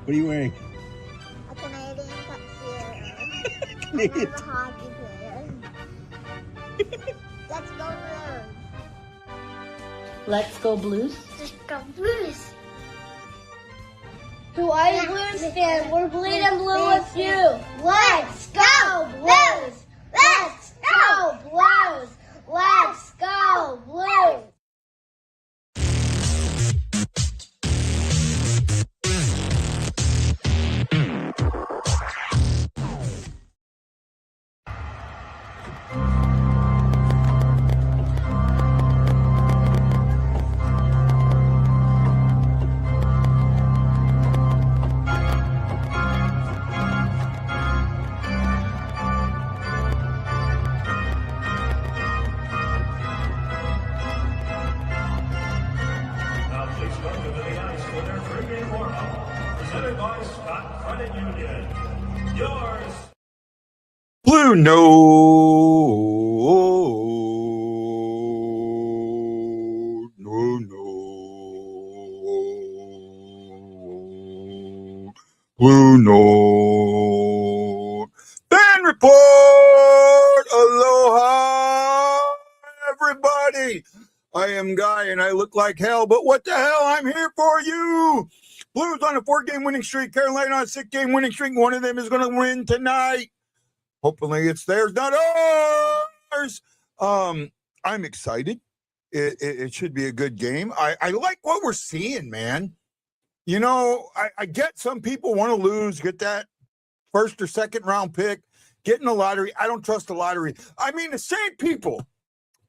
What are you wearing? A Canadian tuxedo. Canadian. I'm a hockey player. Let's go Blues. Let's go Blues. Let's go Blues. To all you Blues fans, we're bleeding blue with you. Let's go Blues. Let's go Blues. Let's go Blues. Blue Note. No, no. Blue Note. Fan report. Aloha, everybody. I am Guy and I look like hell, but what the hell? I'm here for you. Blues on a 4-game winning streak. Carolina on a 6-game winning streak. One of them is going to win tonight. Hopefully it's theirs, not ours. I'm excited. It should be a good game. I like what we're seeing, man. You know, I get some people want to lose, get that first or second round pick, get in the lottery. I don't trust the lottery. I mean, the same people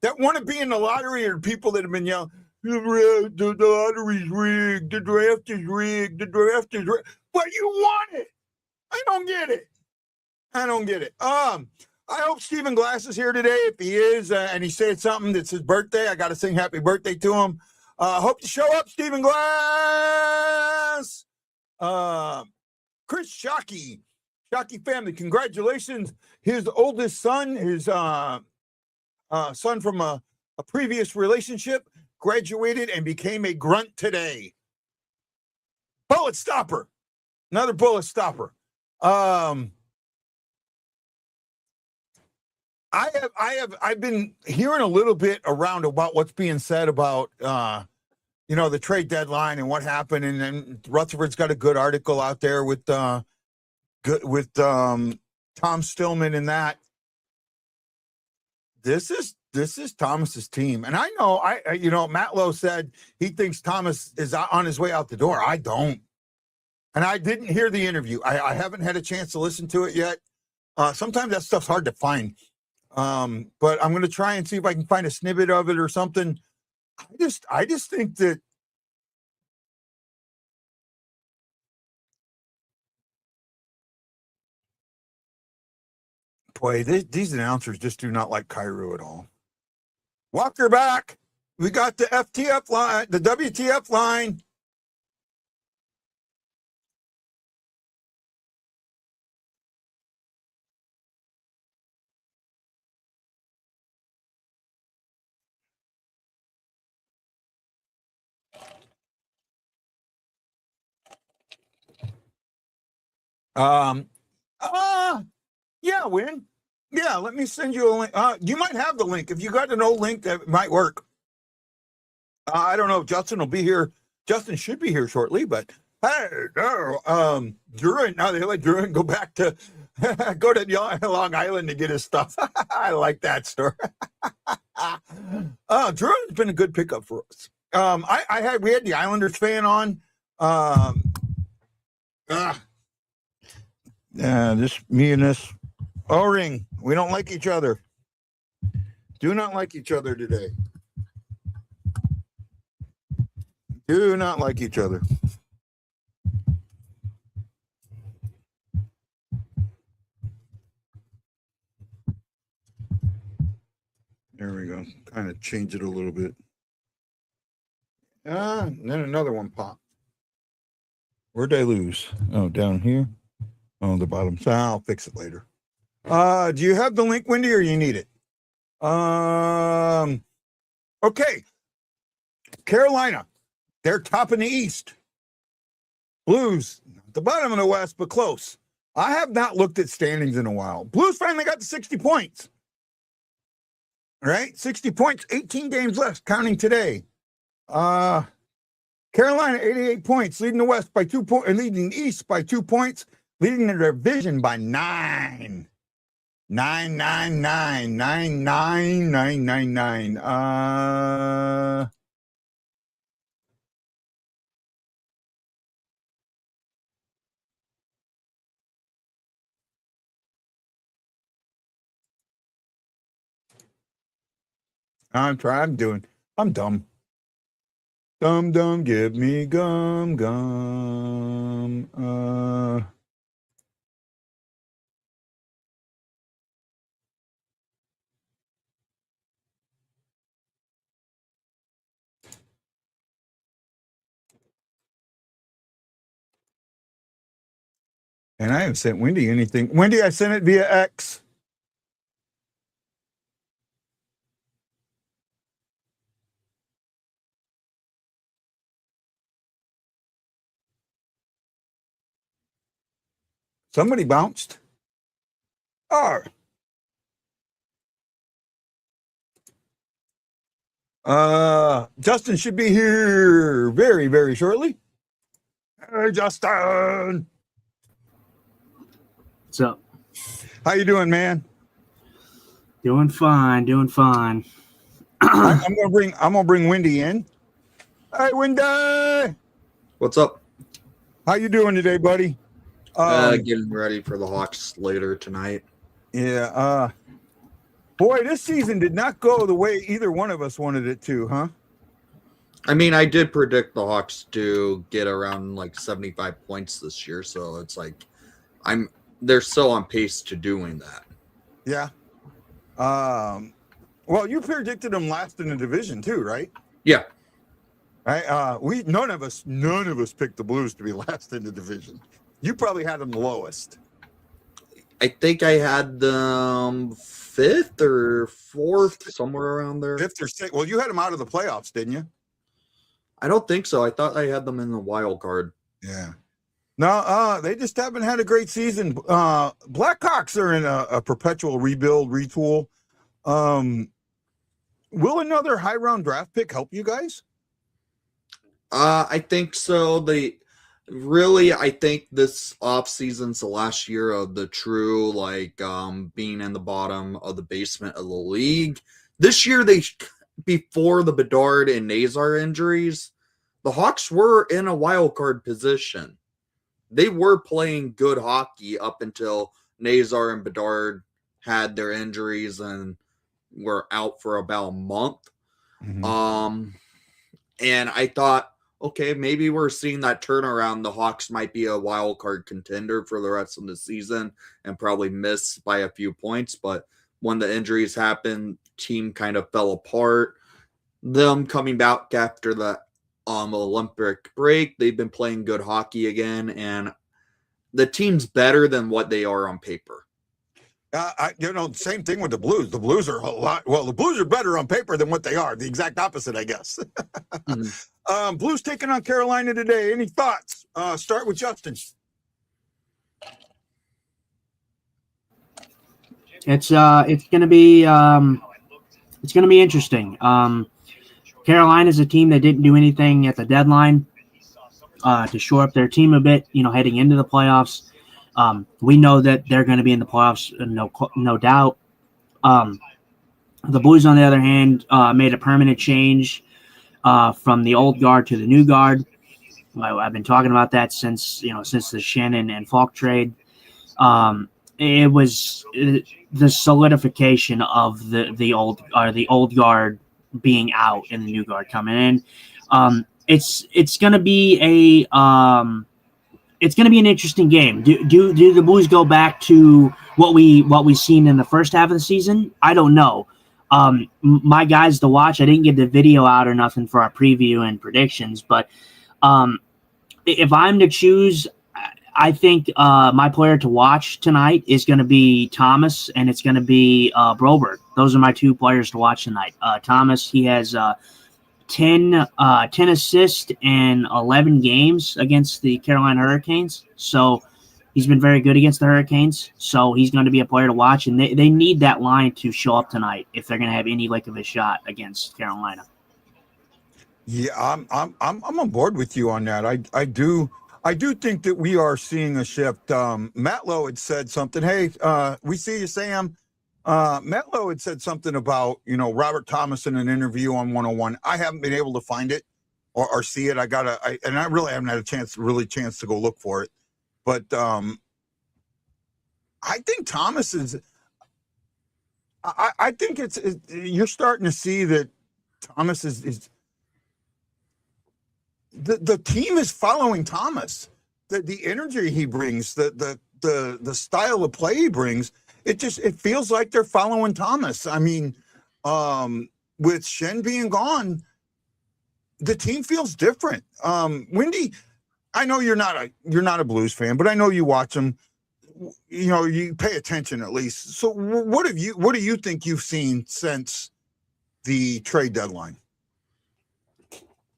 that want to be in the lottery are people that have been yelling, the lottery's rigged, the draft is rigged, the draft is rigged. But you want it. I don't get it. I don't get it. I hope Stephen Glass is here today. If he is, and he said something that's his birthday, I got to sing happy birthday to him. Hope you show up, Stephen Glass. Chris Shockey family, congratulations. His oldest son, his son from a previous relationship, graduated and became a grunt today. Bullet stopper. Another bullet stopper. I've been hearing a little bit around about what's being said about the trade deadline and what happened, and then Rutherford's got a good article out there with Tom Stillman and that. This is Thomas's team, and I know Matt Lowe said he thinks Thomas is on his way out the door. I don't, and I didn't hear the interview. I haven't had a chance to listen to it yet. Sometimes that stuff's hard to find. But I'm going to try and see if I can find a snippet of it or something. I just think that boy, these announcers just do not like Cairo at all. Walker back. We got the FTF line, the WTF line. Yeah, Win. Yeah, let me send you a link. You might have the link. If you got an old link, that might work. I don't know if Justin will be here. Justin should be here shortly, but hey, no, Druin, now they let Druin go back to go to Long Island to get his stuff. I like that story. Druin's been a good pickup for us. We had the Islanders fan on. This me and this O-ring, we don't like each other. Do not like each other today. Do not like each other. There we go. Kind of change it a little bit. And then another one popped. Where'd I lose? Oh, down here. Oh, the bottom. So I'll fix it later. Do you have the link, Wendy, or you need it? Okay. Carolina, they're top in the East. Blues at the bottom of the West, but close. I have not looked at standings in a while. Blues finally got to 60 points. All right, 60 points, 18 games left, counting today. Carolina, 88 points, leading the West by 2 points, leading the East by 2 points, leading the division by 9. 9, 9, 9, 9, 9, 9, 9, 9. I'm dumb. Dumb, give me gum. And I haven't sent Wendy anything. Wendy, I sent it via X. Somebody bounced. Oh. Justin should be here very, very shortly. Hey, Justin. What's up? How you doing, man? Doing fine. I'm gonna bring Wendy in. Hey, Wendy. What's up? How you doing today, buddy? Getting ready for the Hawks later tonight. Yeah. Boy, this season did not go the way either one of us wanted it to, huh? I mean, I did predict the Hawks to get around like 75 points this year, so it's like they're still on pace to doing that. Yeah. Well, you predicted them last in the division too, right? Yeah. Right. None of us picked the Blues to be last in the division. You probably had them lowest. I think I had them 5th or 4th, somewhere around there. 5th or 6th. Well, you had them out of the playoffs, didn't you? I don't think so. I thought I had them in the wild card. Yeah. No, they just haven't had a great season. Blackhawks are in a perpetual rebuild, retool. Will another high round draft pick help you guys? I think so. I think this offseason's the last year of the true, being in the bottom of the basement of the league. This year, before the Bedard and Nazar injuries, the Hawks were in a wild card position. They were playing good hockey up until Nazar and Bedard had their injuries and were out for about a month. Mm-hmm. And I thought, okay, maybe we're seeing that turnaround. The Hawks might be a wild card contender for the rest of the season and probably miss by a few points. But when the injuries happened, team kind of fell apart. Them coming back after the Olympic break, they've been playing good hockey again, and the team's better than what they are on paper. Same thing with the Blues. The Blues are the Blues are better on paper than what they are. The exact opposite, I guess. Mm-hmm. Blues taking on Carolina today. Any thoughts? Start with Justin. It's gonna be interesting. Carolina's a team that didn't do anything at the deadline to shore up their team a bit, heading into the playoffs. We know that they're going to be in the playoffs, no doubt. The Blues, on the other hand, made a permanent change from the old guard to the new guard. I've been talking about that since the Shannon and Falk trade. It was the solidification of the old guard being out and the new guard coming in. It's going to be an interesting game. Do the Blues go back to what we seen in the first half of the season? I don't know. My guys to watch, I didn't get the video out or nothing for our preview and predictions, but if I'm to choose, I think my player to watch tonight is going to be Thomas, and it's going to be Broberg. Those are my two players to watch tonight. Thomas, he has 10 assists in 11 games against the Carolina Hurricanes. So he's been very good against the Hurricanes. So he's going to be a player to watch, and they need that line to show up tonight if they're going to have any lick of a shot against Carolina. Yeah, I'm on board with you on that. I do think that we are seeing a shift. Matt Lowe had said something. Hey, we see you, Sam. Matt Lowe had said something about, Robert Thomas in an interview on 101. I haven't been able to find it or see it. And I really haven't had a chance to go look for it. But I think Thomas is. I think you're starting to see that Thomas is. The team is following Thomas. The energy he brings, the style of play he brings, it feels like they're following Thomas. I mean, with Shen being gone, the team feels different. Wendy, I know you're not a Blues fan, but I know you watch them. You pay attention at least. So what do you think you've seen since the trade deadline?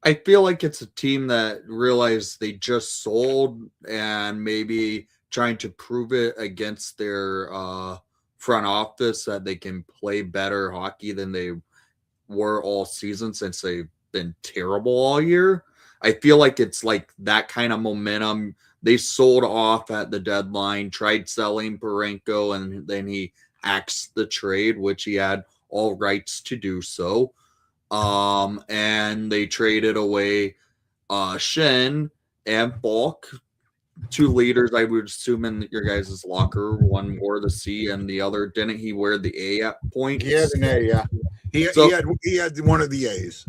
I feel like it's a team that realized they just sold and maybe trying to prove it against their front office that they can play better hockey than they were all season since they've been terrible all year. I feel like it's like that kind of momentum. They sold off at the deadline, tried selling Parenko, and then he axed the trade, which he had all rights to do so. And they traded away Shen and Bulk, two leaders, I would assume, in your guys' locker. One wore the C and the other didn't. He wear the A at point. He had an A, yeah. He had one of the A's.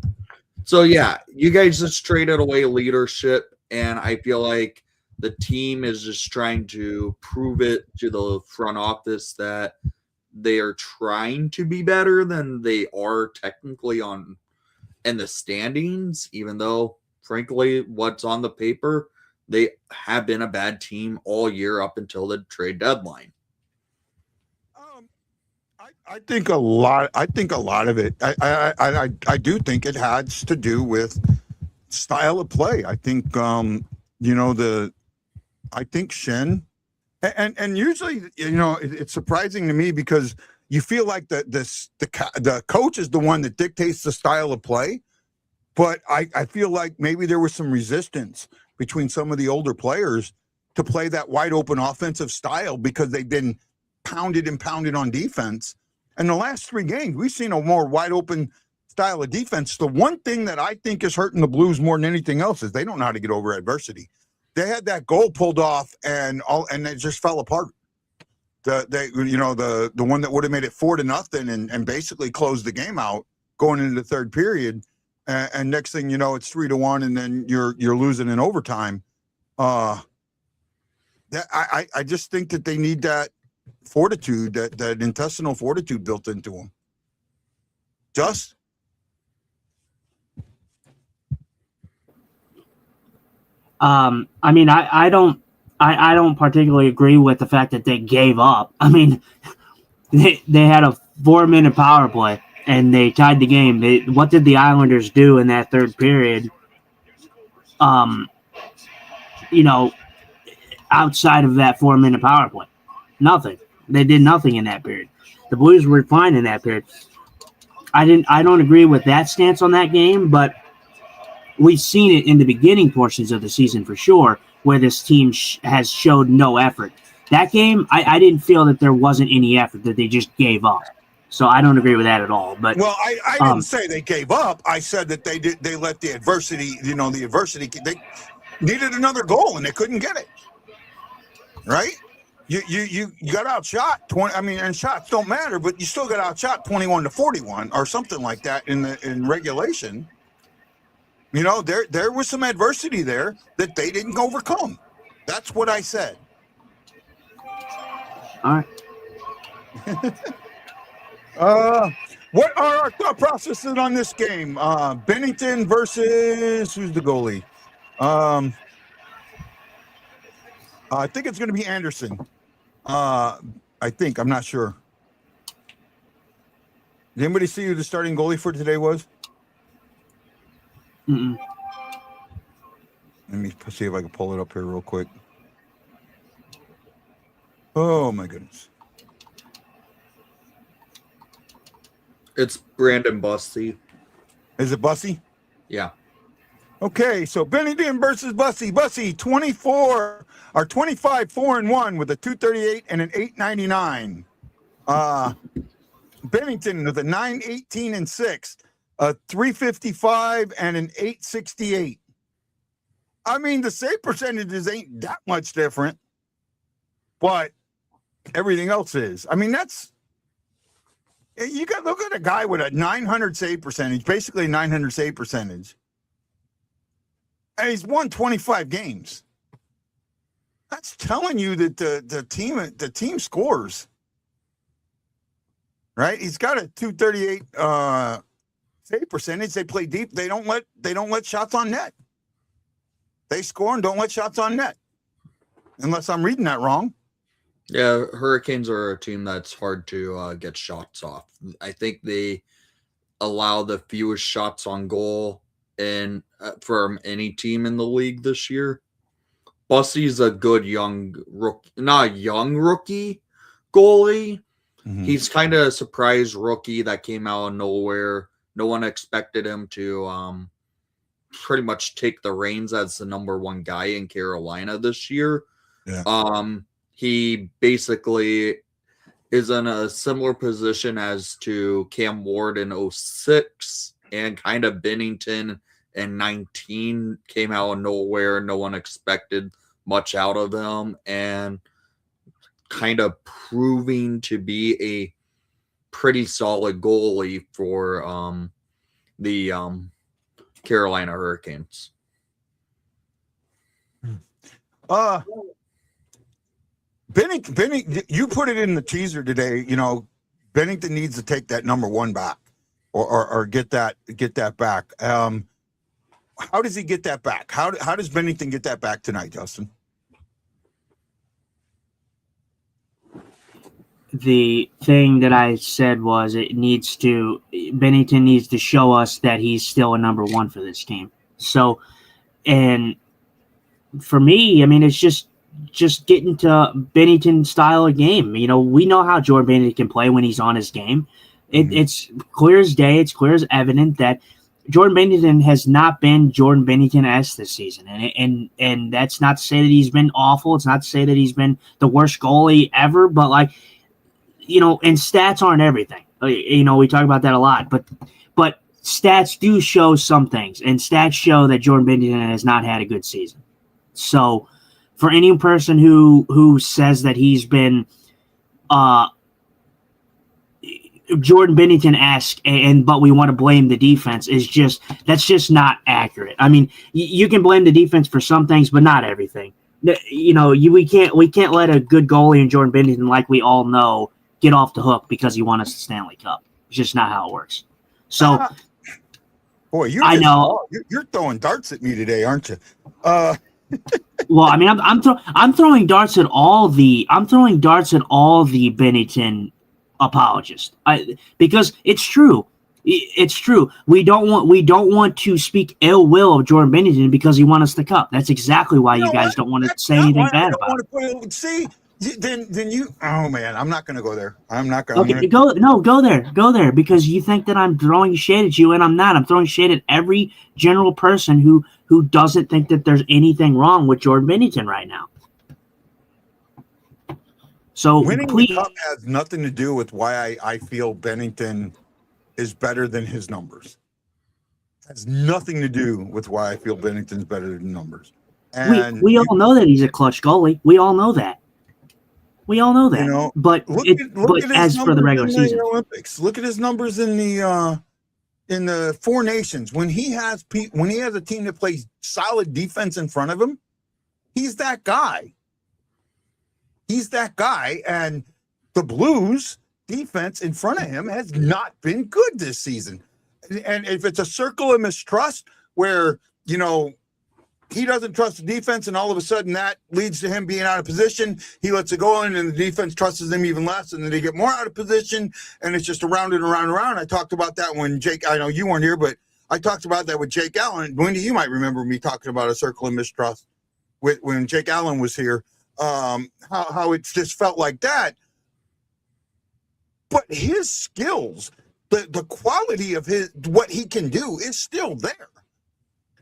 So yeah, you guys just traded away leadership, and I feel like the team is just trying to prove it to the front office that they are trying to be better than they are technically in the standings, even though, frankly, what's on the paper, they have been a bad team all year up until the trade deadline. I think a lot of it. I do think it has to do with style of play. I think I think Shen. And usually, it's surprising to me because you feel like the coach is the one that dictates the style of play. But I feel like maybe there was some resistance between some of the older players to play that wide open offensive style because they've been pounded on defense. And the last 3 games, we've seen a more wide open style of defense. The one thing that I think is hurting the Blues more than anything else is they don't know how to get over adversity. They had that goal pulled off and it just fell apart. The one that would have made it 4-0 and basically closed the game out going into the third period. And next thing you know, it's 3-1, and then you're losing in overtime. I just think that they need that fortitude, that intestinal fortitude built into them. Just. I mean, I don't particularly agree with the fact that they gave up. I mean, they had a 4-minute power play and they tied the game. What did the Islanders do in that third period? Outside of that 4-minute power play, nothing. They did nothing in that period. The Blues were fine in that period. I don't agree with that stance on that game, but we've seen it in the beginning portions of the season for sure, where this team has showed no effort. That game, I didn't feel that there wasn't any effort, that they just gave up. So I don't agree with that at all. But well, I didn't say they gave up. I said that they let the adversity, they needed another goal and they couldn't get it. Right? You got outshot 20. I mean, and shots don't matter, but you still got outshot 21-41 or something like that in regulation. There was some adversity there that they didn't overcome. That's what I said. All right. What are our thought processes on this game? Binnington versus who's the goalie? I think it's going to be Anderson. I'm not sure. Did anybody see who the starting goalie for today was? Mm-mm. Let me see if I can pull it up here real quick. Oh my goodness. It's Brandon Bussey. Is it Bussey? Yeah. Okay, so Binnington versus Bussey. Bussey 25 4-1 with a 238 and an 899. Binnington with a 9-18-6, a 355 and an 868. I mean, the save percentages ain't that much different, but everything else is. I mean, you got look at a guy with a 900 save percentage, basically 900 save percentage. And he's won 25 games. That's telling you that the team scores. Right? He's got a 238 save percentage. They play deep. They don't let shots on net. They score and don't let shots on net. Unless I'm reading that wrong. Yeah, Hurricanes are a team that's hard to get shots off. I think they allow the fewest shots on goal from any team in the league this year. Bussey's a good young rookie, not a young rookie goalie. Mm-hmm. He's kind of a surprise rookie that came out of nowhere. No one expected him to pretty much take the reins as the number one guy in Carolina this year. Yeah. He basically is in a similar position as to Cam Ward in 2006 and kind of Binnington in 2019 came out of nowhere. No one expected much out of him and kind of proving to be a pretty solid goalie for the Carolina Hurricanes. Binnington, you put it in the teaser today. You know, Binnington needs to take that number one back, or get that back. How does he get that back? How does Binnington get that back tonight, Justin? The thing that I said was Binnington needs to show us that he's still a number one for this team. So, and for me, I mean, it's just getting to Binnington style of game. You know, we know how Jordan Binnington can play when he's on his game. It's clear as day. It's clear as evident that Jordan Binnington has not been Jordan Binnington-esque this season. And that's not to say that he's been awful. It's not to say that he's been the worst goalie ever, but like, you know, and stats aren't everything. You know, we talk about that a lot, but stats do show some things, and stats show that Jordan Binnington has not had a good season. So for any person who says that he's been Jordan Binnington-esque, but we want to blame the defense, that's just not accurate. I mean, you can blame the defense for some things, but not everything. You know, we can't let a good goalie in Jordan Binnington, like we all know, get off the hook because he won us the Stanley Cup. It's just not how it works. So, boy, you're throwing darts at me today, aren't you? Well, I mean, I'm throwing darts at all the Binnington apologists, because it's true. It's true. We don't want to speak ill will of Jordan Binnington because he won us the cup. That's exactly why you guys don't want to say anything bad about it. See. Then you. Oh man, I'm not going to go there. I'm not going. Okay, go there because you think that I'm throwing shade at you, and I'm not. I'm throwing shade at every general person who doesn't think that there's anything wrong with Jordan Binnington right now. So winning the cup has nothing to do with why I feel Binnington is better than his numbers. It has nothing to do with why I feel Binnington's better than numbers. And we all know that he's a clutch goalie. We all know that. You know, but as for the regular season, Olympics, look at his numbers in the Four Nations. When he has a team that plays solid defense in front of him, he's that guy. And the Blues defense in front of him has not been good this season. And if it's a circle of mistrust where, you know, he doesn't trust the defense, and all of a sudden that leads to him being out of position. He lets it go in, and the defense trusts him even less, and then they get more out of position, and it's just around and around and around. I talked about that when Jake, I know you weren't here, but I talked about that with Jake Allen. Wendy, you might remember me talking about a circle of mistrust when Jake Allen was here. How it just felt like that. But his skills, the quality of what he can do is still there.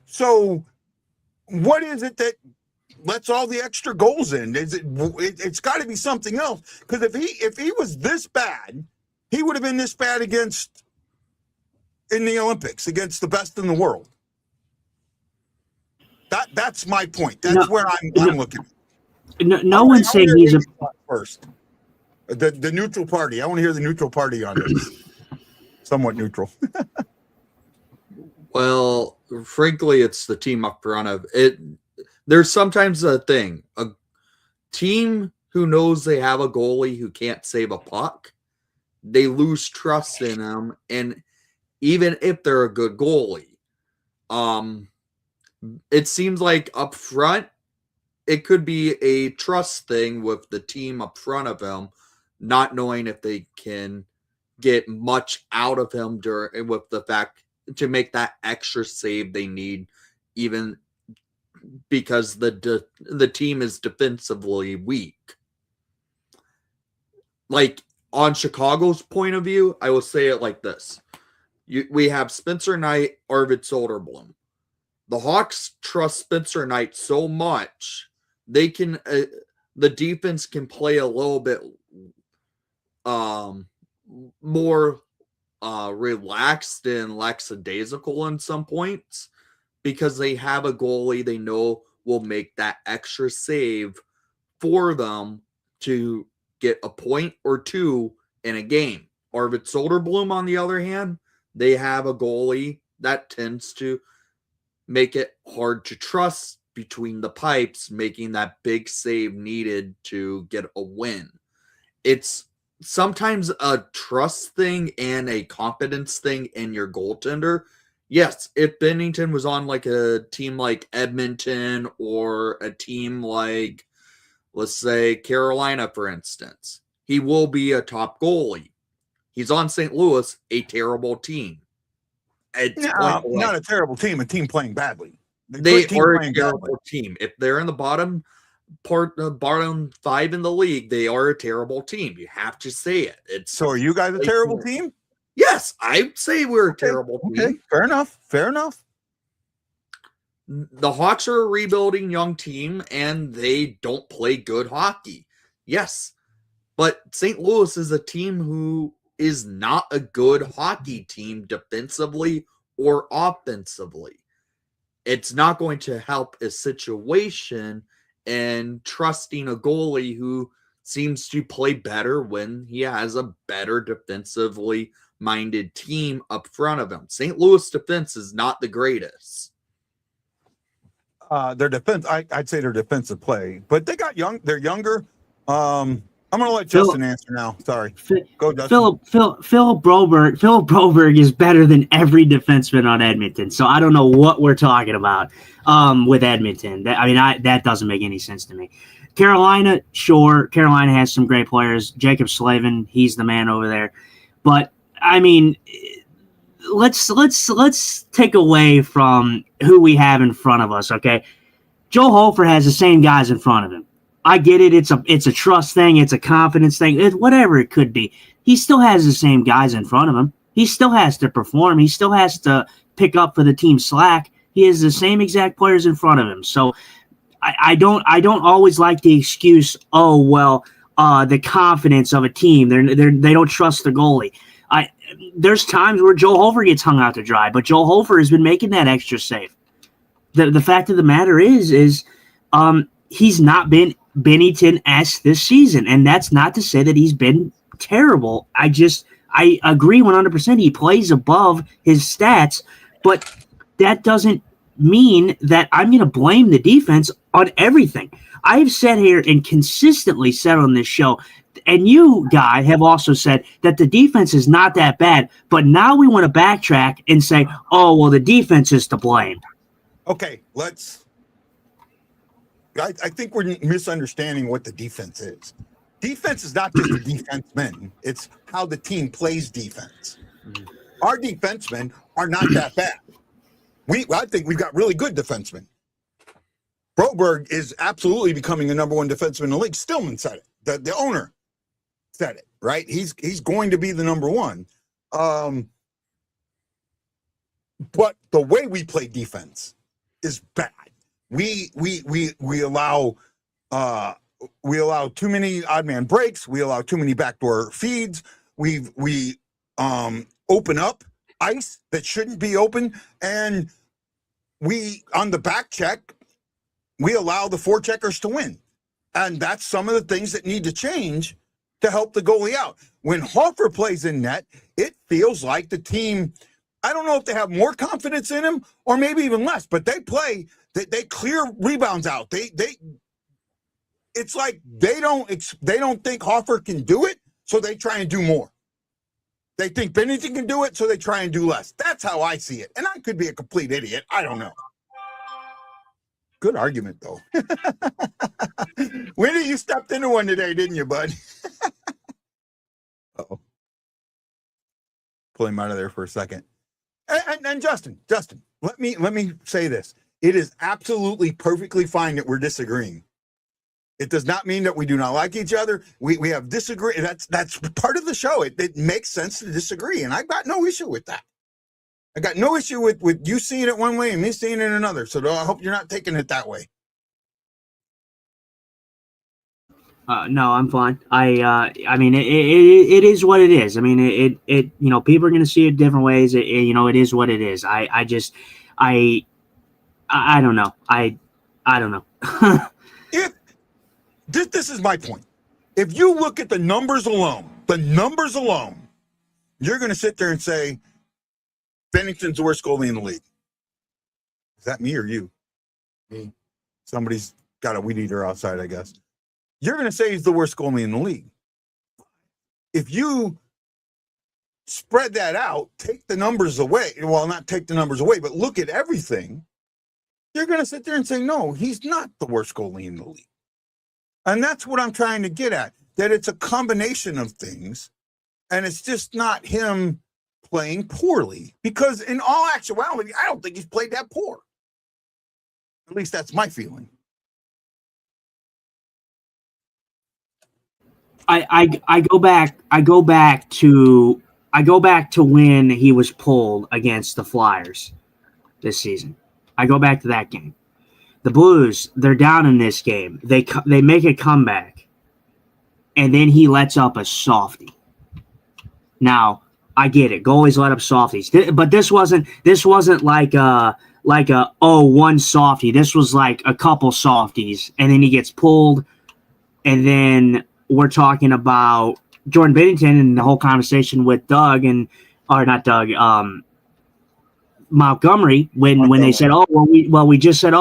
So what is it that lets all the extra goals in? It's got to be something else. Because if he was this bad, he would have been this bad in the Olympics against the best in the world. That's my point. That's where I'm looking. No one's saying he's a first. The neutral party. I want to hear the neutral party on this. Somewhat neutral. Well, frankly, it's the team up front of it. There's sometimes a thing. A team who knows they have a goalie who can't save a puck, they lose trust in him. And even if they're a good goalie, it seems like up front, it could be a trust thing with the team up front of him, not knowing if they can get much out of him with the fact to make that extra save they need, even because the team is defensively weak. Like on Chicago's point of view, I will say it like this. We have Spencer Knight, Arvid Soderblom. The Hawks trust Spencer Knight so much they can the defense can play a little bit more relaxed and lackadaisical in some points because they have a goalie they know will make that extra save for them to get a point or two in a game. Arvid Soderblom, on the other hand, they have a goalie that tends to make it hard to trust between the pipes, making that big save needed to get a win. It's sometimes a trust thing and a confidence thing in your goaltender. Yes, if Binnington was on like a team like Edmonton or a team like, let's say, Carolina, for instance, he will be a top goalie. He's on St. Louis, a terrible team. Not a terrible team, a team playing badly. They are a terrible team. If they're in the bottom five in the league, they are a terrible team. You have to say it. So are you guys a terrible team? Yes, I'd say we're a terrible team. Okay, fair enough. The Hawks are a rebuilding young team, and they don't play good hockey. Yes, but St. Louis is a team who is not a good hockey team defensively or offensively. It's not going to help a situation and trusting a goalie who seems to play better when he has a better defensively minded team up front of him. St. Louis defense is not the greatest. Their defense, I'd say their defensive play, but they got young. They're younger. I'm going to let Justin answer now. Sorry. Go, Justin. Philip Broberg is better than every defenseman on Edmonton. So I don't know what we're talking about with Edmonton. That doesn't make any sense to me. Carolina, sure. Carolina has some great players. Jacob Slavin, he's the man over there. But I mean, let's take away from who we have in front of us. Okay, Joe Hofer has the same guys in front of him. I get it. It's a trust thing. It's a confidence thing. Whatever it could be. He still has the same guys in front of him. He still has to perform. He still has to pick up for the team slack. He has the same exact players in front of him. So I don't always like the excuse. Oh well, the confidence of a team. They don't trust the goalie. There's times where Joe Hofer gets hung out to dry, but Joe Hofer has been making that extra save. The fact of the matter is he's not been Binnington-esque this season, and that's not to say that he's been terrible. I agree 100%. He plays above his stats, but that doesn't mean that I'm going to blame the defense on everything. I've said here and consistently said on this show, and you, Guy, have also said that the defense is not that bad, but now we want to backtrack and say, oh, well, the defense is to blame. Okay, I think we're misunderstanding what the defense is. Defense is not just the defensemen. It's how the team plays defense. Our defensemen are not that bad. I think we've got really good defensemen. Broberg is absolutely becoming a number one defenseman in the league. Stillman said it. The owner said it, right? He's going to be the number one. But the way we play defense is bad. We allow too many odd man breaks. We allow too many backdoor feeds. We open up ice that shouldn't be open, and we on the back check we allow the forecheckers to win, and that's some of the things that need to change to help the goalie out. When Hofer plays in net, it feels like the team. I don't know if they have more confidence in him or maybe even less, but they play. They clear rebounds out. It's like they don't think Hofer can do it, so they try and do more. They think Binnington can do it, so they try and do less. That's how I see it. And I could be a complete idiot. I don't know. Good argument, though. Winnie, you stepped into one today, didn't you, bud? Uh-oh. Pull him out of there for a second. And Justin, let me say this. It is absolutely perfectly fine that we're disagreeing. It does not mean that we do not like each other. We have disagree. That's part of the show. It makes sense to disagree, and I've got no issue with that. I got no issue with you seeing it one way and me seeing it another. So I hope you're not taking it that way. No, I'm fine. I mean, it is what it is. I mean, it people are going to see it different ways. It is what it is. I don't know. I don't know. If this is my point. If you look at the numbers alone, you're going to sit there and say, Binnington's the worst goalie in the league. Is that me or you? Me. Somebody's got a weed eater outside, I guess. You're going to say he's the worst goalie in the league. If you spread that out, take the numbers away, well, not take the numbers away, but look at everything, you're going to sit there and say, no, he's not the worst goalie in the league. And that's what I'm trying to get at, that it's a combination of things, and it's just not him playing poorly. Because in all actuality, I don't think he's played that poor. At least that's my feeling. I go back to when he was pulled against the Flyers this season. I go back to that game. The Blues, they're down in this game. They make a comeback, and then he lets up a softie. Now, I get it. Goalies let up softies, but this wasn't like a one softie. This was like a couple softies, and then he gets pulled, and then we're talking about Jordan Binnington and the whole conversation with Montgomery when they said, we just said,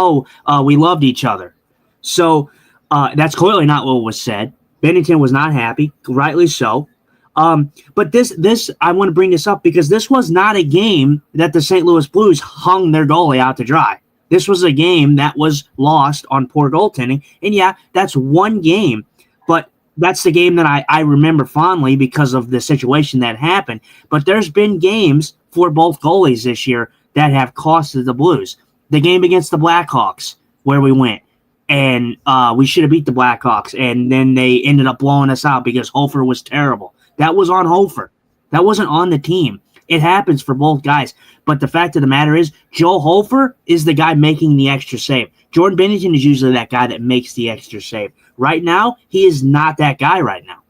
we loved each other. So that's clearly not what was said. Binnington was not happy, rightly so. But this I want to bring this up because this was not a game that the St. Louis Blues hung their goalie out to dry. This was a game that was lost on poor goaltending. And yeah, that's one game, but that's the game that I remember fondly because of the situation that happened. But there's been games for both goalies this year that have costed the Blues. The game against the Blackhawks where we went, and we should have beat the Blackhawks, and then they ended up blowing us out because Hofer was terrible. That was on Hofer. That wasn't on the team. It happens for both guys. But the fact of the matter is, Joe Hofer is the guy making the extra save. Jordan Binnington is usually that guy that makes the extra save. Right now, he is not that guy right now.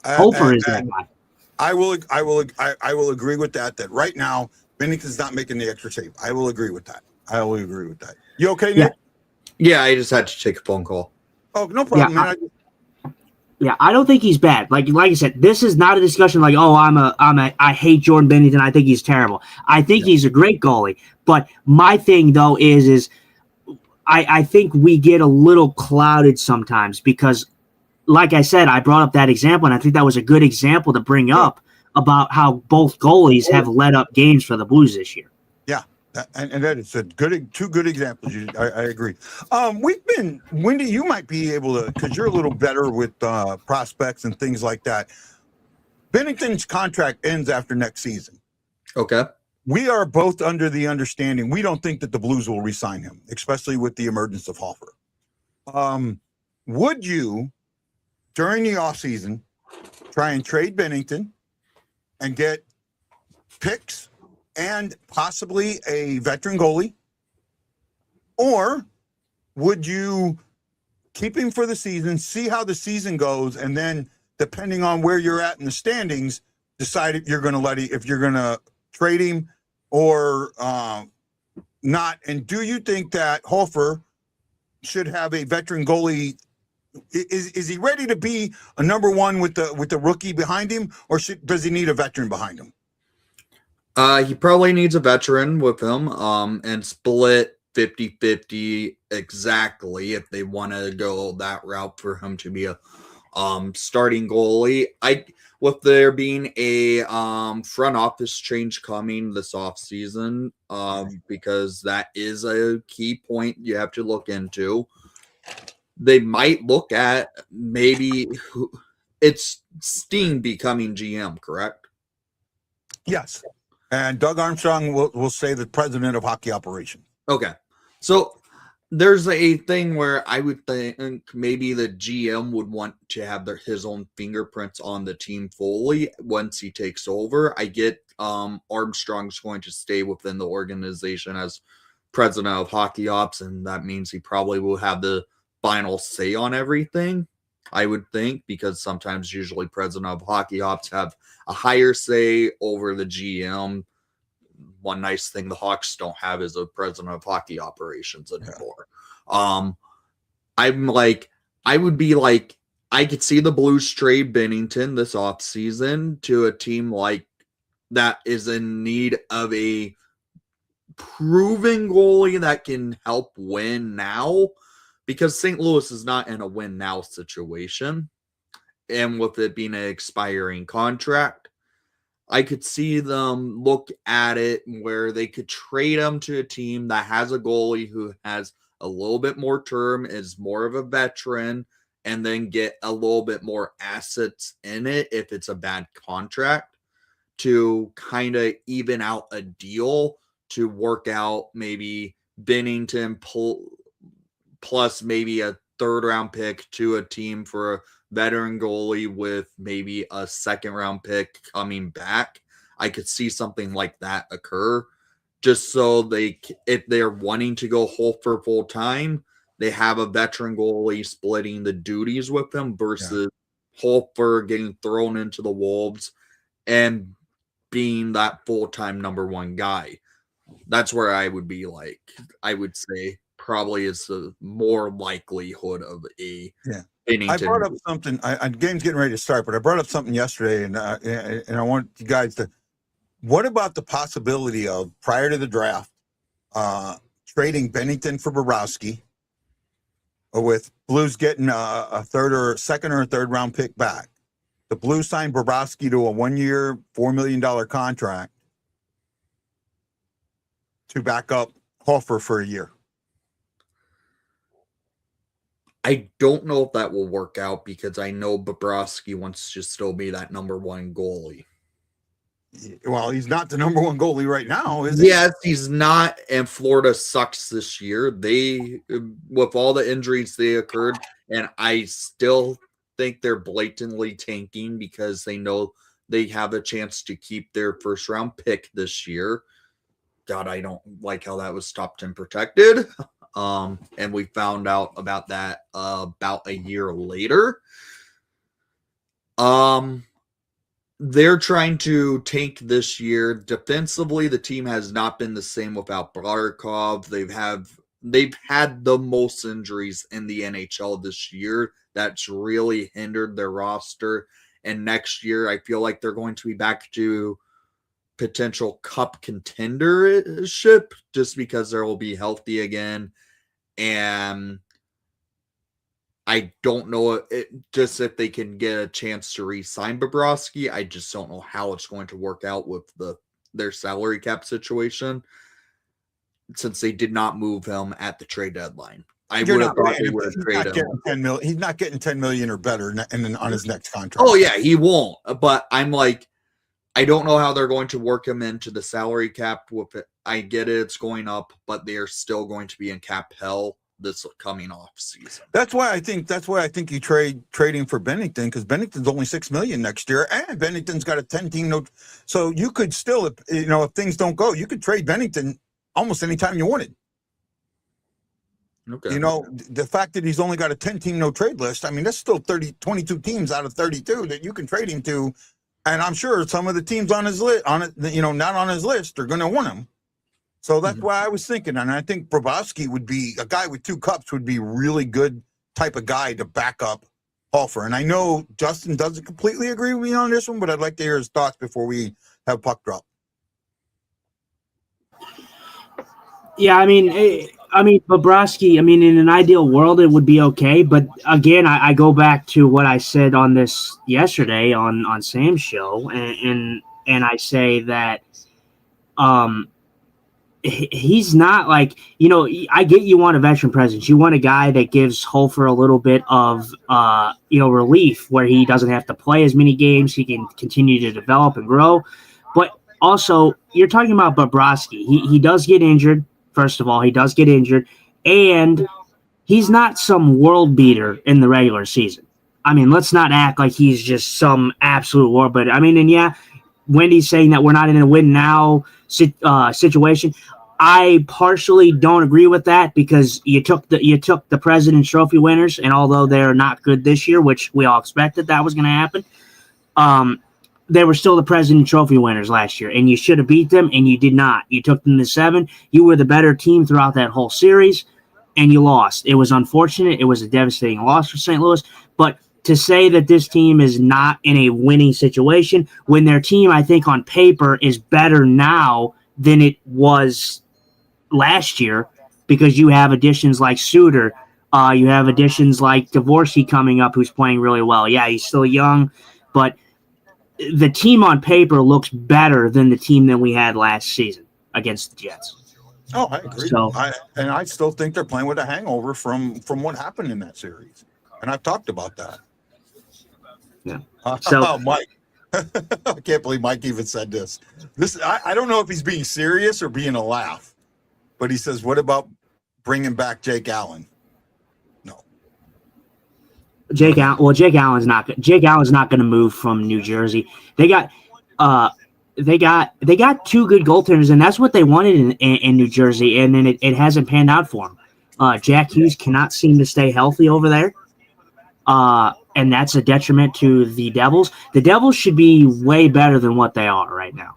Hofer is that guy. I will agree with that. That right now, Binnington's not making the extra save. I will agree with that. You okay, Nick? Yeah, I just had to take a phone call. Oh, no problem, man. Yeah, I don't think he's bad. Like I said, this is not a discussion like, I hate Jordan Binnington. I think he's terrible. I think he's a great goalie. But my thing though is I think we get a little clouded sometimes because, like I said, I brought up that example, and I think that was a good example to bring up about how both goalies have led up games for the Blues this year. Yeah, and that is two good examples. I agree. Wendy, you might be able to, because you're a little better with prospects and things like that. Binnington's contract ends after next season. Okay. we are both under the understanding we don't think that the Blues will re-sign him, especially with the emergence of Hoffer. Would you, during the offseason, try and trade Binnington and get picks and possibly a veteran goalie? Or would you keep him for the season, see how the season goes, and then depending on where you're at in the standings, decide if you're going to trade him or not? And do you think that Hofer should have a veteran goalie? Is he ready to be a number one with the rookie behind him, or does he need a veteran behind him? He probably needs a veteran with him, and split 50-50 exactly if they want to go that route for him to be a starting goalie. With there being a front office change coming this offseason, because that is a key point you have to look into. They might look at maybe it's Steen becoming GM, correct? Yes. And Doug Armstrong will say the president of hockey operations. Okay. So there's a thing where I would think maybe the GM would want to have his own fingerprints on the team fully once he takes over. I get Armstrong's going to stay within the organization as president of hockey ops, and that means he probably will have the final say on everything, I would think, because sometimes usually president of hockey ops have a higher say over the GM. One nice thing the Hawks don't have is a president of hockey operations anymore. I would be like, I could see the Blues trade Binnington this offseason to a team like that is in need of a proven goalie that can help win now, because St. Louis is not in a win now situation. And with it being an expiring contract, I could see them look at it where they could trade him to a team that has a goalie who has a little bit more term, is more of a veteran, and then get a little bit more assets in it if it's a bad contract to kind of even out a deal to work out maybe Binnington plus maybe a third round pick to a team for a veteran goalie with maybe a second round pick coming back. I could see something like that occur, just so if they're wanting to go Hofer full time, they have a veteran goalie splitting the duties with them versus Hofer getting thrown into the wolves and being that full-time number one guy. That's where I would be like, I would say probably is the more likelihood of a Binnington. I brought up something. Game's getting ready to start, but I brought up something yesterday, and I want you guys to. What about the possibility of, prior to the draft, trading Binnington for Bobrovsky, or with Blues getting a second or third round pick back? The Blues signed Bobrovsky to a 1-year, $4 million contract to back up Hofer for a year. I don't know if that will work out, because I know Bobrovsky wants to still be that number one goalie. Well, he's not the number one goalie right now, is he? Yes, he's not, and Florida sucks this year. With all the injuries they occurred, and I still think they're blatantly tanking because they know they have a chance to keep their first round pick this year. God, I don't like how that was stopped and protected. And we found out about that about a year later. They're trying to tank this year. Defensively, the team has not been the same without Barkov. They've had the most injuries in the NHL this year. That's really hindered their roster. And next year, I feel like they're going to be back to potential cup contendership just because they will be healthy again. And I don't know if they can get a chance to re-sign Bobrovsky. I just don't know how it's going to work out with their salary cap situation, since they did not move him at the trade deadline. I would have thought they would have traded him. He's not getting $10 million or better on his next contract. Oh yeah, he won't. But I'm like, I don't know how they're going to work him into the salary cap with it. I get it, it's going up, but they are still going to be in cap hell this coming off season. That's why I think you trade him for Binnington, because Binnington's only $6 million next year, and Binnington's got a 10-team no. So you could still, if things don't go, you could trade Binnington almost anytime you wanted. Okay. The fact that he's only got a 10-team no trade list, I mean, that's still 22 teams out of 32 that you can trade him to, and I'm sure some of the teams on his list, not on his list, are going to want him. So that's why I was thinking, and I think Bobrovsky would be a guy with 2 cups would be really good type of guy to back up Hofer. And I know Justin doesn't completely agree with me on this one, but I'd like to hear his thoughts before we have puck drop. Yeah, I mean, Bobrovsky, in an ideal world, it would be okay. But again, I go back to what I said on this yesterday on Sam's show, and I say that he's not like, I get you want a veteran presence. You want a guy that gives Hofer a little bit of, relief where he doesn't have to play as many games. He can continue to develop and grow. But also, you're talking about Bobrovsky. He does get injured. First of all, he does get injured. And he's not some world beater in the regular season. Let's not act like he's just some absolute world beater. And yeah, Wendy's saying that we're not in a win now situation. I partially don't agree with that, because you took the President's Trophy winners, and although they're not good this year, which we all expected that was going to happen, they were still the President's Trophy winners last year, and you should have beat them, and you did not. You took them to 7. You were the better team throughout that whole series, and you lost. It was unfortunate. It was a devastating loss for St. Louis, but to say that this team is not in a winning situation when their team, I think, on paper is better now than it was last year, because you have additions like Suter, you have additions like Dvorsky coming up, who's playing really well. Yeah, he's still young, but the team on paper looks better than the team that we had last season against the Jets. Oh, I agree. So, I still think they're playing with a hangover from what happened in that series, and I've talked about that. Yeah. Mike, I can't believe Mike even said this. I don't know if he's being serious or being a laugh, but he says, "What about bringing back Jake Allen?" No. Jake Allen's not going to move from New Jersey. They got 2 good goaltenders, and that's what they wanted in New Jersey, and then it hasn't panned out for them. Jack Hughes cannot seem to stay healthy over there. And that's a detriment to the Devils. The Devils should be way better than what they are right now.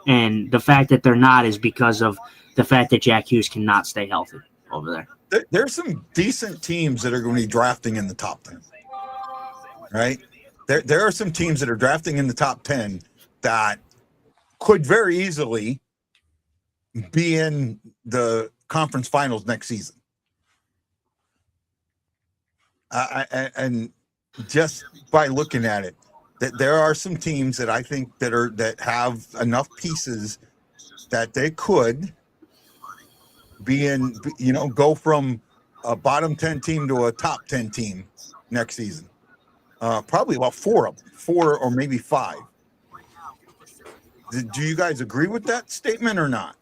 And the fact that they're not is because of the fact that Jack Hughes cannot stay healthy over there. There's some decent teams that are going to be drafting in the top 10. Right? There are some teams that are drafting in the top 10 that could very easily be in the conference finals next season. And just by looking at it, that there are some teams that I think that have enough pieces that they could be in, go from a bottom 10 team to a top 10 team next season. Probably about 4 or maybe 5. Do you guys agree with that statement or not?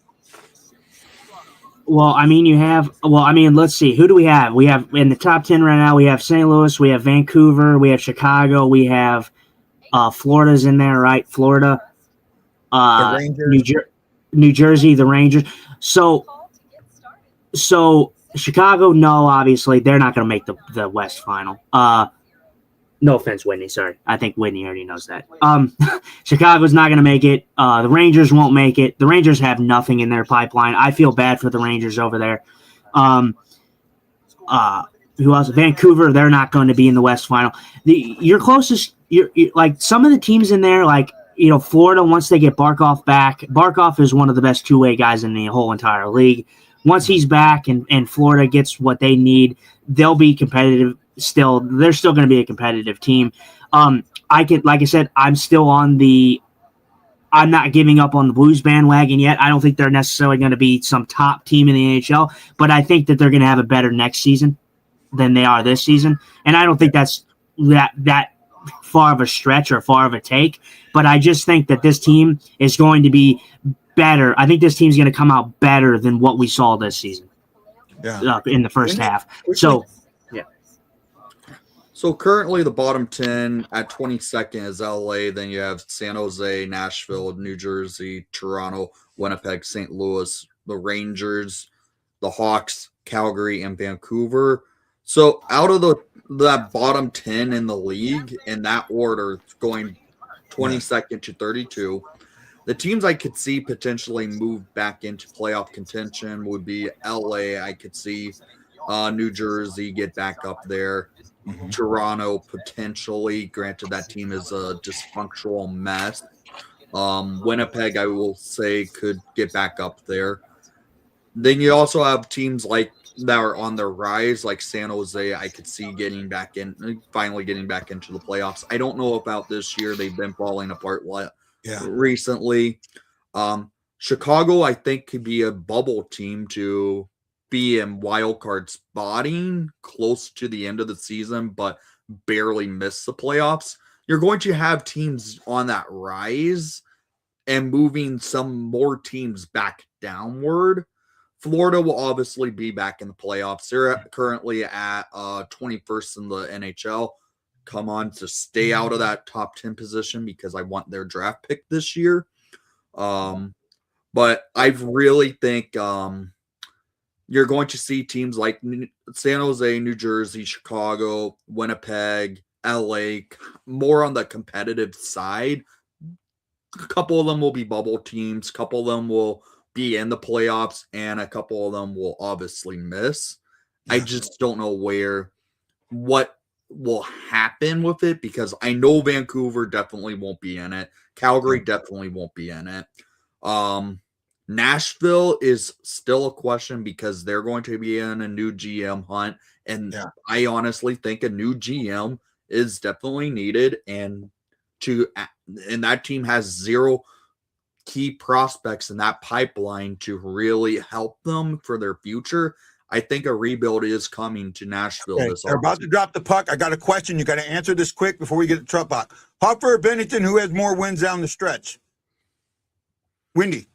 Well, let's see. Who do we have? We have in the top 10 right now, we have St. Louis, we have Vancouver, we have Chicago, we have Florida's in there, right? Florida, The Rangers. New Jersey, the Rangers. So Chicago, no, obviously, they're not going to make the West final. No offense, Whitney. Sorry. I think Whitney already knows that. Chicago's not going to make it. The Rangers won't make it. The Rangers have nothing in their pipeline. I feel bad for the Rangers over there. Who else? Vancouver, they're not going to be in the West final. Your closest, like some of the teams in there, like, Florida, once they get Barkov back, Barkov is one of the best two-way guys in the whole entire league. Once he's back and Florida gets what they need, they'll be competitive. They're still going to be a competitive team. Like I said, I'm not giving up on the Blues bandwagon yet. I don't think they're necessarily going to be some top team in the NHL, but I think that they're going to have a better next season than they are this season. And I don't think that's that far of a stretch or far of a take, but I just think that this team is going to be better. I think this team's going to come out better than what we saw this season in the first half. So, yeah. So currently the bottom 10 at 22nd is LA. Then you have San Jose, Nashville, New Jersey, Toronto, Winnipeg, St. Louis, the Rangers, the Hawks, Calgary, and Vancouver. So out of that bottom 10 in the league, in that order, going 22nd to 32, the teams I could see potentially move back into playoff contention would be LA. I could see New Jersey get back up there. Mm-hmm. Toronto potentially. Granted, that team is a dysfunctional mess. Winnipeg, I will say, could get back up there. Then you also have teams like that are on their rise, like San Jose. I could see finally getting back into the playoffs. I don't know about this year. They've been falling apart recently. Chicago, I think, could be a bubble team to be in wild card spotting close to the end of the season, but barely miss the playoffs. You're going to have teams on that rise and moving some more teams back downward. Florida will obviously be back in the playoffs. They're currently at 21st in the NHL. Come on to stay out of that top 10 position because I want their draft pick this year. But I really think you're going to see teams like San Jose, New Jersey, Chicago, Winnipeg, LA, more on the competitive side. A couple of them will be bubble teams. A couple of them will be in the playoffs, and a couple of them will obviously miss. I just don't know what will happen with it because I know Vancouver definitely won't be in it. Calgary definitely won't be in it. Nashville is still a question because they're going to be in a new GM hunt, and I honestly think a new GM is definitely needed, and that team has zero key prospects in that pipeline to really help them for their future. I think a rebuild is coming to Nashville. Okay, they're about to drop the puck. I got a question. You got to answer this quick before we get to truck block. Hoffer or Binnington, who has more wins down the stretch? Windy.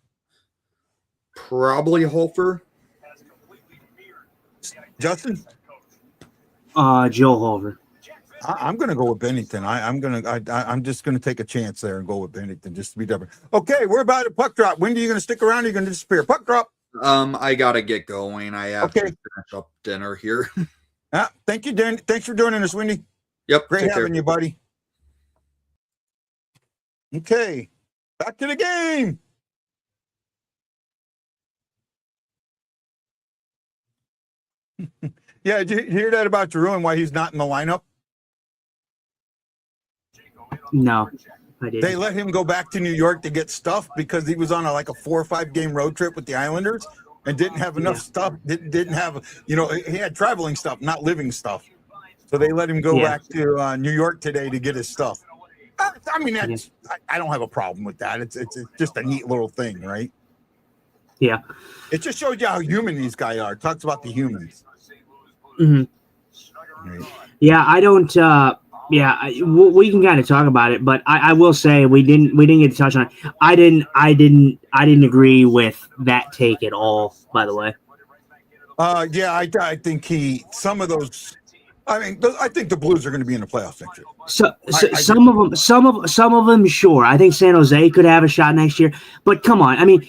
Probably Hofer. Justin? Joe Hofer. I'm going to go with Binnington. I'm just going to take a chance there and go with Binnington just to be different. Okay, we're about to puck drop. Wendy, you going to stick around or you going to disappear? Puck drop. I got to get going. I have to finish up dinner here. Thank you, Dan. Thanks for joining us, Wendy. Yep. Great having you, buddy. Okay, back to the game. Yeah, did you hear that about Giroux and why he's not in the lineup? No, I didn't. They let him go back to New York to get stuff because he was on a 4 or 5 game road trip with the Islanders and didn't have enough stuff. Didn't have, he had traveling stuff, not living stuff. So they let him go back to New York today to get his stuff. I mean, I don't have a problem with that. It's just a neat little thing, right? Yeah. It just shows you how human these guys are. It talks about the humans. Mm-hmm. Right. Yeah, I don't. We can kind of talk about it, but I will say we didn't get to touch on it. I didn't agree with that take at all. By the way. I think some of those. I mean, I think the Blues are going to be in the playoffs next year. Some of them, sure. I think San Jose could have a shot next year, but come on. I mean,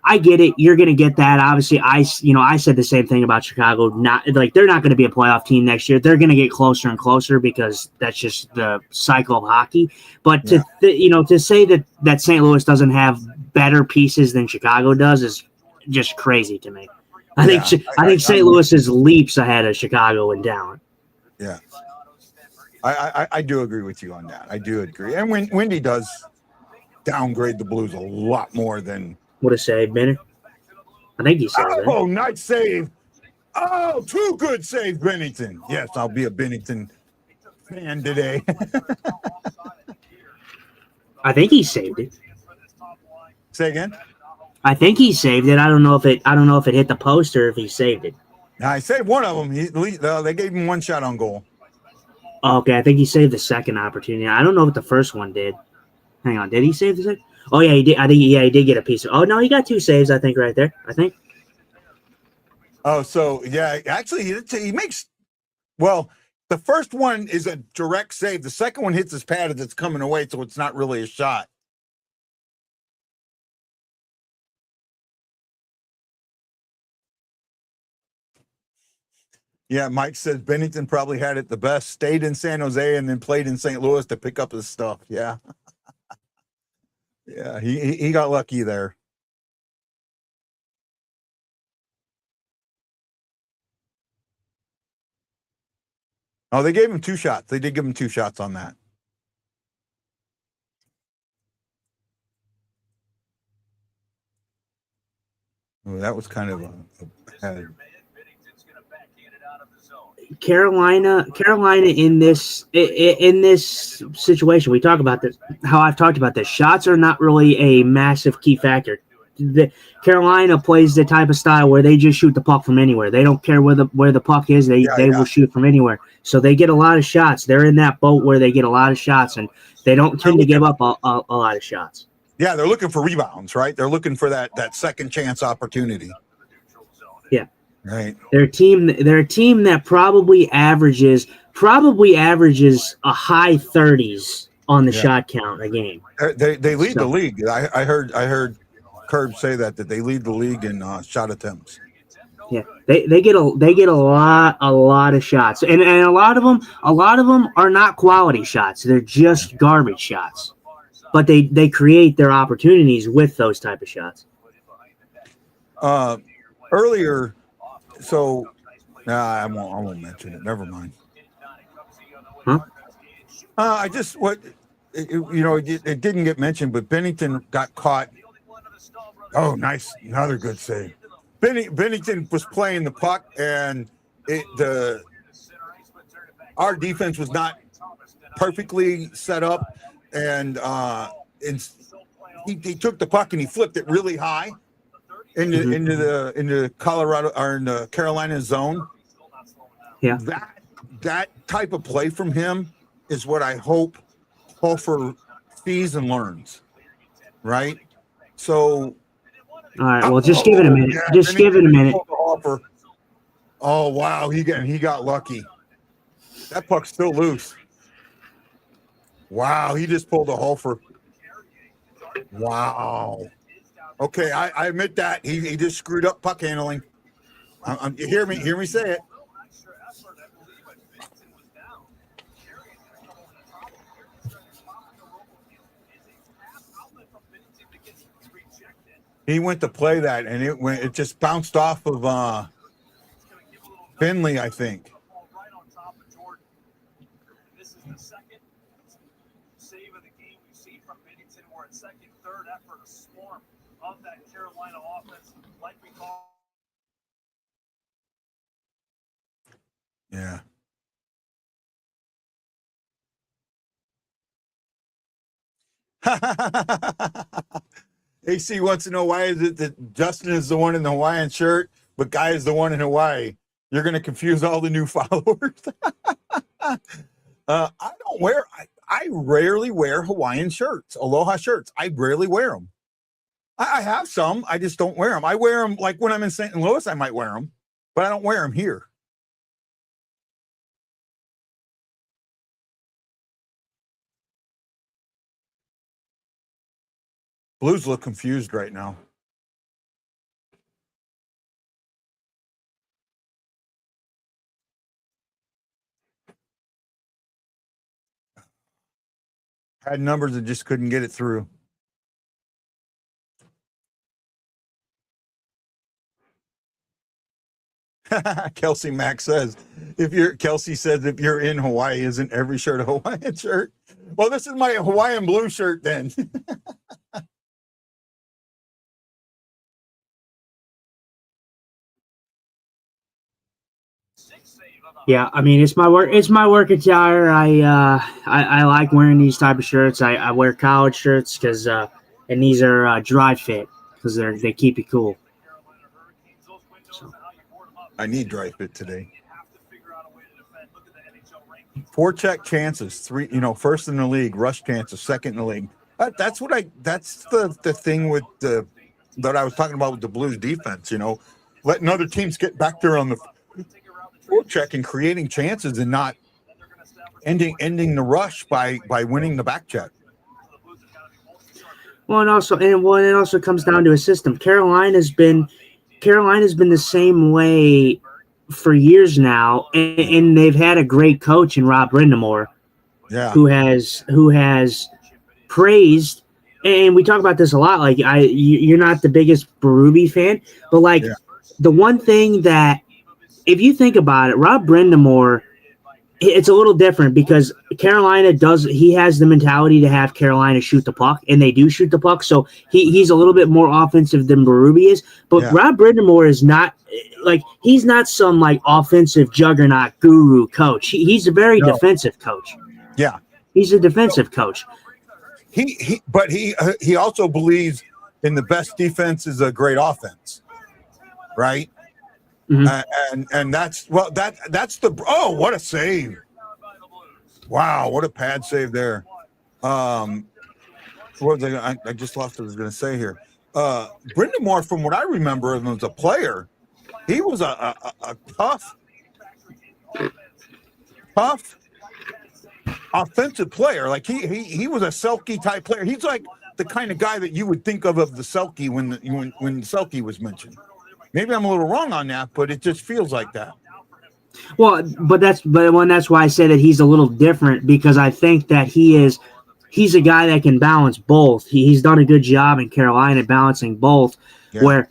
I get it. You're going to get that. Obviously, I said the same thing about Chicago. They're not going to be a playoff team next year. They're going to get closer and closer because that's just the cycle of hockey. But to say that St. Louis doesn't have better pieces than Chicago does is just crazy to me. I think St. Louis is leaps ahead of Chicago in talent. Yeah, I do agree with you on that. I do agree. And Wendy does downgrade the Blues a lot more than what a save, Bennett. I think he said that. Oh, nice save! Oh, 2 good saves, Binnington. Yes, I'll be a Binnington fan today. I think he saved it. Say again. I think he saved it. I don't know if it hit the post or if he saved it. I saved one of them. They gave him 1 shot on goal. Okay, I think he saved the second opportunity. I don't know what the first one did. Hang on, did he save the second? Oh yeah, he did. I think he did get a piece of. Oh no, he got 2 saves. I think right there. I think. Oh, so yeah, actually, he makes. Well, the first one is a direct save. The second one hits his pad as it's coming away, so it's not really a shot. Yeah, Mike says Binnington probably had it the best. Stayed in San Jose and then played in St. Louis to pick up his stuff. Yeah, yeah, he got lucky there. Oh, they gave him 2 shots. They did give him 2 shots on that. Oh, that was kind of a bad. Carolina in this situation, we talk about this. How I've talked about this, shots are not really a massive key factor. Carolina plays the type of style where they just shoot the puck from anywhere. They don't care where the puck is. They will shoot from anywhere. So they get a lot of shots. They're in that boat where they get a lot of shots, and they don't tend to give up a lot of shots. Yeah, they're looking for rebounds, right? They're looking for that second chance opportunity. Yeah. Right. They're a team that probably averages a high 30s on the shot count a game. They lead the league. I heard Curb say that they lead the league in shot attempts. Yeah, they get a lot of shots, and a lot of them are not quality shots. They're just garbage shots, but they create their opportunities with those type of shots. Earlier, so I won't mention it. Never mind. Huh? I just it didn't get mentioned, but Binnington got caught. Oh, nice, another good save. Binnington was playing the puck, and our defense was not perfectly set up, and he took the puck and he flipped it really high into Colorado or in the Carolina zone. Yeah, that type of play from him is what I hope Hofer sees and learns. Right, so. All right. Well, just give it a minute. Yeah, just give it a minute. Oh wow, he got lucky. That puck's still loose. Wow, he just pulled a Hofer. Wow. Okay, I admit that he just screwed up puck handling. You hear me say it. He went to play that, and it just bounced off of Finley, I think. This is the second save of the game we've seen from Binnington. We're at second, third effort, a swarm of that Carolina offense, like we call. Yeah. AC wants to know why is it that Justin is the one in the Hawaiian shirt, but Guy is the one in Hawaii. You're going to confuse all the new followers. I rarely wear Hawaiian shirts, Aloha shirts. I rarely wear them. I have some. I just don't wear them. I wear them like when I'm in St. Louis, I might wear them, but I don't wear them here. Blues look confused right now. Had numbers that just couldn't get it through. Kelsey Max says, Kelsey says, if you're in Hawaii, isn't every shirt a Hawaiian shirt? Well, this is my Hawaiian blue shirt then. Yeah, I mean it's my work attire. I like wearing these type of shirts. I wear college shirts because and these are dry fit because they keep you cool. So. I need dry fit today. Forecheck chances, three, first in the league, rush chances, second in the league. That's the thing with that I was talking about with the Blues defense, letting other teams get back there on the forecheck and creating chances and not ending the rush by winning the back check. Well, and it also comes down to a system. Carolina's been the same way for years now, and they've had a great coach in Rob Brindamore, who has praised. And we talk about this a lot. Like you're not the biggest Berube fan, but the one thing that, if you think about it, Rob Brindamore, it's a little different because Carolina he has the mentality to have Carolina shoot the puck, and they do shoot the puck. So he's a little bit more offensive than Berube is. But Rob Brindamore is not he's not some offensive juggernaut guru coach. He's a very defensive coach. Yeah, he's a defensive coach. But he also believes in the best defense is a great offense, right? Mm-hmm. And that's what a save! Wow, what a pad save there. What was I just lost what I was going to say here. Brindamore, from what I remember of him as a player, he was a tough offensive player. Like he was a Selke type player. He's like the kind of guy that you would think of the Selke when Selke was mentioned. Maybe I'm a little wrong on that, but it just feels like that. Well, that's why I say that he's a little different, because I think that he's a guy that can balance both. He's done a good job in Carolina balancing both. Yeah.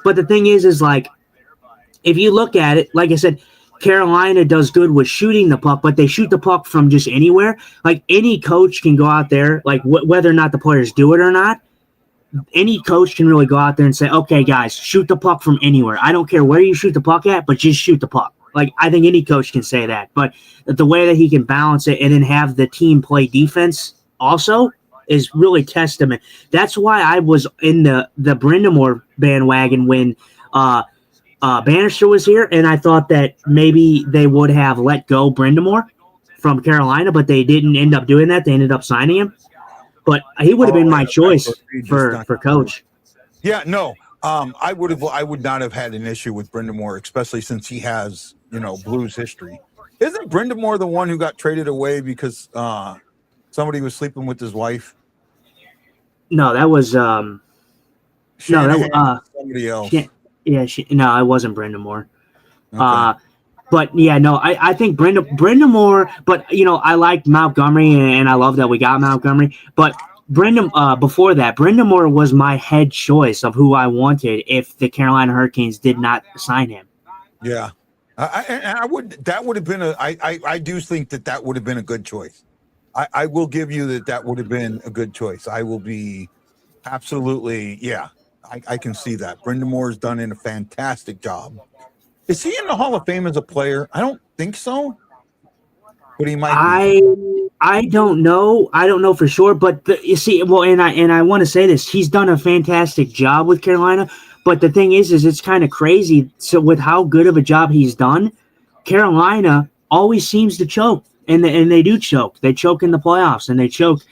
But the thing is if you look at it, like I said, Carolina does good with shooting the puck, but they shoot the puck from just anywhere. Like any coach can go out there, whether or not the players do it or not. Any coach can really go out there and say, okay, guys, shoot the puck from anywhere. I don't care where you shoot the puck at, but just shoot the puck. I think any coach can say that. But the way that he can balance it and then have the team play defense also is really testament. That's why I was in the Brindamore bandwagon when Bannister was here, and I thought that maybe they would have let go Brindamore from Carolina, but they didn't end up doing that. They ended up signing him. But he would have been my choice for coach. Yeah, no, I would not have had an issue with Brindamore, especially since he has Blues history. Isn't Brindamore the one who got traded away because somebody was sleeping with his wife? No, that was somebody else. No, it wasn't Brindamore. Okay. But yeah, no, I think Brindamore, but I liked Montgomery, and I love that we got Montgomery. But before that, Brindamore was my head choice of who I wanted if the Carolina Hurricanes did not sign him. Yeah, I do think that would have been a good choice. I will give you that would have been a good choice. I will be absolutely, yeah, I can see that. Brindamore's done a fantastic job. Is he in the Hall of Fame as a player? I don't think so, but he might be. I don't know. I don't know for sure, but you see, well, and I want to say this: he's done a fantastic job with Carolina. But the thing is it's kind of crazy. So with how good of a job he's done, Carolina always seems to choke, and they do choke. They choke in the playoffs, and they choke.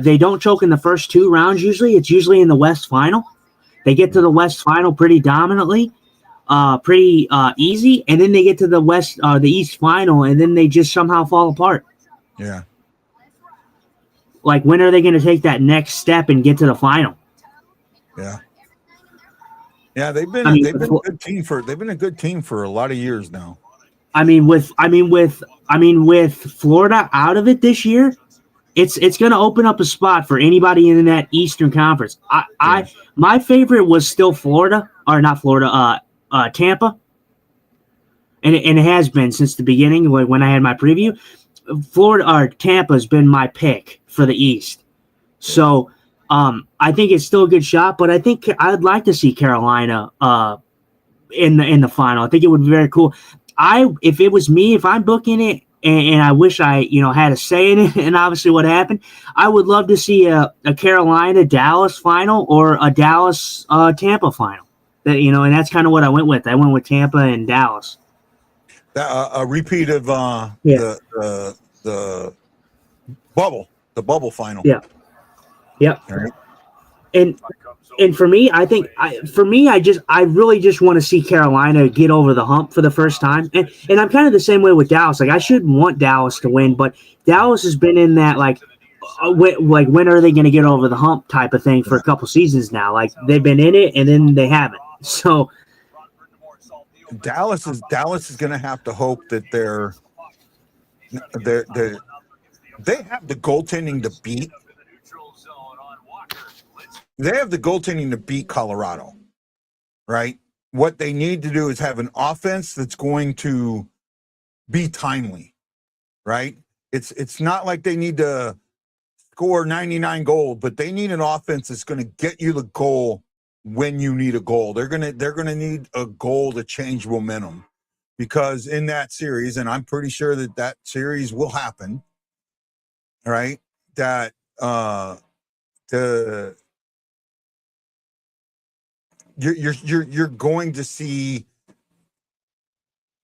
They don't choke in the first two rounds. Usually, it's usually in the West Final. They get to the West Final pretty dominantly. Pretty easy, and then they get to the East Final, and then they just somehow fall apart. Yeah. When are they going to take that next step and get to the final? Yeah. Yeah, they've been a good team for a lot of years now. With Florida out of it this year, it's going to open up a spot for anybody in that Eastern Conference. My favorite was still Florida, or not Florida. Tampa, and it has been since the beginning. When I had my preview, Florida or Tampa has been my pick for the East. So I think it's still a good shot, but I think I'd like to see Carolina in the final. I think it would be very cool. If it was me, if I'm booking it, and I wish I had a say in it, and obviously what happened, I would love to see a Carolina Dallas final or a Dallas Tampa final. And that's kind of what I went with. I went with Tampa and Dallas. A repeat of Yeah. the bubble final. Yeah. Yep. All right. And for me, I think I really just want to see Carolina get over the hump for the first time. And I'm kind of the same way with Dallas. Like I shouldn't want Dallas to win, but Dallas has been in that when are they going to get over the hump type of thing for a couple seasons now. Like they've been in it and then they haven't. So Dallas is going to have to hope that they have the goaltending to beat. They have the goaltending to beat Colorado, right? What they need to do is have an offense that's going to be timely, right? It's not like they need to score 99 goals, but they need an offense that's going to get you the goal when you need a goal. They're going to need a goal to change momentum, because in that series, and I'm pretty sure that series will happen, right? That you're going to see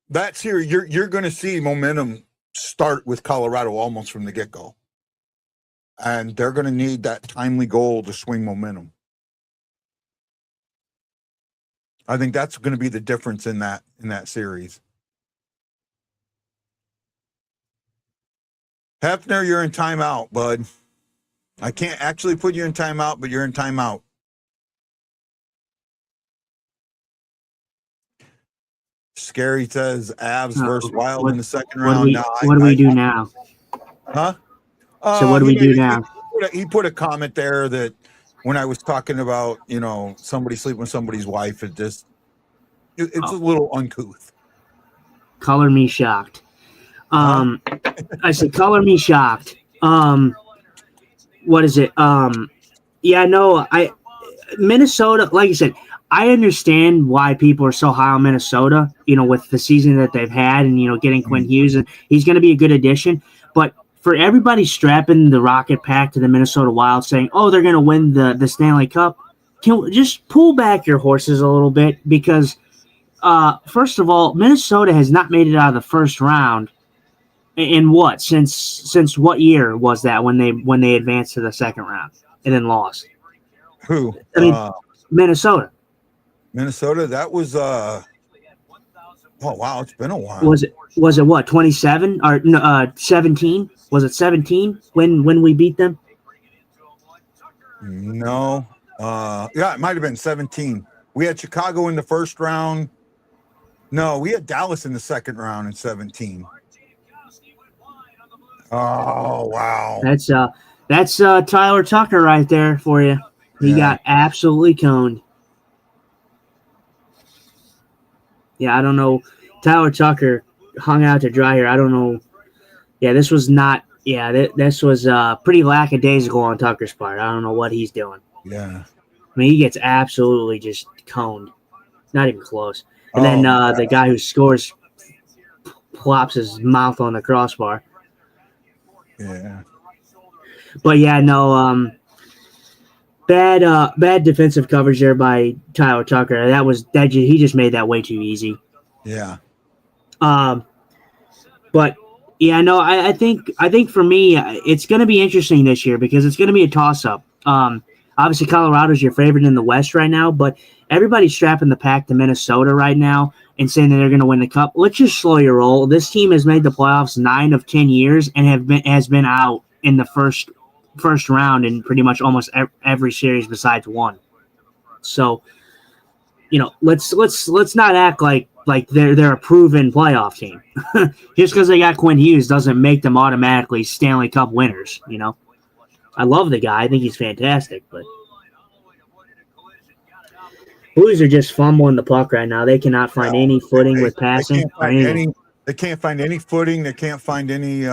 that series. You're going to see momentum start with Colorado almost from the get-go, and they're going to need that timely goal to swing momentum. I think that's going to be the difference in that series. Hefner, you're in timeout, bud. I can't actually put you in timeout, but you're in timeout. Scary says Avs versus Wild in the second round. What do we do now? Huh? So what do we do now? He put a comment there that when I was talking about, somebody sleeping with somebody's wife, it's a little uncouth. Color me shocked. I said, color me shocked. What is it? Yeah, no, Minnesota, like I said, I understand why people are so high on Minnesota, with the season that they've had and, getting Quinn Hughes, and he's going to be a good addition. But for everybody strapping the Rocket Pack to the Minnesota Wild saying, oh, they're going to win the Stanley Cup, just pull back your horses a little bit, because first of all, Minnesota has not made it out of the first round in what? Since what year was that when they advanced to the second round and then lost? Who? I mean, Minnesota. Minnesota, that was oh wow, it's been a while. Was it what, 27 or 17? Was it 17 when we beat them? No. Yeah, it might have been 17. We had Chicago in the first round. No, we had Dallas in the second round in 17. Oh wow. That's Tyler Tucker right there for you. He got absolutely coned. Yeah, I don't know. Tyler Tucker hung out to dry here. I don't know. Yeah, this was not. Yeah, this was pretty lackadaisical on Tucker's part. I don't know what he's doing. Yeah. I mean, he gets absolutely just coned. Not even close. And then the guy who scores plops his mouth on the crossbar. Yeah. But yeah, no. Bad defensive coverage there by Tyler Tucker. He just made that way too easy. Yeah. But yeah, no, I think for me it's going to be interesting this year because it's going to be a toss up. Obviously Colorado's your favorite in the West right now, but everybody's strapping the pack to Minnesota right now and saying that they're going to win the Cup. Let's just slow your roll. This team has made the playoffs 9 of 10 years and has been out in the first round in pretty much almost every series besides one. So, let's not act like they're a proven playoff team. Just because they got Quinn Hughes doesn't make them automatically Stanley Cup winners. I love the guy. I think he's fantastic, but Blues are just fumbling the puck right now. They cannot find any footing with passing. They can't find any footing. They can't find any.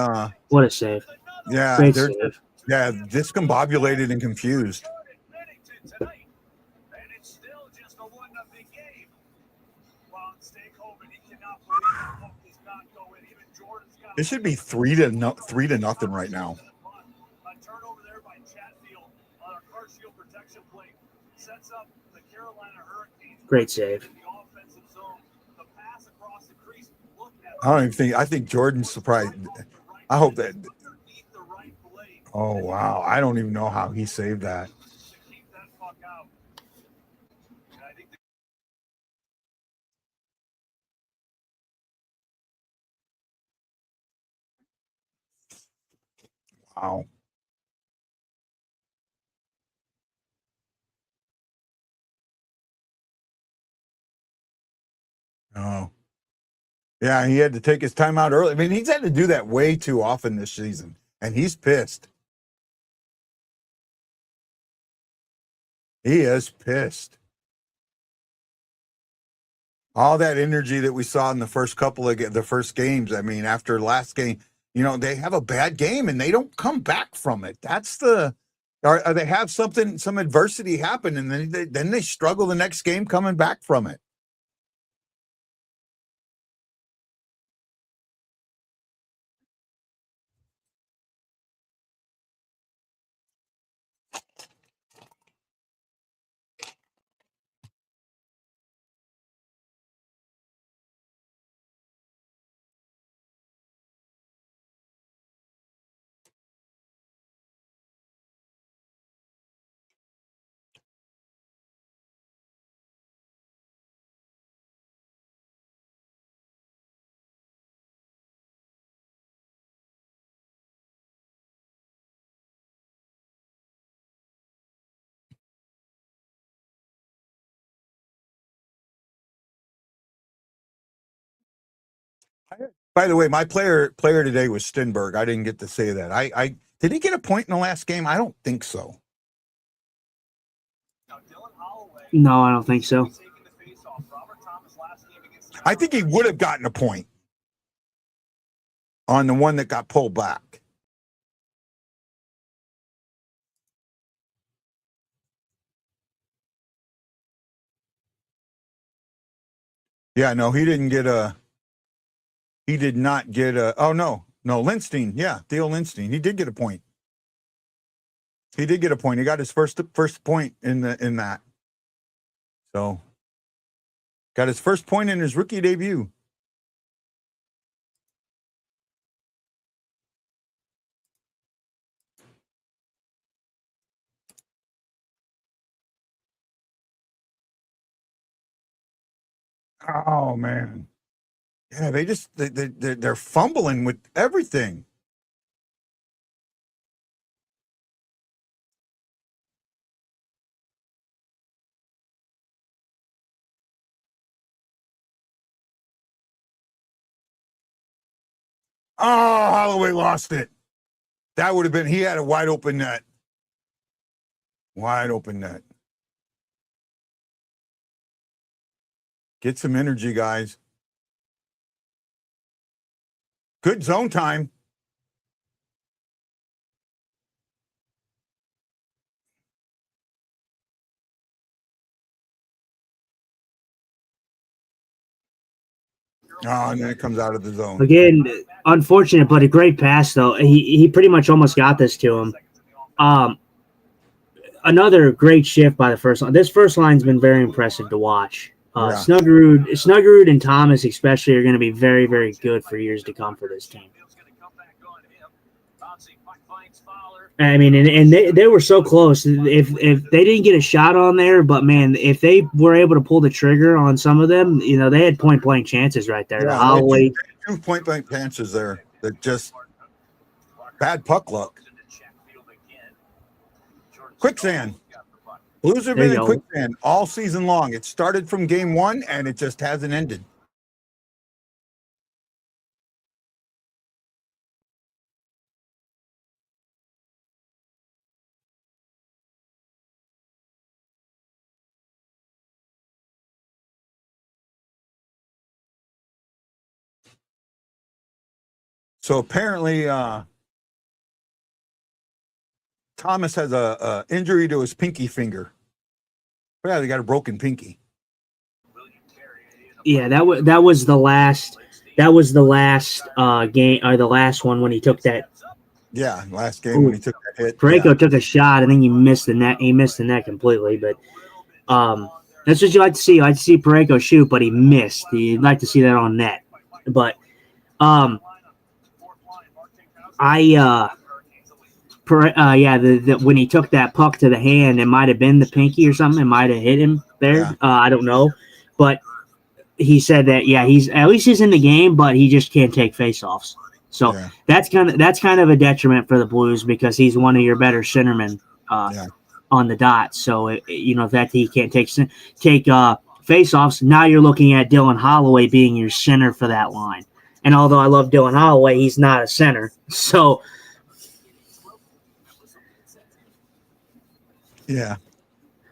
What a save! Yeah, great save. Yeah, discombobulated and confused. It should be 3-0 right now. Great save. I don't even think. I think Jordan's surprised. I hope that. Oh wow! I don't even know how he saved that. Wow. Oh. Yeah, he had to take his time out early. I mean, he's had to do that way too often this season, and he's pissed. He is pissed. All that energy that we saw in the first couple of the first games. I mean, after last game, they have a bad game and they don't come back from it. That's or they have some adversity happen, and then they struggle the next game coming back from it. By the way, my player today was Stenberg. I didn't get to say that. I did he get a point in the last game? I don't think so. No, I don't think so. I think he would have gotten a point on the one that got pulled back. Yeah, no, he didn't get a. He did not get a. Oh no, Lindstein. Yeah, Theo Lindstein. He did get a point. He did get a point. He got his first point in that. So, got his first point in his rookie debut. Oh man, yeah, they're fumbling with everything. Oh, Holloway lost it. That would have been. He had a wide open net. Wide open net. Get some energy, guys. Good zone time. Oh, and then it comes out of the zone. Again, unfortunate, but a great pass, though. He pretty much almost got this to him. Another great shift by the first line. This first line's been very impressive to watch. Yeah. Snuggerud and Thomas especially are going to be very, very good for years to come for this team. I mean, and they were so close. If they didn't get a shot on there, but man, if they were able to pull the trigger on some of them, they had point blank chances right there. Yeah, Holloway, two point blank chances there. That just bad puck luck. Quicksand. Blues have been in quicksand all season long. It started from game one, and it just hasn't ended. So apparently, Thomas has a injury to his pinky finger. Yeah, they got a broken pinky. Yeah, that was the last game, or the last one when he took that. Yeah, last game when he took that hit. Parayko took a shot and then he missed the net. He missed the net completely, but that's what you like to see. You like to see Parayko shoot, but he missed. You'd like to see that on net. But When he took that puck to the hand, it might have been the pinky or something. It might have hit him there. Yeah. I don't know, but he said that he's in the game, but he just can't take faceoffs. So that's kind of a detriment for the Blues because he's one of your better centermen on the dot. So that he can't take faceoffs. Now you're looking at Dylan Holloway being your center for that line. And although I love Dylan Holloway, he's not a center. So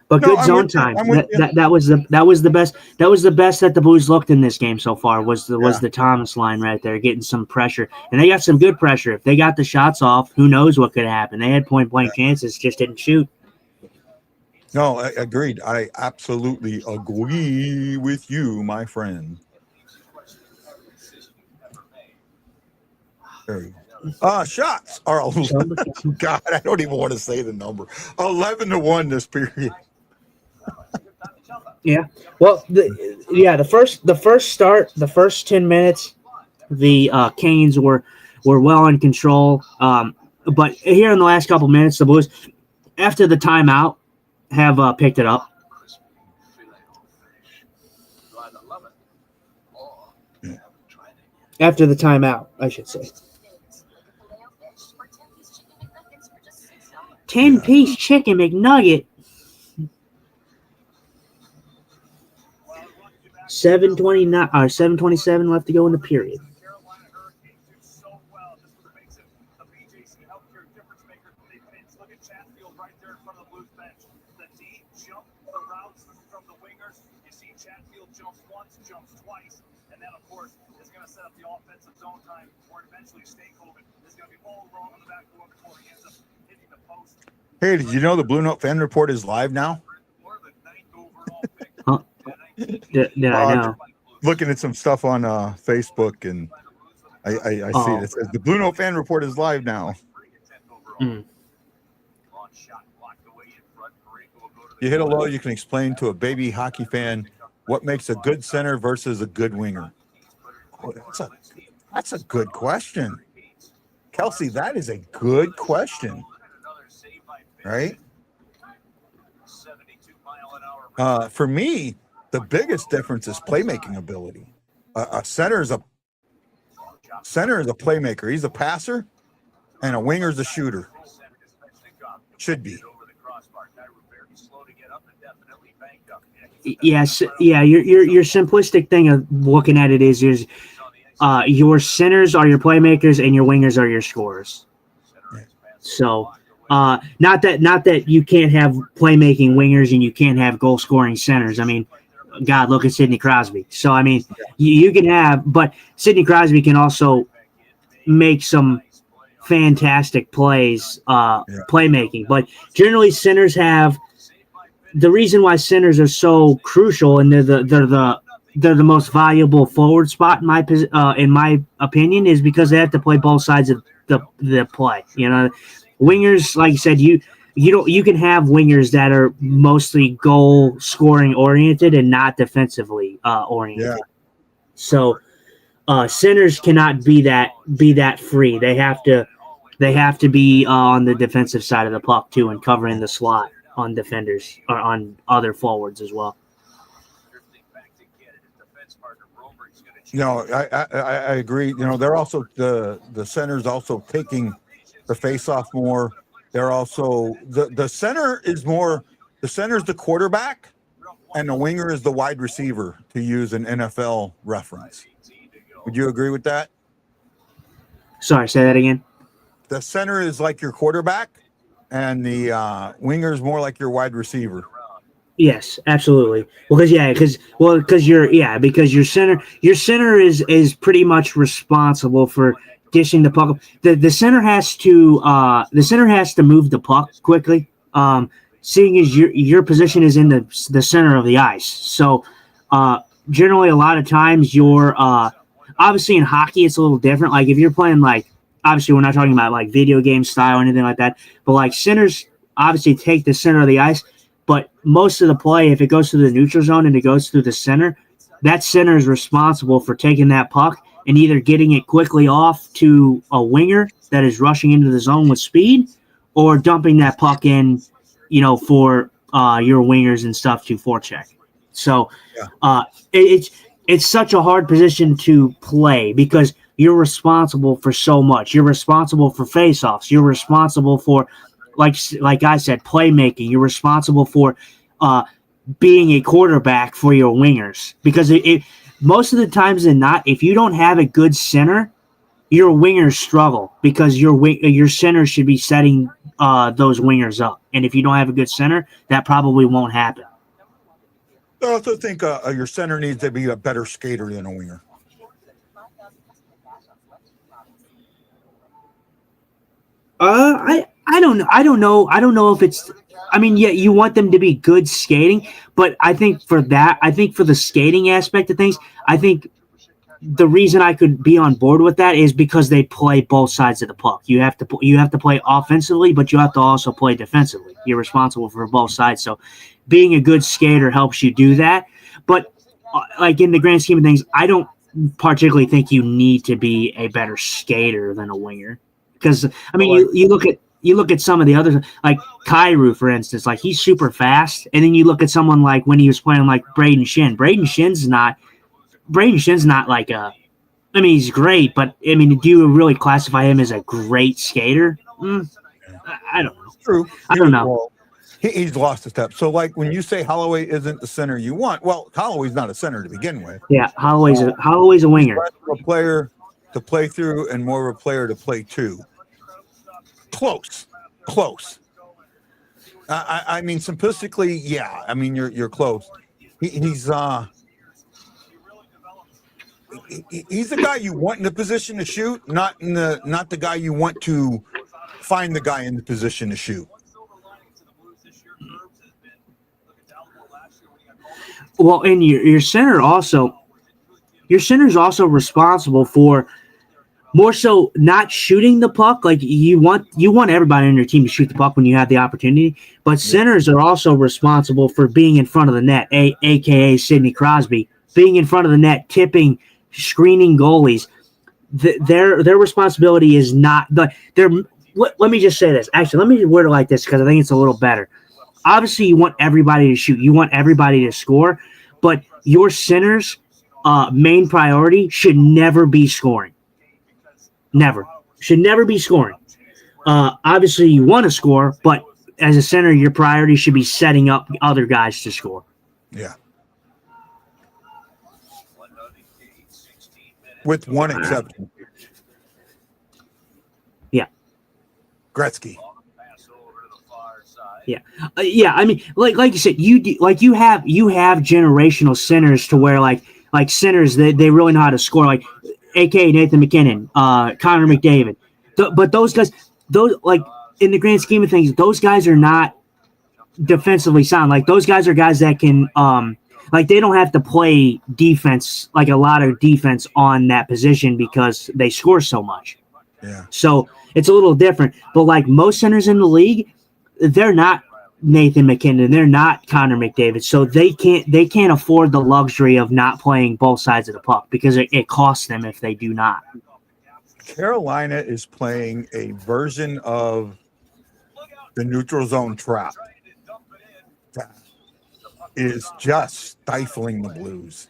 but good zone time. That was the best. That was the best that the Blues looked in this game so far. Was the Thomas line right there, getting some pressure, and they got some good pressure. If they got the shots off, who knows what could happen? They had point blank chances, just didn't shoot. No, agreed. I absolutely agree with you, my friend. There you go. Shots are God. I don't even want to say the number. 11-1 this period. Yeah. Well, the first 10 minutes, the Canes were well in control. But here in the last couple minutes, the Blues, after the timeout, have picked it up. After the timeout, I should say. 10-piece chicken McNugget. 7:29 or 7:27 left to go in the period. Hey, did you know the BlueNote fan report is live now? Huh? Did I know? Looking at some stuff on Facebook, and I see it. It says the BlueNote fan report is live now. Mm. You hit a low, you can explain to a baby hockey fan what makes a good center versus a good winger. Oh, that's a good question. Kelsey, that is a good question. Right? For me, the biggest difference is playmaking ability. A center is a playmaker. He's a passer, and a winger is a shooter. Should be. Yes, yeah. Your simplistic thing of looking at it is your centers are your playmakers and your wingers are your scorers. So. Not that you can't have playmaking wingers and you can't have goal scoring centers. I mean, God, look at Sidney Crosby. So I mean, you can have, but Sidney Crosby can also make some fantastic plays, playmaking. But generally, centers have the reason why centers are so crucial, and they're the most valuable forward spot in my opinion, is because they have to play both sides of the play. Wingers, like you said, you can have wingers that are mostly goal scoring oriented and not defensively oriented. Yeah. So centers cannot be that free. They have to be on the defensive side of the puck too, and covering the slot on defenders or on other forwards as well. I agree. They're also the centers also taking the face-off more. They're also the center is the quarterback, and the winger is the wide receiver, to use an NFL reference. Would you agree with that? Sorry, say that again. The center is like your quarterback, and the winger is more like your wide receiver. Yes, absolutely. Because your center is pretty much responsible for dishing the puck. The center has to move the puck quickly. Seeing as your position is in the center of the ice, so generally a lot of times you're obviously in hockey it's a little different. Like if you're playing, like, obviously we're not talking about like video game style or anything like that, but like centers obviously take the center of the ice. But most of the play, if it goes through the neutral zone and it goes through the center, that center is responsible for taking that puck and either getting it quickly off to a winger that is rushing into the zone with speed, or dumping that puck in, for your wingers and stuff to forecheck. So it's such a hard position to play because you're responsible for so much. You're responsible for faceoffs. You're responsible for, like I said, playmaking. You're responsible for being a quarterback for your wingers, because most of the times than not, if you don't have a good center, your wingers struggle because your center should be setting those wingers up. And if you don't have a good center, that probably won't happen. I also think your center needs to be a better skater than a winger. I don't know. I don't know if it's. I mean, yeah, you want them to be good skating, but I think for the skating aspect of things, I think the reason I could be on board with that is because they play both sides of the puck. You have to play offensively, but you have to also play defensively. You're responsible for both sides. So being a good skater helps you do that. But like in the grand scheme of things, I don't particularly think you need to be a better skater than a winger. Because I mean, you look at some of the others, like Kyrou, for instance, like he's super fast, and then you look at someone like when he was playing like Braden Shin. Braden Shin's not like a. I mean, he's great, but I mean, do you really classify him as a great skater? I don't know. True. I don't know. Well, he's lost a step. So, like when you say Holloway isn't the center you want, well, Holloway's not a center to begin with. Yeah, Holloway's a winger. Less of a player to play through and more of a player to play to. Close. I mean, simplistically, yeah. I mean, you're close. He's the guy you want in the position to shoot, not the guy you want to find the guy in the position to shoot. Well, and your center also, your center's also responsible for more so not shooting the puck. Like you want everybody on your team to shoot the puck when you have the opportunity, but centers are also responsible for being in front of the net, aka Sidney Crosby, being in front of the net, tipping, screening goalies. Their responsibility is not let me just say this. Actually, let me word it like this because I think it's a little better. Obviously, you want everybody to shoot. You want everybody to score, but your center's main priority should never be scoring. Should never be scoring. Obviously, you want to score, but as a center, your priority should be setting up other guys to score. Yeah. With one exception. Yeah. Gretzky. Yeah. I mean, like you said, you have generational centers to where like centers they really know how to score, like a.k.a. Nathan McKinnon, Connor McDavid. But those guys, like in the grand scheme of things, those guys are not defensively sound. Like those guys are guys that can like they don't have to play defense, like a lot of defense on that position because they score so much. Yeah. So it's a little different. But like most centers in the league, they're not Nathan McKinnon, they're not Connor McDavid, so they can't afford the luxury of not playing both sides of the puck because it costs them if they do not. Carolina is playing a version of the neutral zone trap that is just stifling the Blues.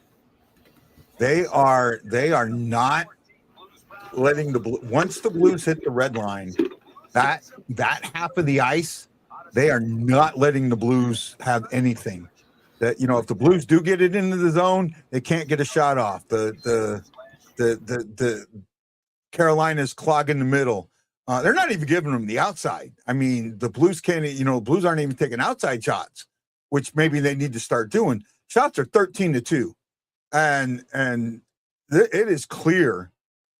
They are not letting once the Blues hit the red line, that half of the ice, they are not letting the Blues have anything. That if the Blues do get it into the zone, they can't get a shot off. The Carolina's clogging the middle. They're not even giving them the outside. I mean, the Blues Blues aren't even taking outside shots, which maybe they need to start doing. Shots are 13-2, and it is clear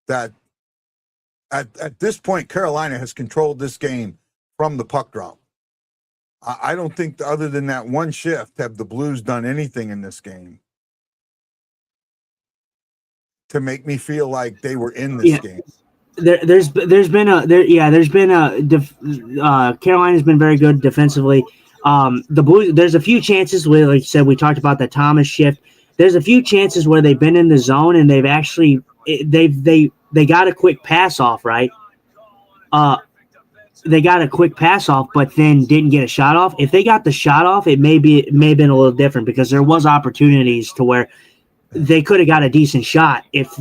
that at this point Carolina has controlled this game from the puck drop. I don't think other than that one shift have the Blues done anything in this game to make me feel like they were in this game. There's been Carolina's been very good defensively. The Blues, there's a few chances where, like you said, we talked about the Thomas shift. There's a few chances where they've been in the zone and they've actually they got a quick pass off, right? They got a quick pass off, but then didn't get a shot off. If they got the shot off, it may have been a little different because there was opportunities to where they could have got a decent shot. If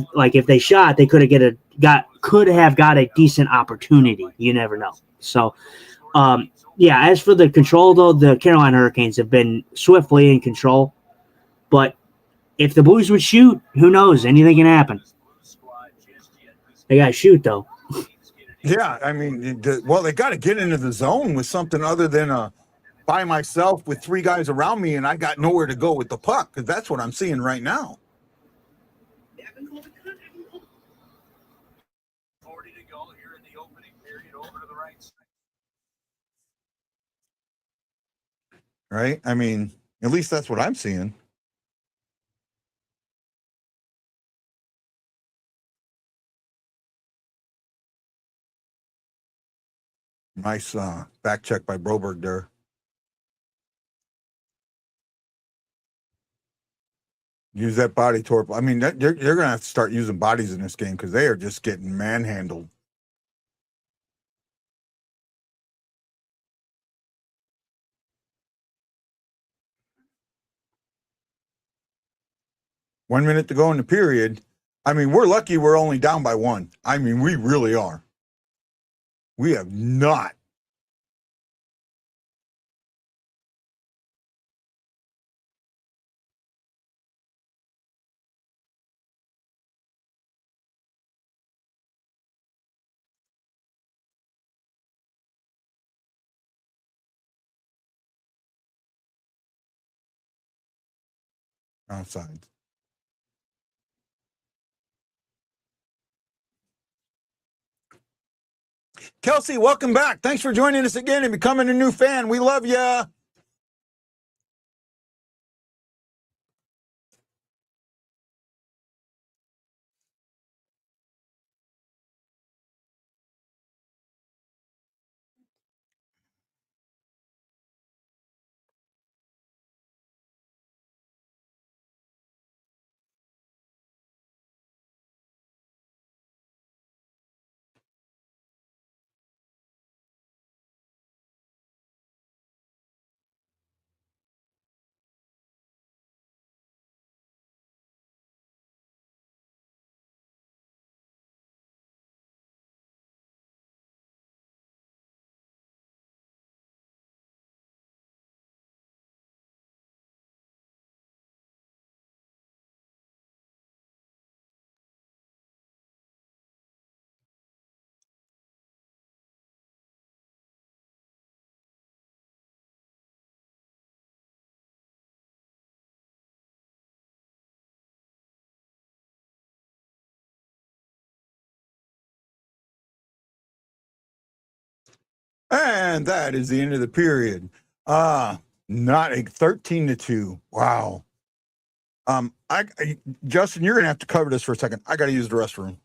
they shot, they could have got a decent opportunity. You never know. So, yeah. As for the control, though, the Carolina Hurricanes have been swiftly in control. But if the Blues would shoot, who knows? Anything can happen. They got to shoot, though. Yeah, I mean, they got to get into the zone with something other than by myself with three guys around me, and I got nowhere to go with the puck because that's what I'm seeing right now. 40 to go here in the opening period. Over to the right side. Right? I mean, at least that's what I'm seeing. Nice back check by Broberg there. Use that body torp. I mean, you're going to have to start using bodies in this game because they are just getting manhandled. One minute to go in the period. I mean, we're lucky we're only down by one. I mean, we really are. We have not. Outside. Kelsey, welcome back. Thanks for joining us again and becoming a new fan. We love ya. And that is the end of the period. Not a 13-2. Wow. Justin, you're gonna have to cover this for a second. I gotta use the restroom.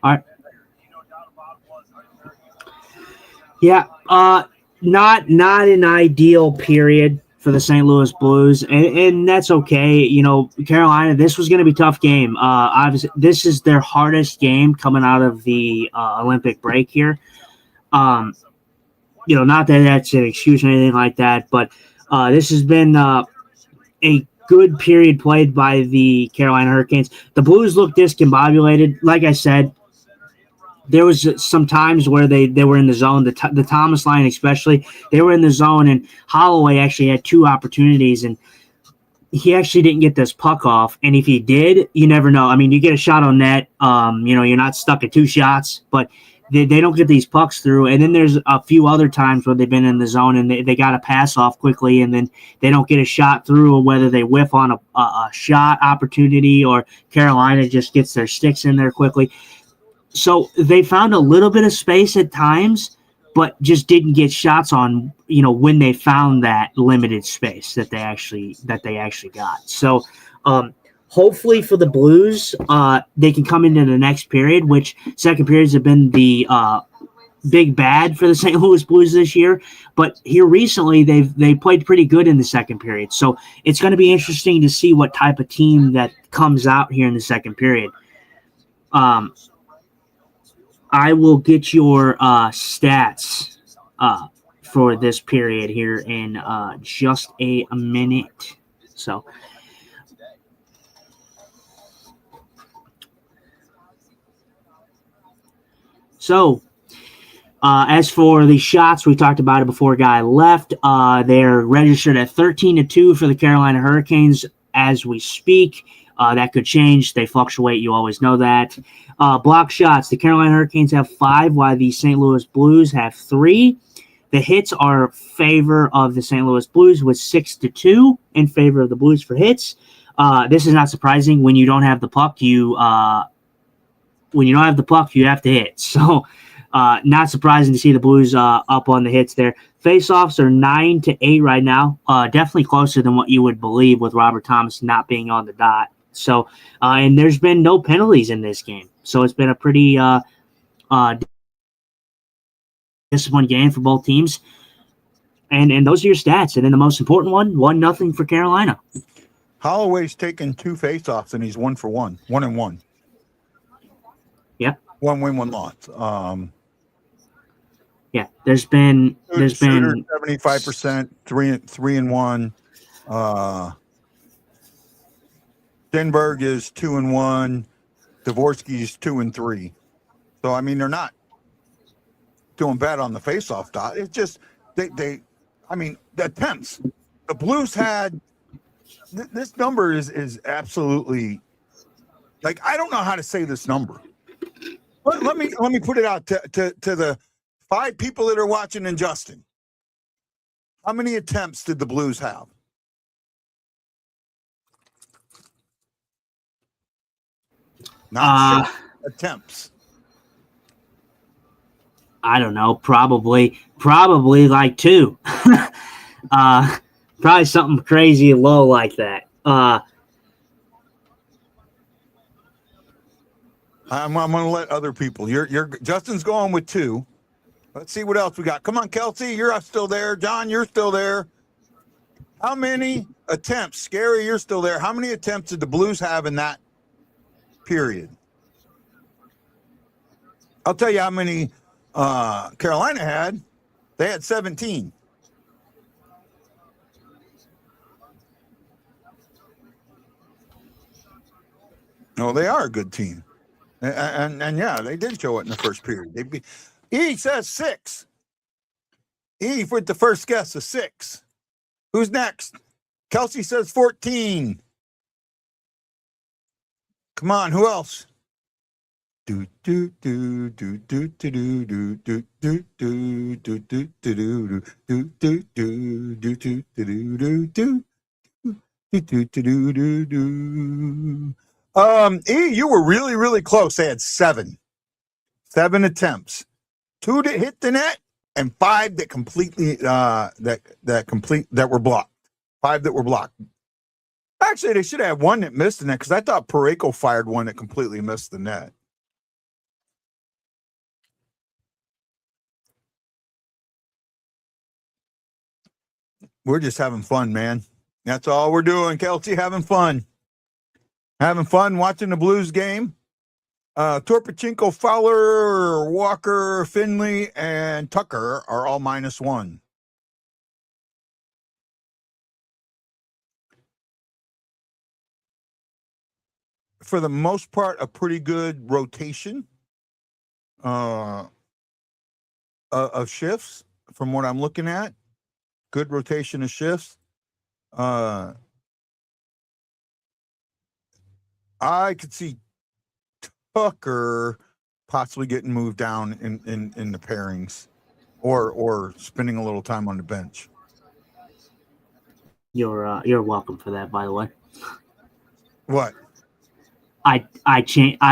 All right. Yeah, not an ideal period for the St. Louis Blues, and that's okay. You know, Carolina, this was going to be a tough game. Obviously, this is their hardest game coming out of the Olympic break here. You know, not that that's an excuse or anything like that, but this has been a good period played by the Carolina Hurricanes. The Blues look discombobulated. Like I said, there was some times where they were in the zone. The Thomas line especially, they were in the zone, and Holloway actually had two opportunities, and he actually didn't get this puck off. And if he did, you never know. I mean, you get a shot on net. You know, you're not stuck at two shots, but they don't get these pucks through. And then there's a few other times where they've been in the zone and they got to pass off quickly, and then they don't get a shot through, whether they whiff on a shot opportunity or Carolina just gets their sticks in there quickly. So they found a little bit of space at times, but just didn't get shots on, you know, when they found that limited space that they actually got. So hopefully for the Blues, they can come into the next period, which second periods have been the big bad for the St. Louis Blues this year, but here recently they played pretty good in the second period. So it's going to be interesting to see what type of team that comes out here in the second period. I will get your stats for this period here in just a minute. So, as for the shots, we talked about it before Guy left. They're registered at 13-2 for the Carolina Hurricanes as we speak. That could change. They fluctuate. You always know that. Block shots. The Carolina Hurricanes have 5, while the St. Louis Blues have 3. The hits are favor of the St. Louis Blues with 6-2 in favor of the Blues for hits. This is not surprising. When you don't have the puck, you have to hit. So, not surprising to see the Blues up on the hits there. Faceoffs are 9-8 right now. Definitely closer than what you would believe with Robert Thomas not being on the dot. So, and there's been no penalties in this game. So it's been a pretty disciplined game for both teams. And those are your stats. And then the most important one, 1-0 for Carolina. Holloway's taken 2 faceoffs and he's 1 for 1, 1-1. Yep. 1 win, 1 loss. Yeah, there's been 75%, 3-1. Stenberg is 2-1. Dvorsky is 2-3. So I mean, they're not doing bad on the faceoff dot. It's just the attempts. The Blues had this number is absolutely, like, I don't know how to say this number. Let me put it out to the 5 people that are watching and Justin. How many attempts did the Blues have? Not 6 attempps. I don't know, probably like 2. Probably something crazy low like that. I'm going to let other people. You're Justin's going with 2. Let's see what else we got. Come on, Kelsey, you're still there. John, you're still there. How many attempts? Scary, you're still there. How many attempts did the Blues have in that period? I'll tell you how many Carolina had. They had 17. No, they are a good team. And yeah, they did show it in the first period. E says 6. E with the first guess is 6. Who's next? Kelsey says 14. Come on, who else? Do do do do do do do do do do do do do do do do do do do do. E, you were really, really close. They had 7 attempts, 2 that hit the net, and 5 that completely that were blocked. 5 that were blocked. Actually, they should have 1 that missed the net, because I thought Parayko fired 1 that completely missed the net. We're just having fun, man. That's all we're doing, Kelsey, having fun. Having fun watching the Blues game. Torpachenko, Fowler, Walker, Finley, and Tucker are all -1. For the most part, a pretty good rotation of shifts from what I'm looking at. Good rotation of shifts. I could see Tucker possibly getting moved down in the pairings, or spending a little time on the bench. You're welcome for that, by the way. What? I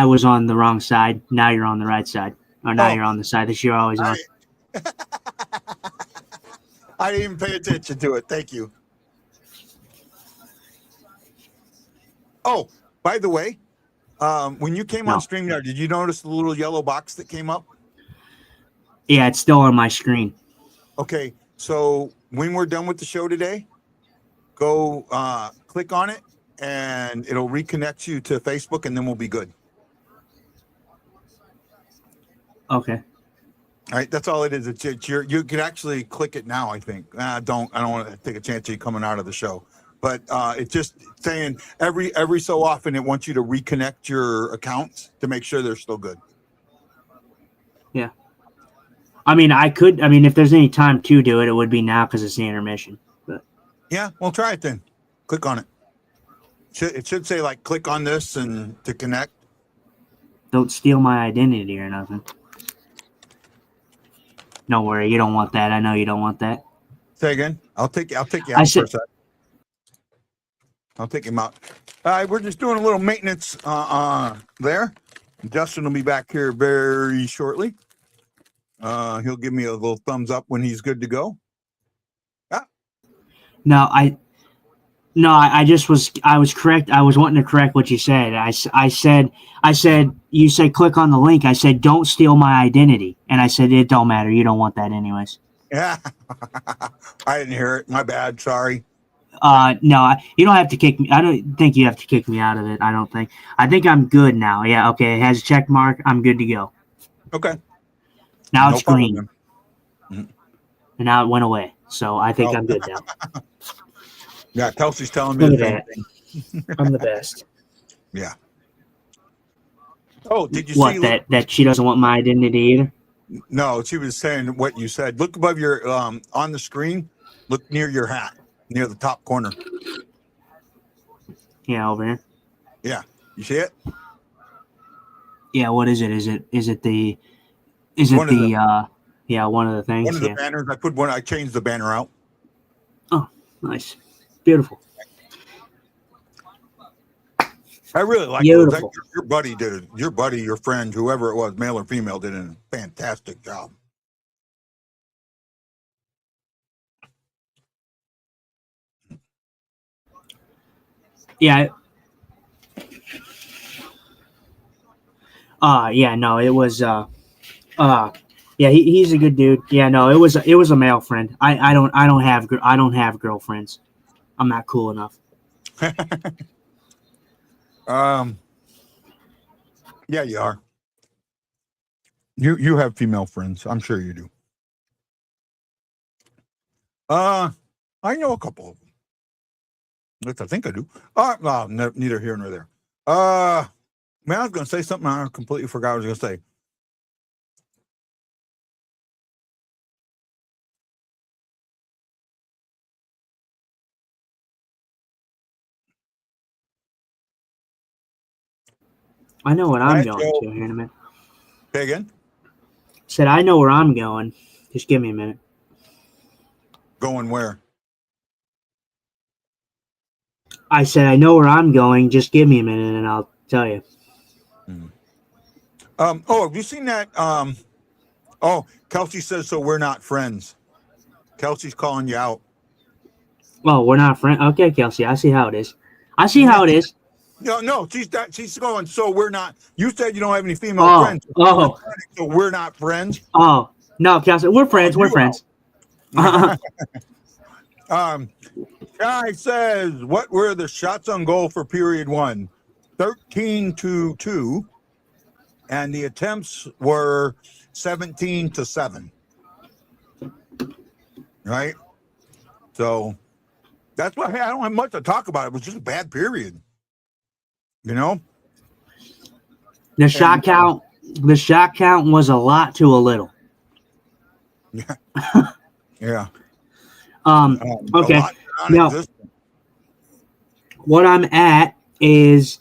was on the wrong side. Now you're on the right side. Or now you're on the side that you're always on. I didn't even pay attention to it. Thank you. Oh, by the way, when you came on StreamYard, did you notice the little yellow box that came up? Yeah, it's still on my screen. Okay, so when we're done with the show today, go click on it, and it'll reconnect you to Facebook, and then we'll be good. Okay. All right, that's all it is. It's you can actually click it now. I think. I don't want to take a chance of you coming out of the show, but it's just saying every so often it wants you to reconnect your accounts to make sure they're still good. Yeah. I mean, if there's any time to do it, it would be now because it's the intermission. But Yeah, well, try it then. Click on it. It should say like click on this and to connect. don't steal my identity or nothing. Don't worry, you don't want that. I know you don't want that. Say again. I'll take you out for a sec. I'll take him out. All right, we're just doing a little maintenance there. Justin will be back here very shortly. He'll give me a little thumbs up when he's good to go. No, I was correct. I was wanting to correct what you said. I said you said click on the link. I said don't steal my identity, and I said it don't matter. You don't want that anyways. Yeah, I didn't hear it. My bad. Sorry. No, you don't have to kick me. I don't think you have to kick me out of it. I don't think. I think I'm good now. Yeah. Okay. It has a check mark. I'm good to go. Okay. Now No it's green, problem, man. and now it went away. So I think I'm good now. Yeah, Kelsey's telling me Look the at same thing. I'm the best. Yeah. Oh, did you What, see that she doesn't want my identity either? No, she was saying what you said. Look above your on the screen. Look near your hat, near the top corner. Yeah, over here. Yeah, you see it? Yeah, what is it? Is it the One of the- yeah, one of the things. One of the banners. I changed the banner out. Oh, nice. Beautiful. I really like Beautiful. those. Your buddy did it. Your buddy, your friend, whoever it was, male or female, did a fantastic job. Yeah. Yeah, no, it was yeah, he's a good dude. Yeah, no, it was a male friend. I don't have girlfriends. I'm not cool enough. Yeah, you are. You have female friends. I'm sure you do. I know a couple of them. At least I think I do. No, neither here nor there. Man, I was going to say something. I completely forgot what I was going to say. I know what I'm All right, going so- to here in a minute. Say again. Said I know where I'm going. Just give me a minute. Going where? I said I know where I'm going. Just give me a minute and I'll tell you. Oh, have you seen that? Oh, Kelsey says so. We're not friends. Kelsey's calling you out. Oh, we're not friends. Okay, Kelsey, I see how it is. I see how it is. No, she's going. So we're not. You said you don't have any female friends. So we're not friends. Oh no, Kelsey, we're friends. We're friends. Guy says, what were the shots on goal for period 1? 13-2, and the attempts were 17-7. Right? So that's why I don't have much to talk about. It was just a bad period. You know? The shot count was a lot to a little. Yeah. Yeah. Okay. Now, what I'm at is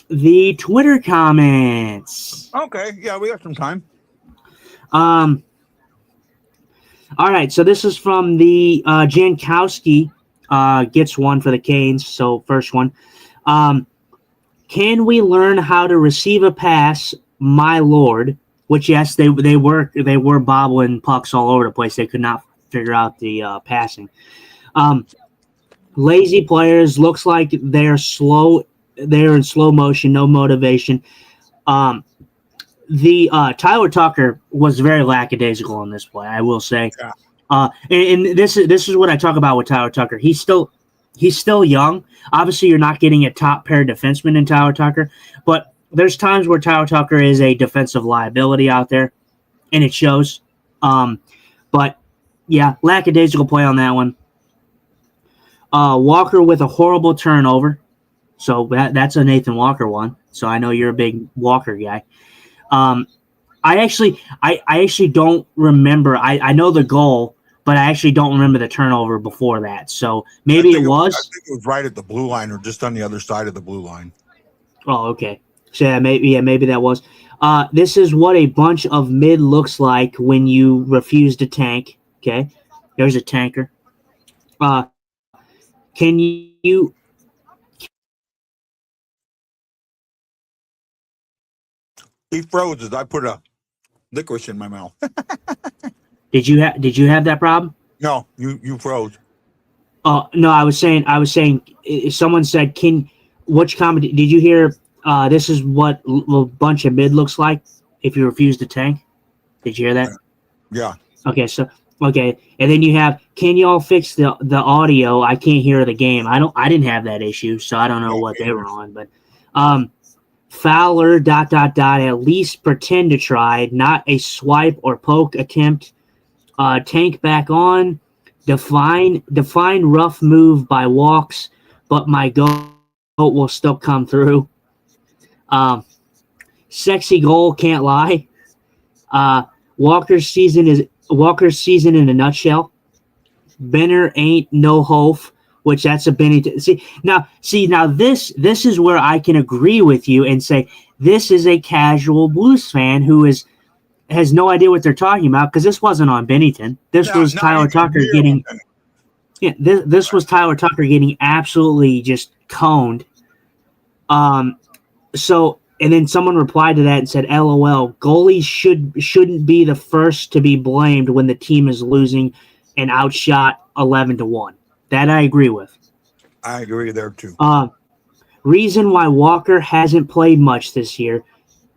the Twitter comments. Okay. Yeah, we got some time. All right. So this is from the Jankowski gets one for the Canes. So first one. Can we learn how to receive a pass, my lord? Which yes, they were bobbling pucks all over the place. They could not figure out the passing. Lazy players, looks like they're slow. They're in slow motion, no motivation. the Tyler Tucker was very lackadaisical in this play, I will say. Yeah. And this is what I talk about with Tyler Tucker. He's still young. Obviously, you're not getting a top pair defenseman in Tyler Tucker, but there's times where Tyler Tucker is a defensive liability out there, and it shows. But yeah, lackadaisical play on that one. Walker with a horrible turnover. So that's a Nathan Walker one. So I know you're a big Walker guy. I actually don't remember. I know the goal, but I actually don't remember the turnover before that. So maybe it was. I think it was right at the blue line or just on the other side of the blue line. Oh, okay. So maybe that was. This is what a bunch of mid looks like when you refuse to tank. Okay, there's a tanker. Can you? He froze as I put a licorice in my mouth. Did you have that problem? No, you froze. Oh no, I was saying. Someone said, which comedy did you hear? This is what a bunch of mid looks like if you refuse to tank. Did you hear that? Yeah. Okay, and then you have, can y'all fix the audio? I can't hear the game. I didn't have that issue, so I don't know what they were on. But Fowler ... at least pretend to try, not a swipe or poke attempt. Tank back on. Define rough move by walks, but my goat will still come through. Sexy goal, can't lie. Walker's season in a nutshell. Benner ain't no hope, which that's a Binnington. Now this is where I can agree with you and say this is a casual Blues fan who has no idea what they're talking about, because this wasn't on Binnington. This was Tyler Tucker getting. Yeah, this was Tyler Tucker getting absolutely just coned. So, and then someone replied to that and said, "LOL, goalies shouldn't be the first to be blamed when the team is losing and outshot 11-1." That I agree with. I agree there too. Reason why Walker hasn't played much this year,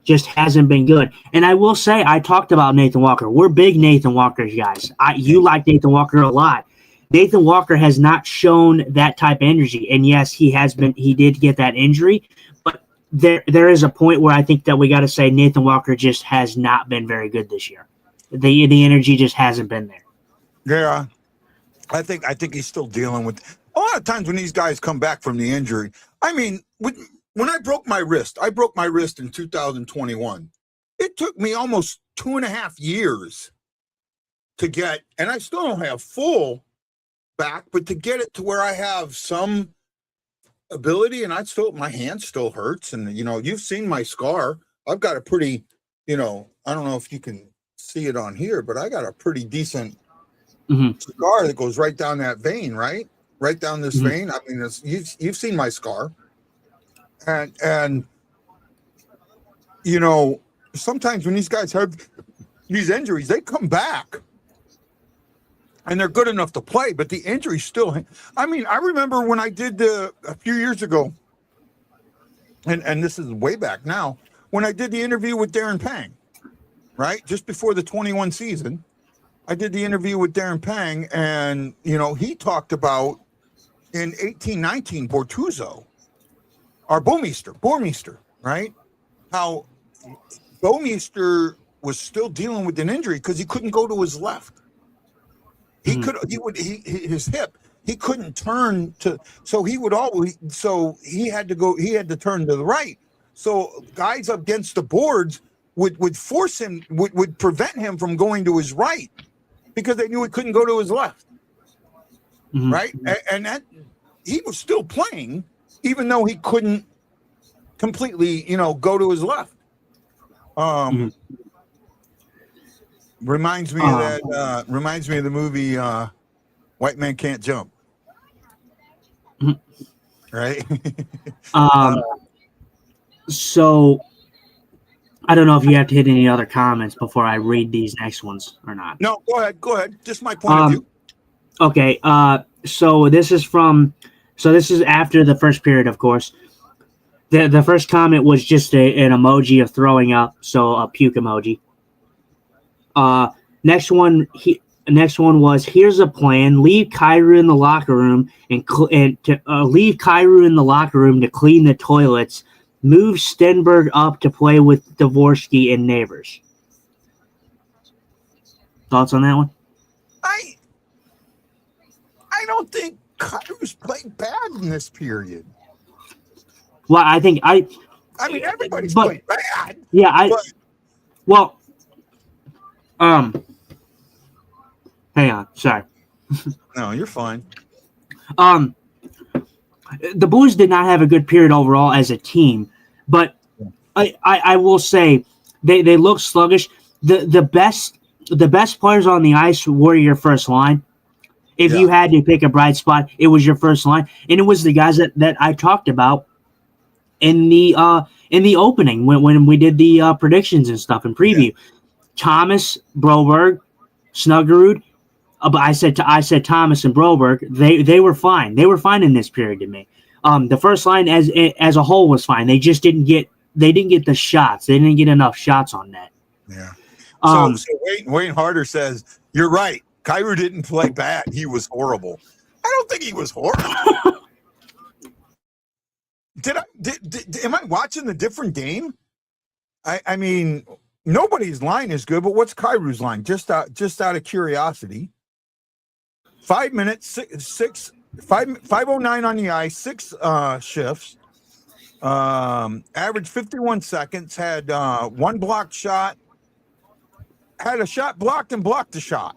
just hasn't been good. And I will say, I talked about Nathan Walker. We're big Nathan Walker guys. You like Nathan Walker a lot. Nathan Walker has not shown that type of energy. And yes, he did get that injury, but there is a point where I think that we got to say Nathan Walker just has not been very good this year. The energy just hasn't been there. Yeah. I think he's still dealing with a lot of times when these guys come back from the injury. I mean, when I broke my wrist in 2021. It took me almost 2.5 years to get, and I still don't have full back, but to get it to where I have some ability, and my hand still hurts. And, you've seen my scar. I've got a pretty, I don't know if you can see it on here, but I got a pretty decent scar that goes right down that vein, right down this vein. I mean, you've seen my scar, and sometimes when these guys have these injuries, they come back and they're good enough to play, but the injury still. I mean, I remember when I did a few years ago, and this is way back now, when I did the interview with Darren Pang, right just before the 21 season. I did the interview with Darren Pang, and, he talked about in 1819 Bortuzzo, or Bormeister, right? How Bormeister was still dealing with an injury because he couldn't go to his left. His hip, he couldn't turn to, so he had to turn to the right. So guys up against the boards would force him, would prevent him from going to his right, because they knew he couldn't go to his left, right? And that he was still playing, even though he couldn't completely, go to his left. Reminds me of that. Reminds me of the movie "White Man Can't Jump." Right. So I don't know if you have to hit any other comments before I read these next ones or not. No, go ahead. Just my point of view. Okay. So this is after the first period, of course. The first comment was just an emoji of throwing up, so a puke emoji. Next one was, here's a plan: leave Kyrie in the locker room leave Kyrie in the locker room to clean the toilets. Move Stenberg up to play with Dvorsky and Neighbors. Thoughts on that one? I don't think Kyrie's playing bad in this period. Well, I mean, everybody's playing bad. Yeah, hang on, sorry. No, you're fine. The Blues did not have a good period overall as a team, but I will say they look sluggish. The best players on the ice were your first line. If you had to pick a bright spot, it was your first line, and it was the guys that I talked about in the opening when we did the predictions and stuff and preview. Yeah. Thomas, Broberg, Snuggerud. But I said Thomas and Broberg. They were fine. They were fine in this period to me. The first line as a whole was fine. They just didn't get the shots. They didn't get enough shots on net. Yeah. So Wayne Harder says you're right. Kyrie didn't play bad. He was horrible. I don't think he was horrible. Am I watching the different game? I mean, nobody's line is good, but what's Kyrie's line? Just out of curiosity. 5 minutes, 5:09 on the ice, 6 shifts. Averaged 51 seconds. Had 1 blocked shot. Had a shot blocked and blocked the shot.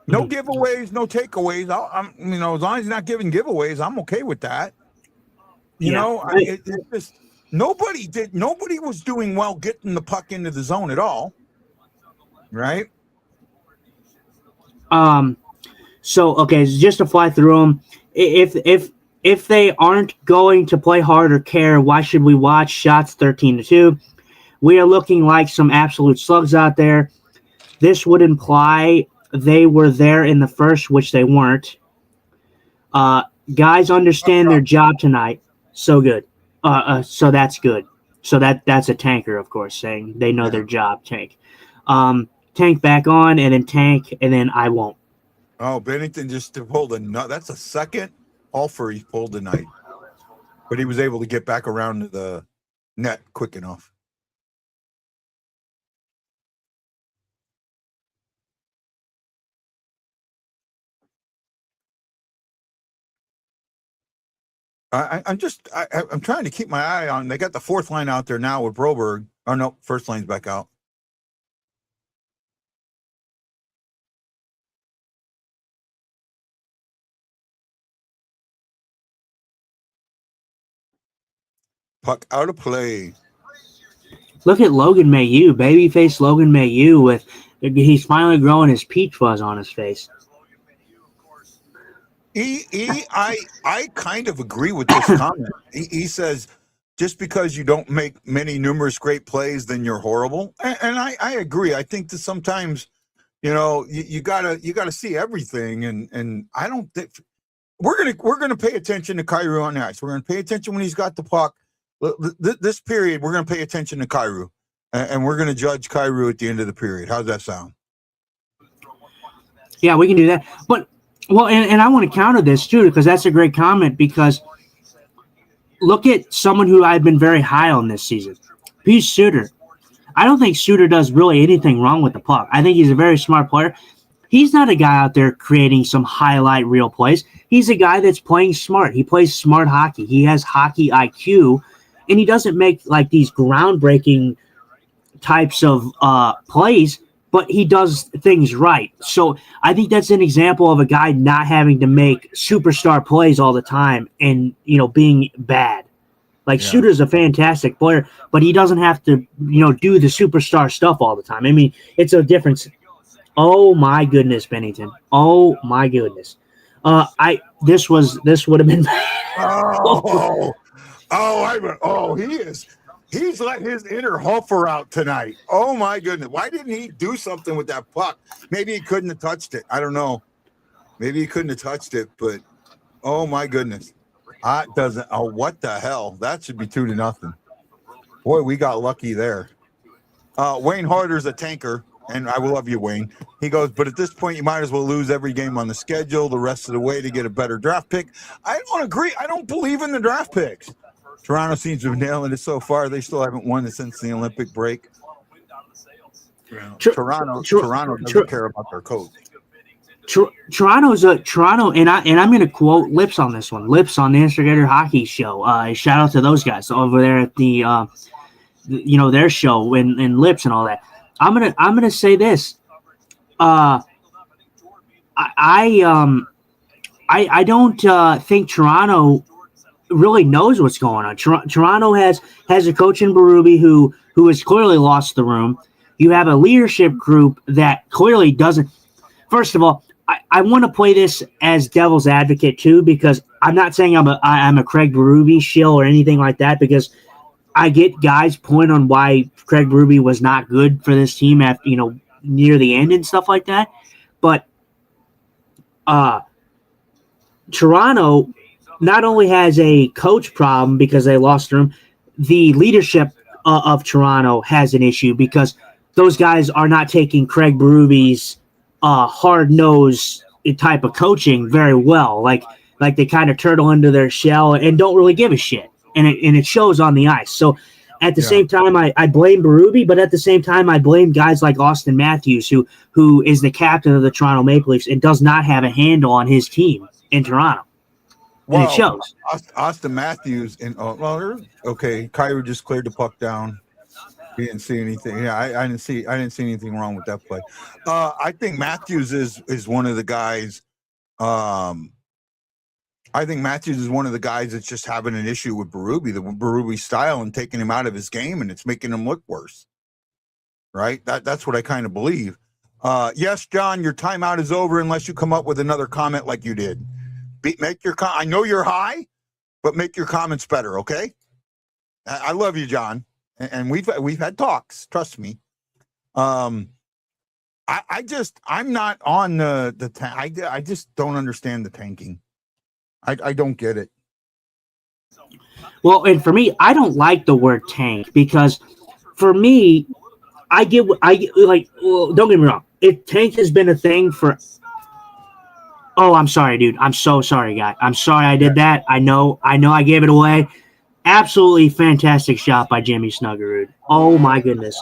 No giveaways, no takeaways. As long as he's not giving giveaways, I'm okay with that. It's just nobody was doing well getting the puck into the zone at all. Right? So okay, just to fly through them, if they aren't going to play hard or care, why should we watch? Shots 13-2. We are looking like some absolute slugs out there. This would imply they were there in the first, which they weren't. Guys understand their job tonight. So good. So that's good. So that's a tanker, of course, saying they know their job. Tank. Tank back on, and then tank, and then I won't. Oh, Binnington just pulled a nut. That's a second offer he pulled tonight. But he was able to get back around to the net quick enough. I'm trying to keep my eye on. They got the fourth line out there now with Broberg. Oh no, first line's back out. Puck out of play. Look at Logan Mailloux, babyface Logan Mailloux he's finally growing his peach fuzz on his face. I kind of agree with this comment. He says, just because you don't make numerous great plays, then you're horrible. And I agree. I think that sometimes, you gotta see everything. And I don't think we're gonna pay attention to Kyrie on the ice. We're gonna pay attention when he's got the puck. This period, we're gonna pay attention to Kyrie, and we're gonna judge Kyrie at the end of the period. How's that sound? Yeah, we can do that. But well, and I want to counter this too, because that's a great comment, because look at someone who I've been very high on this season, Pius Suter. I don't think Suter does really anything wrong with the puck. I think he's a very smart player. He's not a guy out there creating some highlight reel plays. He's a guy that's playing smart. He plays smart hockey. He has hockey IQ, and he doesn't make like these groundbreaking types of plays, but he does things right. So I think that's an example of a guy not having to make superstar plays all the time and, being bad. Like, yeah. Suter's a fantastic player, but he doesn't have to, do the superstar stuff all the time. I mean, it's a difference. Oh my goodness, Binnington. Oh my goodness. This would have been he is. He's let his inner Huffer out tonight. Oh, my goodness. Why didn't he do something with that puck? Maybe he couldn't have touched it. I don't know. Maybe he couldn't have touched it, but oh, my goodness. Doesn't. Oh, what the hell? That should be 2-0. Boy, we got lucky there. Wayne Harder's a tanker, and I will love you, Wayne. He goes, but at this point, you might as well lose every game on the schedule the rest of the way to get a better draft pick. I don't agree. I don't believe in the draft picks. Toronto seems to be nailing it so far. They still haven't won it since the Olympic break. Toronto doesn't care about their coach. Toronto, and I'm going to quote Lips on this one. Lips on the Instigator Hockey Show. Shout out to those guys over there at the their show and Lips and all that. I'm gonna say this. I don't think Toronto really knows what's going on. Toronto has a coach in Berube who has clearly lost the room. You have a leadership group that clearly doesn't. First of all, I want to play this as devil's advocate too, because I'm not saying I'm a Craig Berube shill or anything like that, because I get guys point on why Craig Berube was not good for this team at near the end and stuff like that. But Toronto not only has a coach problem because they lost the room, the leadership of Toronto has an issue because those guys are not taking Craig Berube's hard-nosed type of coaching very well. Like they kind of turtle into their shell and don't really give a shit. And it shows on the ice. So at the same time, I blame Berube, but at the same time, I blame guys like Austin Matthews, who is the captain of the Toronto Maple Leafs and does not have a handle on his team in Toronto. And it shows. Austin Matthews okay. Kyrie just cleared the puck down. He didn't see anything. Yeah, I didn't see anything wrong with that play. I think Matthews is one of the guys. I think Matthews is one of the guys that's just having an issue with Berube, the Berube style, and taking him out of his game, and it's making him look worse. Right? That's what I kind of believe. Yes, John, your timeout is over unless you come up with another comment like you did. I know you're high, but make your comments better, okay? I love you, John, and we've had talks. Trust me. I'm not on the tank. I just don't understand the tanking. I don't get it. Well, and for me, I don't like the word tank because for me, don't get me wrong. If tank has been a thing for, I'm sorry, dude. I'm so sorry, guy. I'm sorry I did that. I know I gave it away. Absolutely fantastic shot by Jimmy Snuggerud. Oh my goodness.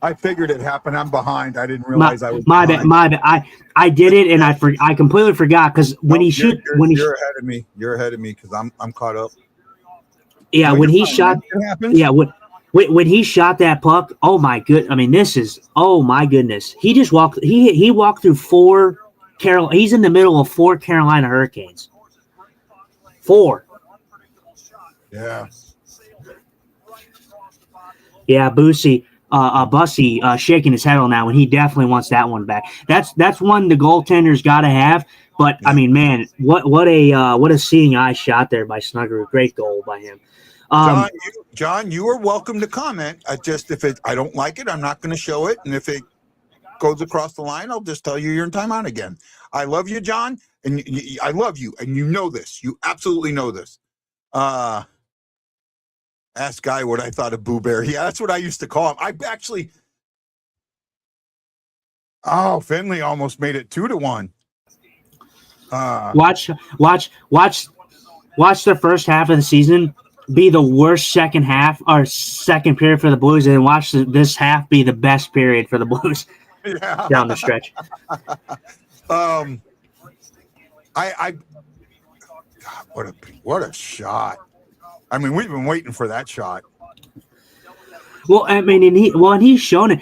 I figured it happened. I'm behind. I didn't realize I was behind. My bad. I did it, and I completely forgot because when you're ahead of me. You're ahead of me because I'm caught up. Yeah, when he shot. Yeah, when he shot that puck. Oh my good. I mean, oh my goodness. He just walked. He walked through four He's in the middle of 4 Carolina Hurricanes. 4. Yeah. Yeah, Bussy shaking his head on that one. He definitely wants that one back. That's one the goaltender's got to have. But I mean, man, what a seeing eye shot there by Snuggerud. Great goal by him. John, you are welcome to comment. I don't like it, I'm not going to show it, and if it goes across the line, I'll just tell you you're in timeout again. I love you, John, and I love you, and you know this. You absolutely know this. Ask Guy what I thought of Boo Bear. Yeah, that's what I used to call him. Finley almost made it 2-1. Watch the first half of the season be the worst second half or second period for the Blues, and then watch this half be the best period for the Blues down the stretch. God, what a shot! I mean, we've been waiting for that shot. Well, I mean, and he's shown it.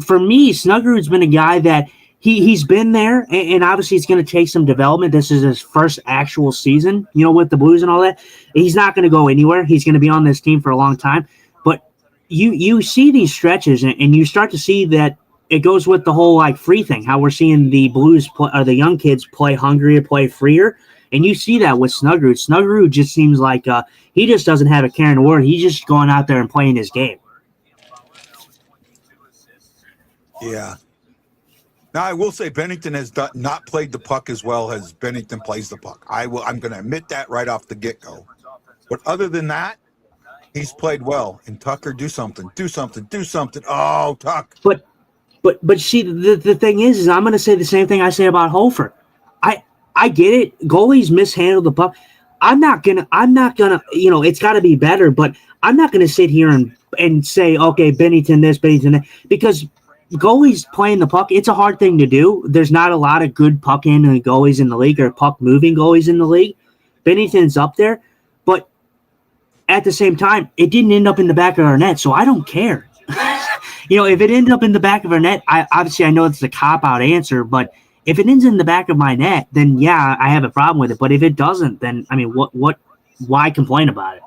For me, Snuggerud's been a guy that he's been there, and obviously it's going to take some development. This is his first actual season, with the Blues and all that. He's not going to go anywhere. He's going to be on this team for a long time. But you see these stretches, and you start to see that it goes with the whole free thing. How we're seeing the Blues play, or the young kids play hungrier, play freer, and you see that with Snuggerud. Snuggerud just seems like he just doesn't have a care in the world. He's just going out there and playing his game. Yeah. Now, I will say Binnington has not played the puck as well as Binnington plays the puck. I'm going to admit that right off the get-go. But other than that, he's played well. And Tucker, do something. Oh, Tuck. But see, the thing is I'm going to say the same thing I say about Hofer. I get it. Goalies mishandle the puck. I'm not gonna. It's got to be better. But I'm not gonna sit here and say, okay, Binnington this, Binnington that, because goalies playing the puck, it's a hard thing to do. There's not a lot of good puck handling goalies in the league or puck moving goalies in the league. Binnington's up there, but at the same time, it didn't end up in the back of our net, so I don't care. If it ended up in the back of our net, I know it's a cop-out answer, but if it ends in the back of my net, then yeah, I have a problem with it. But if it doesn't, then I mean, why complain about it?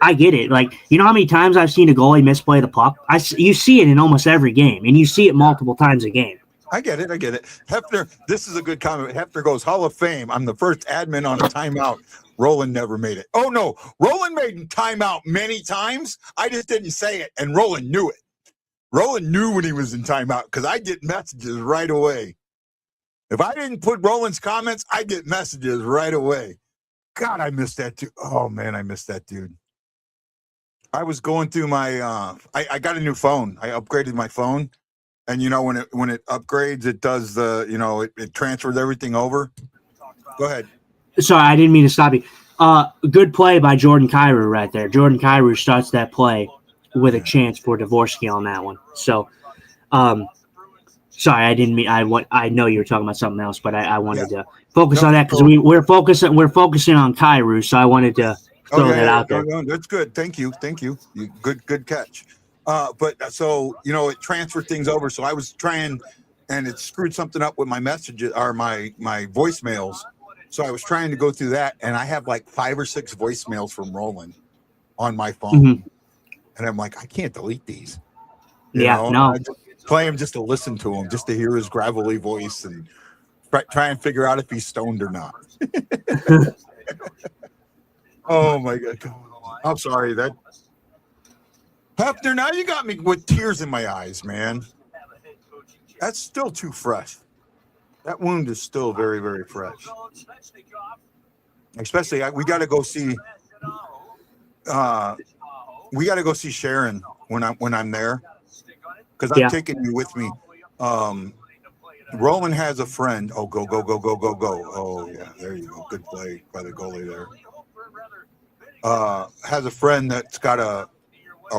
I get it. You know how many times I've seen a goalie misplay the puck? You see it in almost every game, and you see it multiple times a game. I get it. Hefner, this is a good comment. Hefner goes, Hall of Fame. I'm the first admin on a timeout. Roland never made it. Oh, no. Roland made timeout many times. I just didn't say it, and Roland knew it. Roland knew when he was in timeout because I get messages right away. If I didn't put Roland's comments, I get messages right away. God, I missed that dude. Oh, man, I missed that dude. I was going through my I got a new phone. I upgraded my phone. And, when it upgrades, it does it transfers everything over. Go ahead. Sorry, I didn't mean to stop you. Good play by Jordan Kyrou right there. Jordan Kyrou starts that play with a chance for Dvorsky on that one. So, sorry, I didn't mean. I know you were talking about something else, but I wanted to focus on that because we're focusing on Kyrou. So I wanted to throw that out there. No, that's good. Thank you. Good catch. But so it transferred things over. So I was trying, and it screwed something up with my messages or my voicemails. So I was trying to go through that, and I have like 5 or 6 voicemails from Roland on my phone. Mm-hmm. And I'm like, I can't delete these. I just play him just to listen to him, just to hear his gravelly voice and try and figure out if he's stoned or not. Oh, my God. I'm sorry. Hefner, now you got me with tears in my eyes, man. That's still too fresh. That wound is still very, very fresh. Especially, we got to go see. We got to go see Sharon when I'm there, because I'm taking you with me. Roland has a friend. Oh, go. Oh, yeah, there you go. Good play by the goalie there. Has a friend that's got a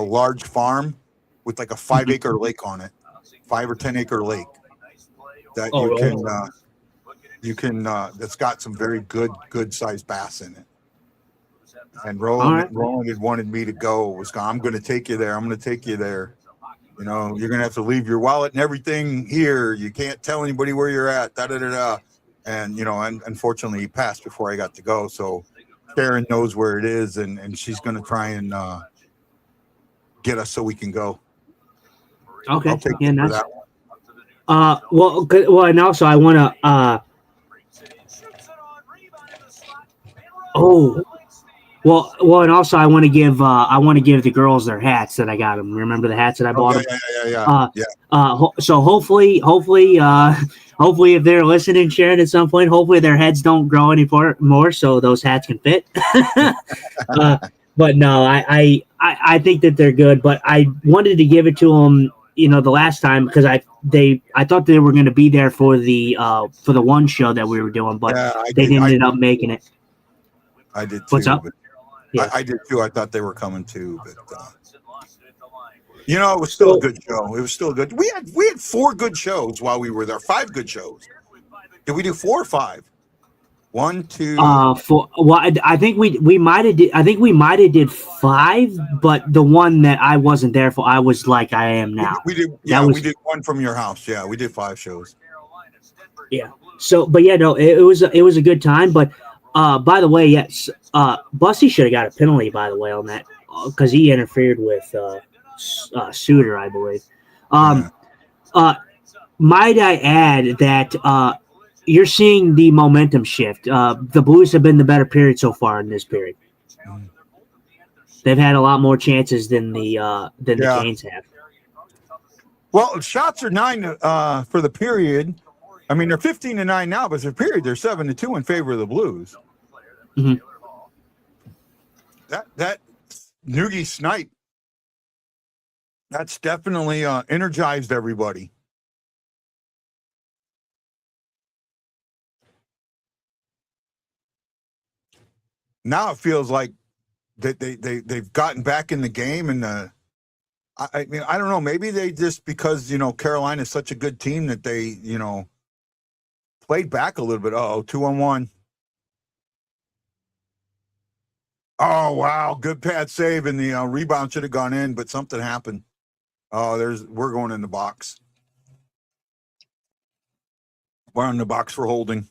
large farm with like a 5-acre lake on it, 5 or 10 acre lake that you can that's got some very good sized bass in it. And Roland had wanted me to go. I'm going to take you there. You're going to have to leave your wallet and everything here. You can't tell anybody where you're at. And and unfortunately he passed before I got to go. So Sharon knows where it is, and she's going to try and get us so we can go. Okay. I'll take you for that one. Well, and also I want to. And also I want to give the girls their hats that I got them. Remember the hats that I bought them? Yeah. So hopefully, if they're listening, Sharon, at some point, hopefully their heads don't grow any more, so those hats can fit. But no, I think that they're good. But I wanted to give it to them, the last time because I thought they were going to be there for the one show that we were doing, but they didn't end up making it. I did too. What's up? Yeah. I did too. I thought they were coming too, but it was still a good show. It was still good. We had 4 good shows while we were there. 5 good shows. Did we do 4 or 5? 1, 2. 4. Well, I think we might have did. I think we might have did 5, but the one that I wasn't there for, I was like I am now. We did. Yeah, we did 1 from your house. Yeah, we did 5 shows. Yeah. So, but yeah, no, it was a good time. But by the way, yes, Bussy should have got a penalty. By the way, on that because he interfered with Suter, I believe. Might I add that you're seeing the momentum shift. The Blues have been the better period so far in this period. They've had a lot more chances than the Canes have. Well, shots are 9 for the period. I mean, they're 15-9 now, but for the period, they're 7-2 in favor of the Blues. Mhm. That Noogie snipe, that's definitely energized everybody. Now it feels like that they've gotten back in the game, and I mean, I don't know, maybe they just, because Carolina is such a good team that they played back a little bit. 2-on-1. Oh wow, good pad save, and the rebound should have gone in, but something happened. We're going in the box. We're in the box for holding.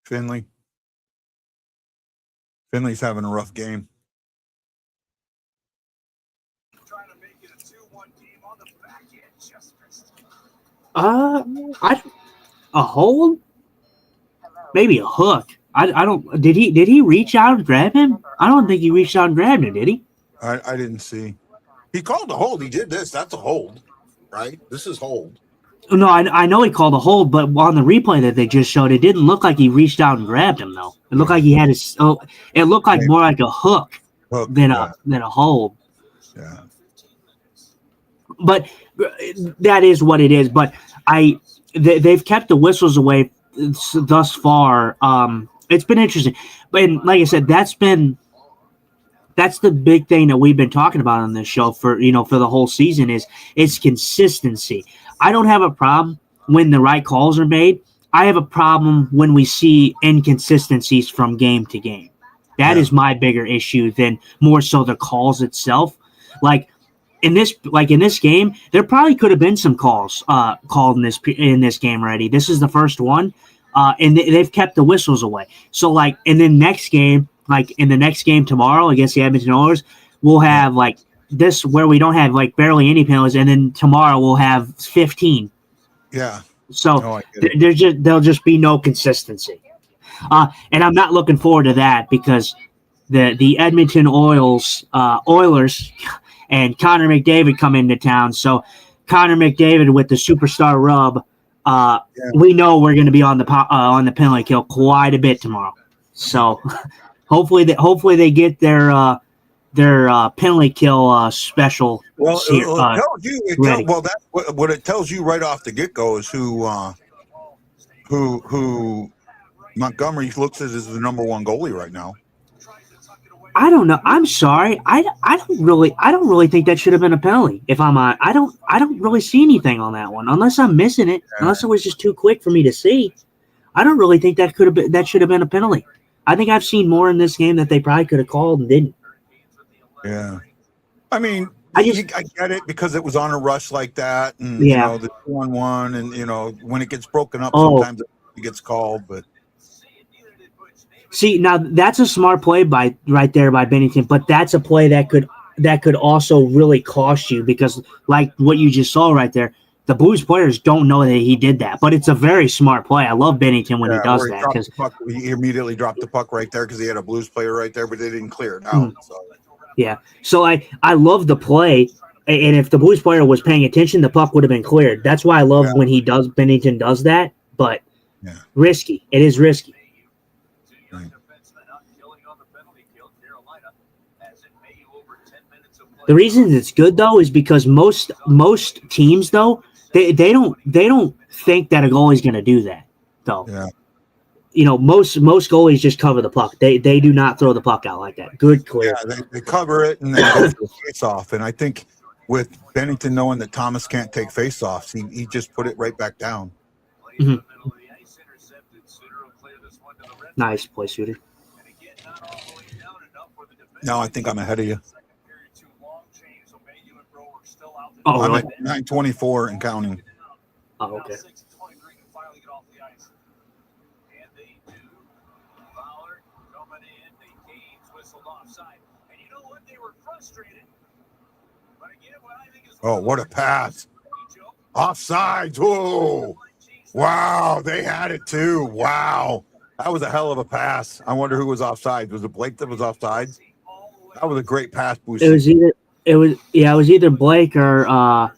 Finley's having a rough game. Trying to make it a 2-1 game on the back end. Just missed. A hold? Maybe a hook. I don't. Did he reach out and grab him? I don't think he reached out and grabbed him. Did he? I didn't see. He called a hold. He did this. That's a hold, right? This is hold. No, I know he called a hold, but on the replay that they just showed, it didn't look like he reached out and grabbed him though. It looked like he had his. Oh, it looked like more like a hook than a hold. Yeah. But that is what it is. But they've kept the whistles away thus far. It's been interesting, but like I said, that's the big thing that we've been talking about on this show for the whole season is consistency. I don't have a problem when the right calls are made. I have a problem when we see inconsistencies from game to game. That is my bigger issue than more so the calls itself. Like in this game, there probably could have been some calls called in this game already. This is the first one, and they've kept the whistles away. So in the next game tomorrow against the Edmonton Oilers, we'll have this where we don't have barely any penalties, and then tomorrow we'll have 15. Yeah. So there'll just be no consistency, and I'm not looking forward to that because the Edmonton Oilers and Connor McDavid come into town. So Connor McDavid with the superstar rub, we know we're going to be on the penalty kill quite a bit tomorrow. So hopefully they get their penalty kill special. Well, here, it tells you. That's what it tells you right off the get go is who Montgomery looks at as the number one goalie right now. I don't know. I'm sorry. I don't really think that should have been a penalty. If I'm on, I don't really see anything on that one unless I'm missing it. Yeah. Unless it was just too quick for me to see. I don't really think that should have been a penalty. I think I've seen more in this game that they probably could have called and didn't. Yeah, I mean, I get it because it was on a rush like that, and the 2-on-1, and when it gets broken up, sometimes it gets called, but. See, now that's a smart play right there by Binnington, but that's a play that could also really cost you because, like what you just saw right there, the Blues players don't know that he did that, but it's a very smart play. I love Binnington when he does that because he immediately dropped the puck right there because he had a Blues player right there, but they didn't clear it out. So. Yeah, so I love the play, and if the Blues player was paying attention, the puck would have been cleared. That's why I love when Binnington does that, but risky. It is risky. Right. The reason it's good though is because most teams though they don't think that a goalie's going to do that though. Yeah. Most goalies just cover the puck. They do not throw the puck out like that. Good clear. Yeah, they cover it and then go for the face-off. And I think with Binnington knowing that Thomas can't take face-offs, he just put it right back down. Mm-hmm. Nice play, Suter. Now I think I'm ahead of you. Oh, I'm really? at 9:24 and counting. Oh, okay. Oh, what a pass. Offsides. Whoa. Wow, they had it too. Wow. That was a hell of a pass. I wonder who was offside. Was it Blake that was offside? That was a great pass, Boosie. It was either Blake or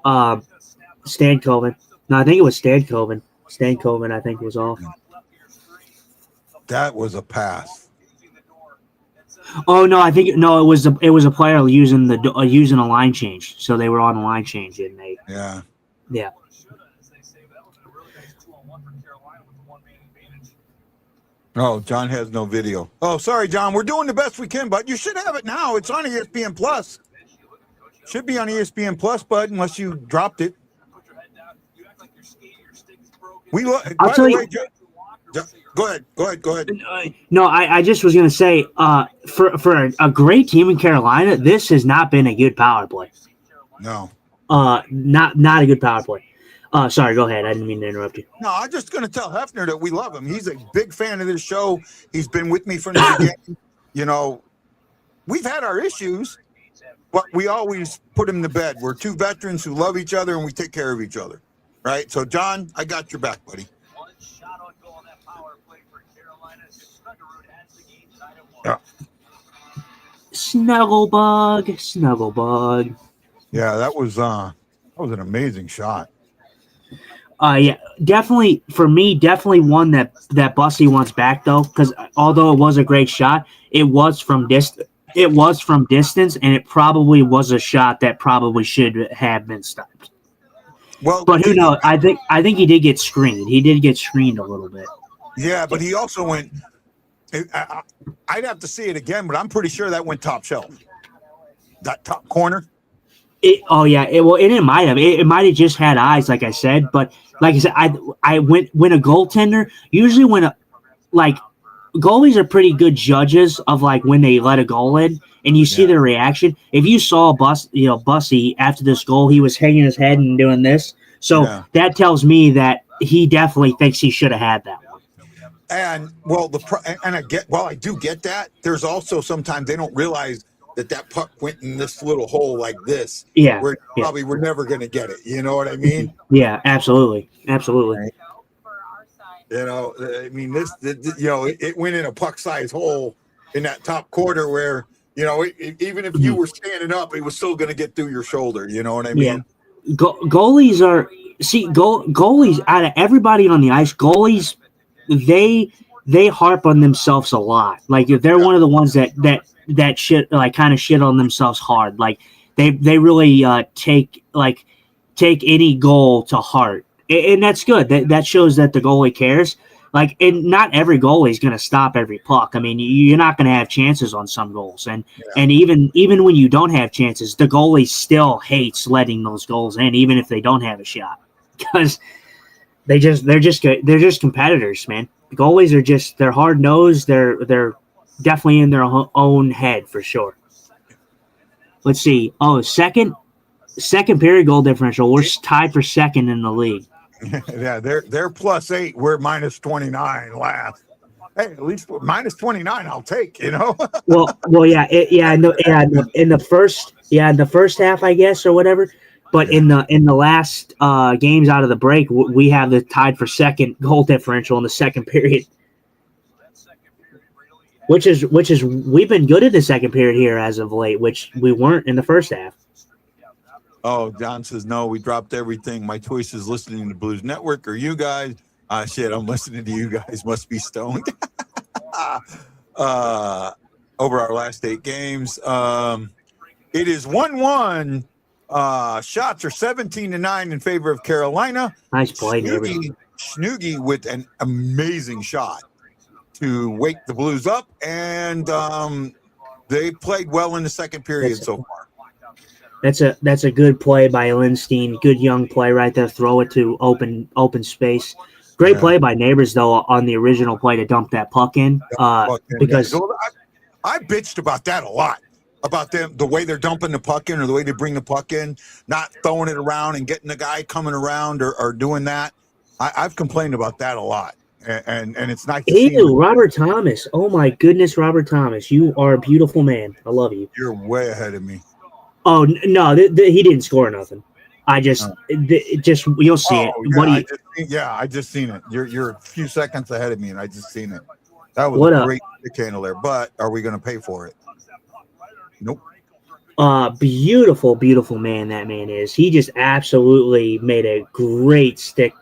Stankoven. No, I think it was Stankoven. Stankoven, I think, was off. That was a pass. Oh no, I think it was a player using a line change. So they were on a line change, and they Yeah. Oh, John has no video. Oh, sorry, John. We're doing the best we can, but you should have it now. It's on ESPN Plus. Should be on ESPN Plus, bud, unless you dropped it. I'll tell you. Go ahead. No, I just was going to say, for a great team in Carolina, this has not been a good power play. No. Not a good power play. Sorry, go ahead. I didn't mean to interrupt you. No, I'm just going to tell Hefner that we love him. He's a big fan of this show. He's been with me from the beginning. You know, we've had our issues, but we always put him to bed. We're two veterans who love each other, and we take care of each other. Right? So, John, I got your back, buddy. Yeah. Snugglebug. Yeah, that was an amazing shot. Yeah, definitely for me, definitely one that Bussy wants back though, because although it was a great shot, it was from distance, and it probably was a shot that probably should have been stopped. Well, but who knows? I think he did get screened. He did get screened a little bit. Yeah, but he also went. I'd have to see it again, but I'm pretty sure that went top shelf. That top corner. It might have. It might have just had eyes, like I said. But like I said, I when a goaltender, usually goalies are pretty good judges of like when they let a goal in, and you see their reaction. If you saw Bussy after this goal, he was hanging his head and doing this. So that tells me that he definitely thinks he should have had that one. And I do get that. There's also sometimes they don't realize that puck went in this little hole like this. Yeah. Where probably we're never going to get it. You know what I mean? Yeah, absolutely. Right. You know, I mean, it went in a puck-sized hole in that top quarter where, you know, even if you were standing up, it was still going to get through your shoulder. You know what I mean? Yeah. Goalies out of everybody on the ice, goalies, they harp on themselves a lot. Like if they're one of the ones that shit, like kind of shit on themselves hard. Like they really take any goal to heart, and that's good. That shows that the goalie cares. Like, and not every goalie is going to stop every puck. I mean, you're not going to have chances on some goals, and even when you don't have chances, the goalie still hates letting those goals in, even if they don't have a shot, because they're just competitors, man. The goalies are they're hard nosed. They're definitely in their own head for sure. Let's see. Oh, second period goal differential. We're tied for second in the league. Yeah, they're +8. We're -29 last. Hey, at least -29 I'll take. You know. well, yeah, in the first half, I guess, or whatever. But in the last games out of the break, we have the tied for second goal differential in the second period. Which is we've been good at the second period here as of late, which we weren't in the first half. Oh, John says no. We dropped everything. My choice is listening to Blues Network or you guys. Shit, I'm listening to you guys. Must be stoned. Over our last 8 games, it is 1-1. Shots are 17-9 in favor of Carolina. Nice play, Snoogie with an amazing shot to wake the Blues up, and they played well in the second period so far. That's a good play by Lindstein. Good young play right there. Throw it to open space. Great play by Neighbors though on the original play to dump that puck in. Because I bitched about that a lot. About them, the way they're dumping the puck in or the way they bring the puck in, not throwing it around and getting the guy coming around or doing that. I've complained about that a lot. And it's nice to see you, Robert Thomas. Oh my goodness, Robert Thomas. You are a beautiful man. I love you. You're way ahead of me. Oh no, he didn't score nothing. I just, just you'll see it. Oh, What do you? I just seen it. You're a few seconds ahead of me, and I just seen it. That was What a a great stick handle there. But are we going to pay for it? Nope. beautiful, beautiful man that man is. He just absolutely made a great stick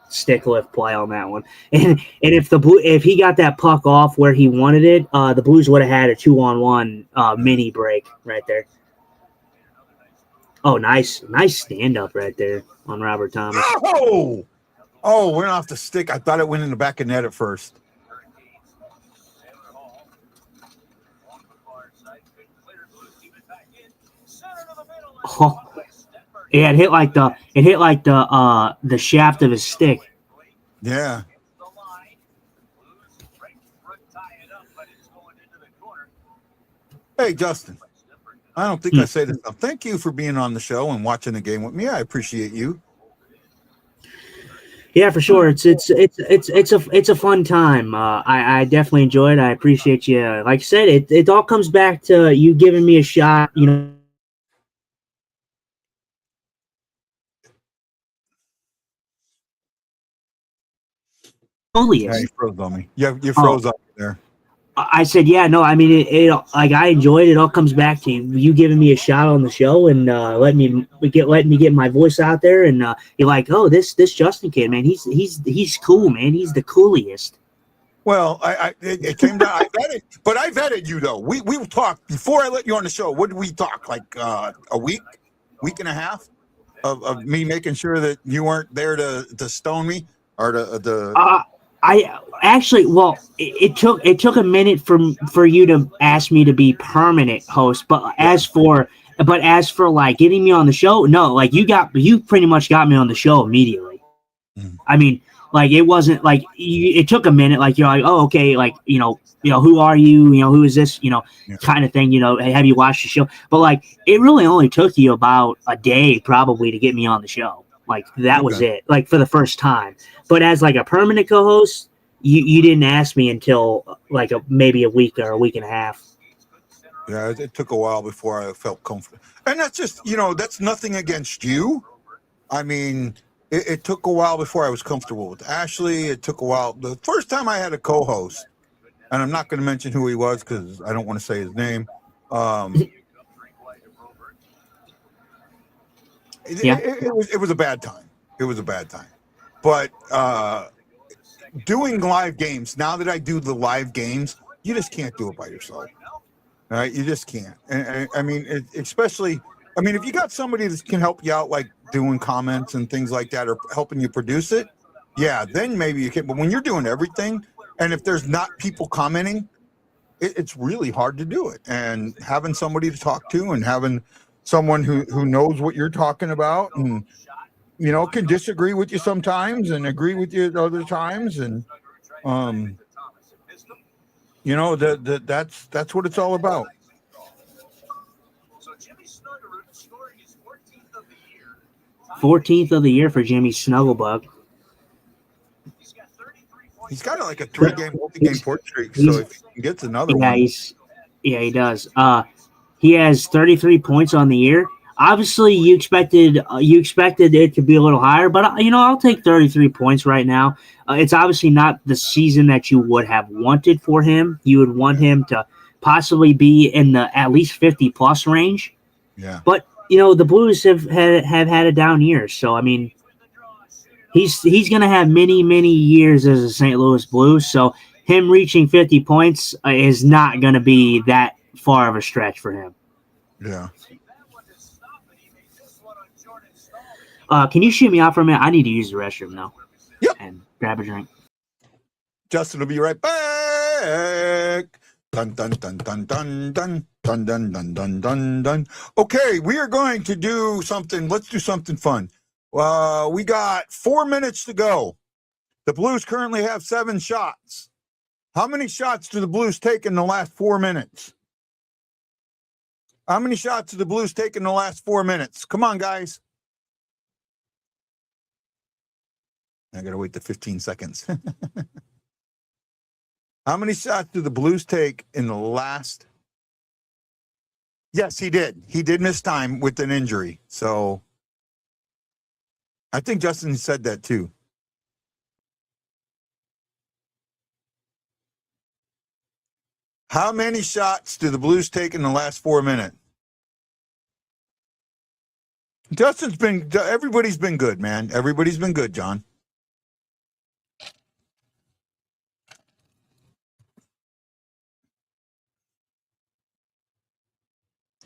lift play on that one. And if he got that puck off where he wanted it, the Blues would have had a 2-on-1 mini break right there. Oh, nice stand up right there on Robert Thomas. Went off the stick. I thought it went in the back of net at first. Oh, yeah, it hit like the shaft of his stick. Yeah. Hey, Justin. I don't think I say this enough. Thank you for being on the show and watching the game with me. I appreciate you. Yeah, for sure. It's a fun time. I definitely enjoy it. I appreciate you. Like I said, it all comes back to you giving me a shot. You know. Yeah, you froze on me. Yeah, you froze up there. I said, yeah, no. I mean, it like I enjoyed it. It all comes back to you giving me a shot on the show and letting me get my voice out there. And you're like, oh, this Justin kid, man, he's cool, man. He's the coolest. Well, it came down. I vetted you though. We talked before I let you on the show. What did we talk like a week and a half of me making sure that you weren't there to stone me or to. I actually, well, it took a minute for you to ask me to be permanent host, but as for like getting me on the show, no, like you pretty much got me on the show immediately. I mean, like it wasn't like it took a minute, like you're like, oh, okay, like you know, who are you? You know, who is this? You know, kind of thing. You know, have you watched the show? But like, it really only took you about a day probably to get me on the show. Like that was it. Like for the first time. But as like a permanent co-host, you didn't ask me until like maybe a week or a week and a half. Yeah, it took a while before I felt comfortable. And that's just, that's nothing against you. I mean, it took a while before I was comfortable with Ashley. It took a while. The first time I had a co-host, and I'm not going to mention who he was because I don't want to say his name. It was a bad time. It was a bad time. But doing live games, now that I do the live games, you just can't do it by yourself. All right? You just can't. And I mean, especially, if you got somebody that can help you out, like doing comments and things like that, or helping you produce it, yeah, then maybe you can. But when you're doing everything, and if there's not people commenting, it's really hard to do it. And having somebody to talk to and having someone who knows what you're talking about and can disagree with you sometimes and agree with you other times, and that's what it's all about. 14th of the year for Jimmy Snugglebug. He's got like a 3-game multi-game point streak, so if he gets another one. He does. He has 33 points on the year. Obviously, you expected it to be a little higher, but I'll take 33 points right now. It's obviously not the season that you would have wanted for him. You would want him to possibly be in the at least 50+ range. Yeah. But the Blues have had a down year, so I mean, he's going to have many years as a St. Louis Blues. So him reaching 50 points is not going to be that far of a stretch for him. Yeah. Can you shoot me out for a minute? I need to use the restroom now. Yep. And grab a drink. Justin will be right back. Dun dun dun dun dun dun dun dun dun dun dun dun. Okay, we are going to do something. Let's do something fun. We got 4 minutes to go. The Blues currently have 7 shots. How many shots do the Blues take in the last 4 minutes? How many shots do the Blues take in the last 4 minutes? Come on, guys. I got to wait the 15 seconds. How many shots do the Blues take in the last? Yes, he did. He did miss time with an injury. So I think Justin said that too. How many shots do the Blues take in the last 4 minutes? Everybody's been good, man. Everybody's been good, John.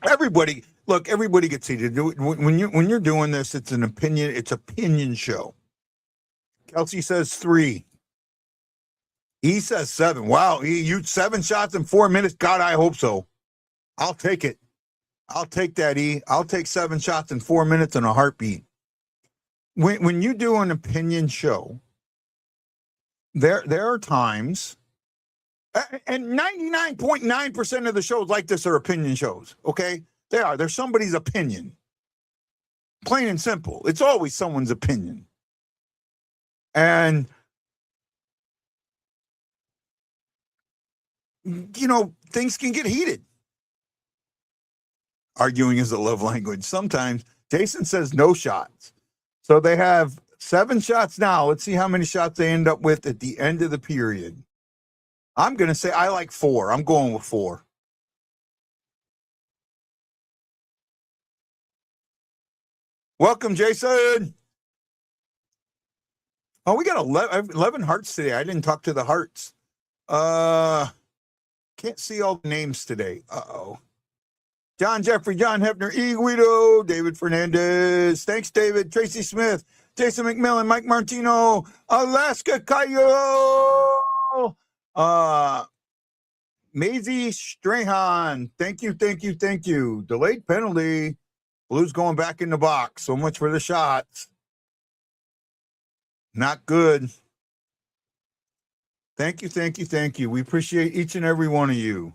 Everybody gets heated. When you're doing this, it's opinion show. Kelsey says 3. He says 7. Wow, you 7 shots in 4 minutes. God, I hope so. I'll take it. I'll take that, E. I'll take 7 shots in 4 minutes in a heartbeat. When you do an opinion show, there are times, and 99.9% of the shows like this are opinion shows, okay? They are. They're somebody's opinion. Plain and simple. It's always someone's opinion. And, things can get heated. Arguing is a love language. Sometimes Jason says no shots. So they have 7 shots now. Let's see how many shots they end up with at the end of the period. I'm going to say I like 4. I'm going with 4. Welcome, Jason. Oh, we got 11 hearts today. I didn't talk to the hearts. Can't see all the names today. Uh-oh. John Jeffrey, John Hefner, E. Guido, David Fernandez. Thanks, David. Tracy Smith, Jason McMillan, Mike Martino, Alaska Cayo, Maisie Strahan. Thank you. Delayed penalty. Blues going back in the box. So much for the shots. Not good. Thank you. We appreciate each and every one of you.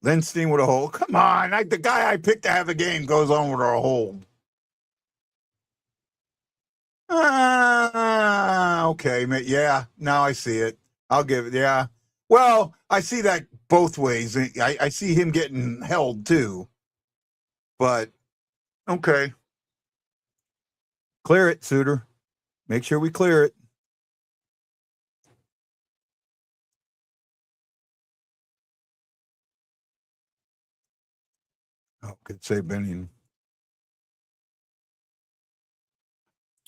Lindstein with a hold. Come on. The guy I picked to have a game goes on with a hold. Okay. Yeah, now I see it. I'll give it. Yeah. Well, I see that both ways. I see him getting held too. But, okay. Clear it, Suter. Make sure we clear it. Oh, good save, Binnington.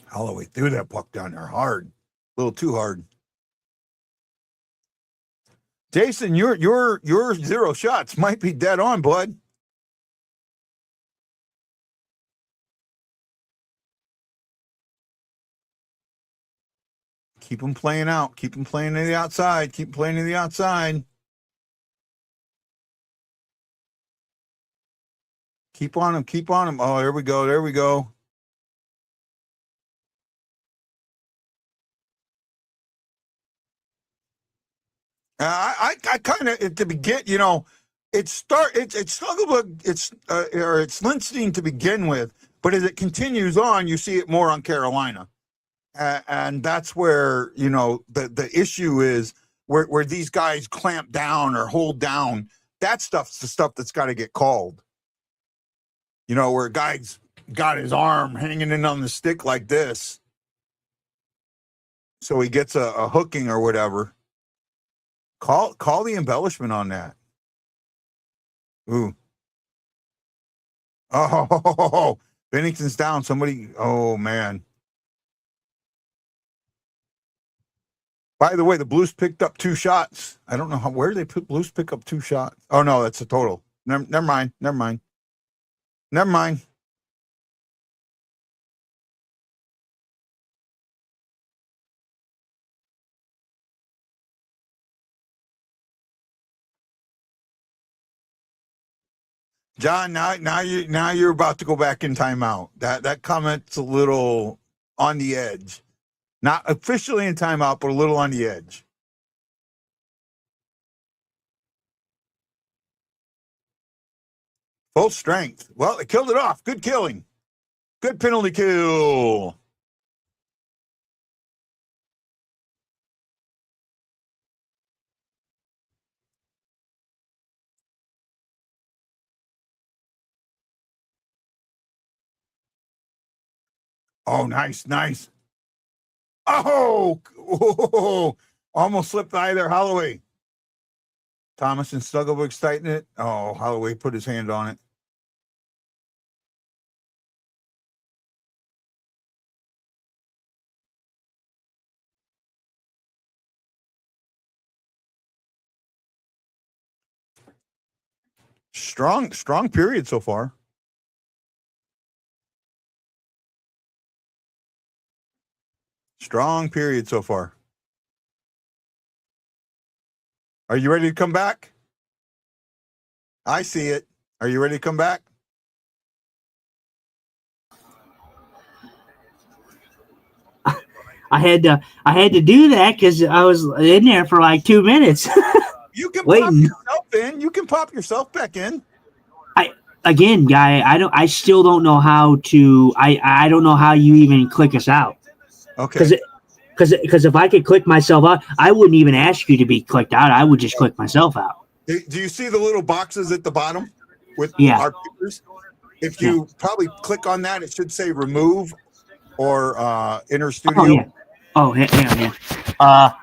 Holloway threw that puck down there hard. A little too hard. Jason, your 0 shots might be dead on, bud. Keep them playing out. Keep them playing to the outside. Keep playing to the outside. Keep on them. Oh, there we go. I kind of at the begin, it's Lindstein to begin with, but as it continues on, you see it more on Carolina, and that's where the issue is where these guys clamp down or hold down. That stuff's the stuff that's got to get called. Where a guy's got his arm hanging in on the stick like this, so he gets a hooking or whatever. Call the embellishment on that. Ooh. Oh, Binnington's down. Somebody. Oh, man. By the way, the Blues picked up 2 shots. I don't know where they put Blues pick up 2 shots. Oh, no, that's a total. Never mind. John, now you're about to go back in timeout. That comment's a little on the edge. Not officially in timeout, but a little on the edge. Full strength. Well, it killed it off. Good killing. Good penalty kill. Oh, nice. Oh, almost slipped the eye there, Holloway. Thomas and Stuggelberg tighten it. Oh, Holloway put his hand on it. Strong period so far. Strong period so far. Are you ready to come back? I see it. Are you ready to come back? I had to do that because I was in there for like 2 minutes. You can waiting. pop yourself in. You can pop yourself back in. I still don't know how to. I don't know how you even click us out. Okay. Because if I could click myself out, I wouldn't even ask you to be clicked out. I would just click myself out. Do you see the little boxes at the bottom with our pictures? If you probably click on that, it should say remove or enter studio. Oh, yeah. Oh,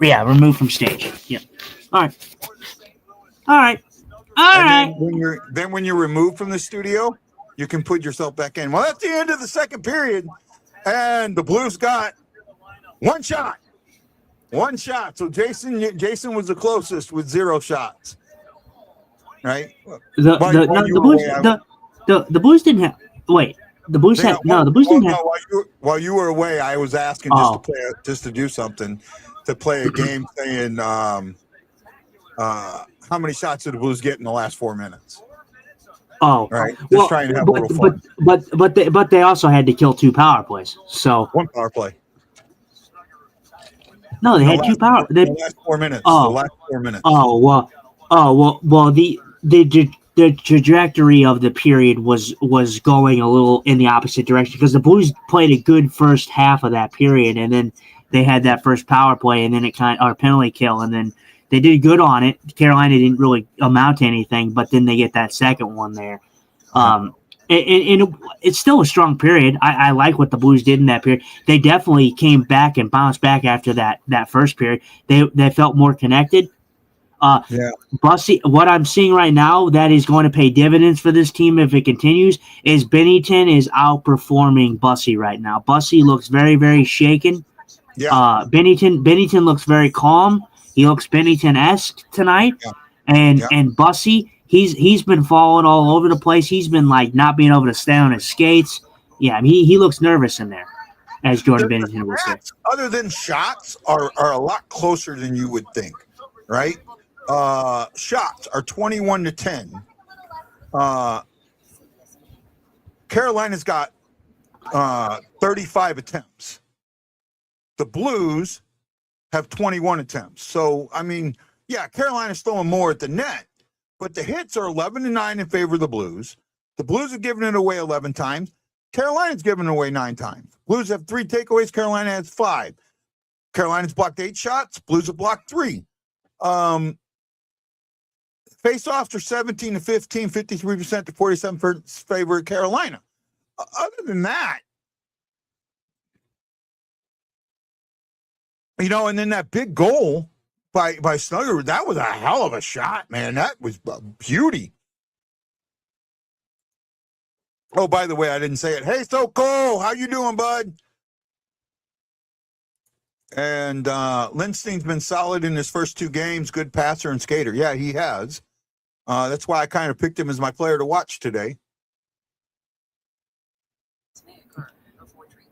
yeah. Remove from stage. Yeah. All right. Then when you're removed from the studio, you can put yourself back in. Well, that's the end of the second period, and the Blues got one shot. So Jason was the closest with 0 shots. Right? The Blues didn't have. Wait, the Blues had no. The Blues didn't have. While you were away, I was asking just to do something, to play a game, saying how many shots did the Blues get in the last 4 minutes? Oh, right. Just trying to have a little fun. But they also had to kill 2 power plays. So 1 power play. No, they had 2 power. The last 4 minutes. Oh, the last 4 minutes. Well. The trajectory of the period was going a little in the opposite direction because the Blues played a good first half of that period, and then they had that first power play, and then or penalty kill, and then they did good on it. Carolina didn't really amount to anything, but then they get that second one there. And it's still a strong period. I like what the Blues did in that period. They definitely came back and bounced back after that first period. They felt more connected. Bussy, what I'm seeing right now that is going to pay dividends for this team if it continues is Binnington is outperforming Bussy right now. Bussy looks very, very shaken. Yeah. Binnington looks very calm. He looks Binnington-esque tonight. Yeah. And Bussy, he's been falling all over the place. He's been like not being able to stay on his skates. Yeah, I mean, he looks nervous in there, as Jordan Binnington would say. Other than shots are a lot closer than you would think, right? Shots are 21-10. Carolina's got 35 attempts. The Blues have 21 attempts. So, I mean, yeah, Carolina's throwing more at the net, but the hits are 11-9 in favor of the Blues. The Blues have given it away 11 times. Carolina's given it away 9 times. Blues have 3 takeaways. Carolina has 5. Carolina's blocked 8 shots. Blues have blocked 3. Face-offs are 17-15, 53% to 47% favor of Carolina. Other than that, you know, and then that big goal by Snugger, that was a hell of a shot, man. That was a beauty. Oh, by the way, I didn't say it. Hey, So Cole, how you doing, bud? And Lindstein's been solid in his first 2 games. Good passer and skater. Yeah, he has. That's why I kind of picked him as my player to watch today.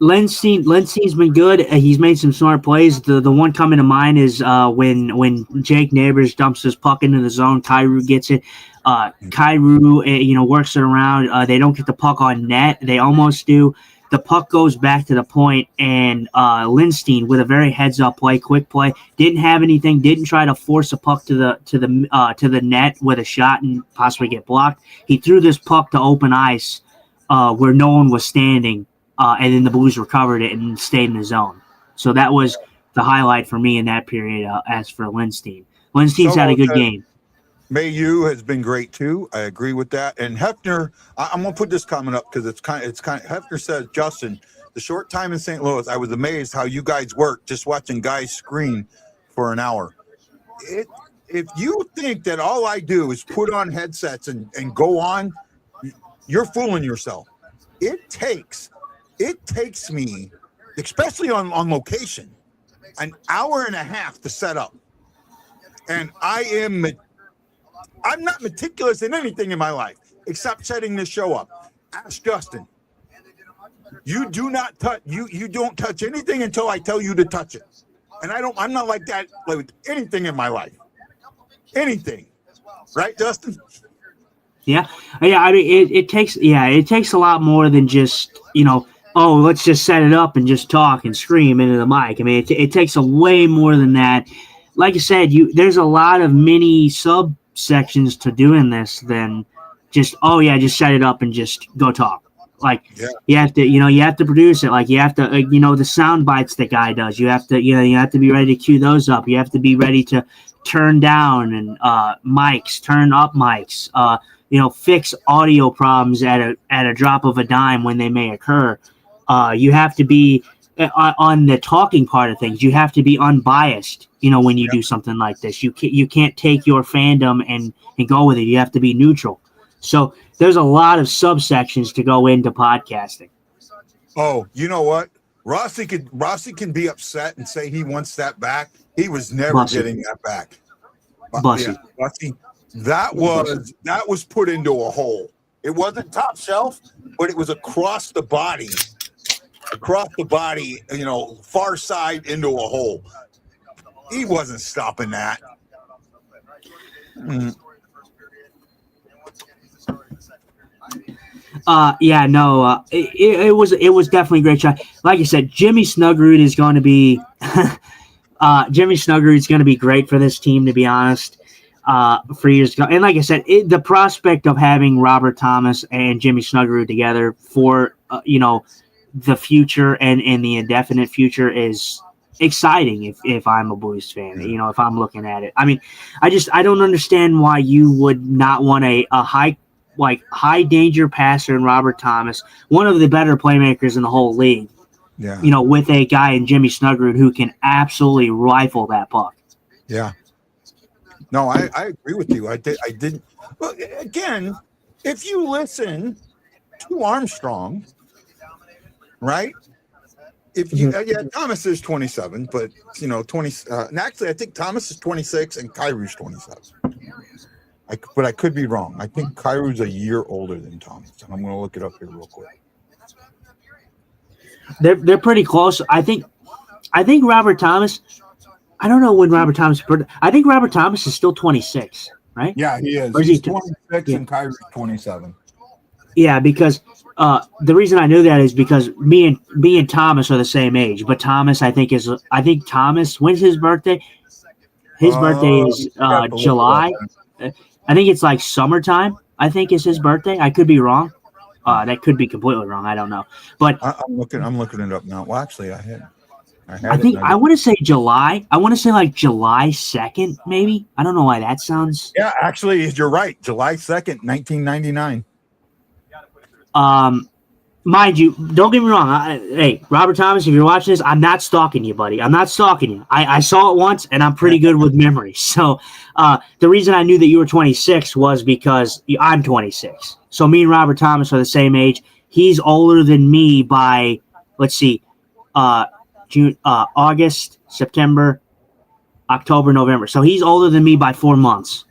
Lindstein's been good. He's made some smart plays. The one coming to mind is when Jake Neighbors dumps his puck into the zone, Kyrou gets it. Kyrou, works it around. They don't get the puck on net. They almost do. The puck goes back to the point, and Lindstein with a very heads-up play, quick play, didn't have anything, didn't try to force a puck to the net with a shot and possibly get blocked. He threw this puck to open ice where no one was standing, and then the Blues recovered it and stayed in the zone. So that was the highlight for me in that period. As for Lindstein, Lindstein's had a good game. Mayu has been great too. I agree with that. And Hefner, I'm gonna put this comment up because it's kind of. Hefner says, Justin, the short time in St. Louis, I was amazed how you guys work just watching guys scream for an hour. If you think that all I do is put on headsets and go on, you're fooling yourself. It takes me, especially on location, an hour and a half to set up. And I'm not meticulous in anything in my life except setting this show up. Ask Justin. You do not touch. You don't touch anything until I tell you to touch it. And I'm not like that with anything in my life. Anything, right, Justin? Yeah. I mean, it takes a lot more than just let's just set it up and just talk and scream into the mic. I mean, it takes a way more than that. Like I said, there's a lot of mini subsections to doing this than just just set it up and just go talk. Like you have to produce it. Like you have to the sound bites that guy does. You have to be ready to cue those up. You have to be ready to turn down and mics, turn up mics. Fix audio problems at a drop of a dime when they may occur. You have to be on the talking part of things. You have to be unbiased. When you do something like this, you can't take your fandom and go with it. You have to be neutral. So there's a lot of subsections to go into podcasting. Oh, you know what? Rossi can be upset and say he wants that back. He was never getting that back. Bussy. Yeah, Rossi, that was put into a hole. It wasn't top shelf, but it was across the body, far side into a hole. He wasn't stopping that. Mm. It was definitely a great shot. Like I said, Jimmy Snuggerud is going to be great for this team, to be honest. For years ago, and like I said, the prospect of having Robert Thomas and Jimmy Snuggerud together for the future and in the indefinite future is exciting. If I'm a Blues fan, if I'm looking at it, I mean, I don't understand why you would not want a high danger passer in Robert Thomas, one of the better playmakers in the whole league. Yeah. With a guy in Jimmy Snuggerud who can absolutely rifle that puck. Yeah. No, I agree with you. I didn't. Well, again, if you listen to Armstrong, right? If you Thomas is 27, but 20. And actually, I think Thomas is 26 and Kyrie's 27. But I could be wrong. I think Kyrie's a year older than Thomas, and I'm going to look it up here real quick. They're pretty close. I think Robert Thomas. I don't know when Robert Thomas. I think Robert Thomas is still 26, right? Yeah, he is. Or is He's he 26 and Kyrie's 27. Yeah, because the reason I knew that is because me and Thomas are the same age. But Thomas, I think Thomas. When's his birthday? His birthday is July. I think it's like summertime. I think is his birthday. I could be wrong. That could be completely wrong. I don't know. But I'm looking it up now. Well, actually, I want to say July. I want to say like July 2nd, maybe. I don't know why that sounds. Yeah, actually, you're right. July 2nd, 1999. Mind you, don't get me wrong. Hey, Robert Thomas, if you're watching this, I'm not stalking you, buddy. I'm not stalking you. I saw it once, and I'm pretty good with memory. So the reason I knew that you were 26 was because I'm 26. So me and Robert Thomas are the same age. He's older than me by, let's see, June, August, September, October, November. So he's older than me by 4 months.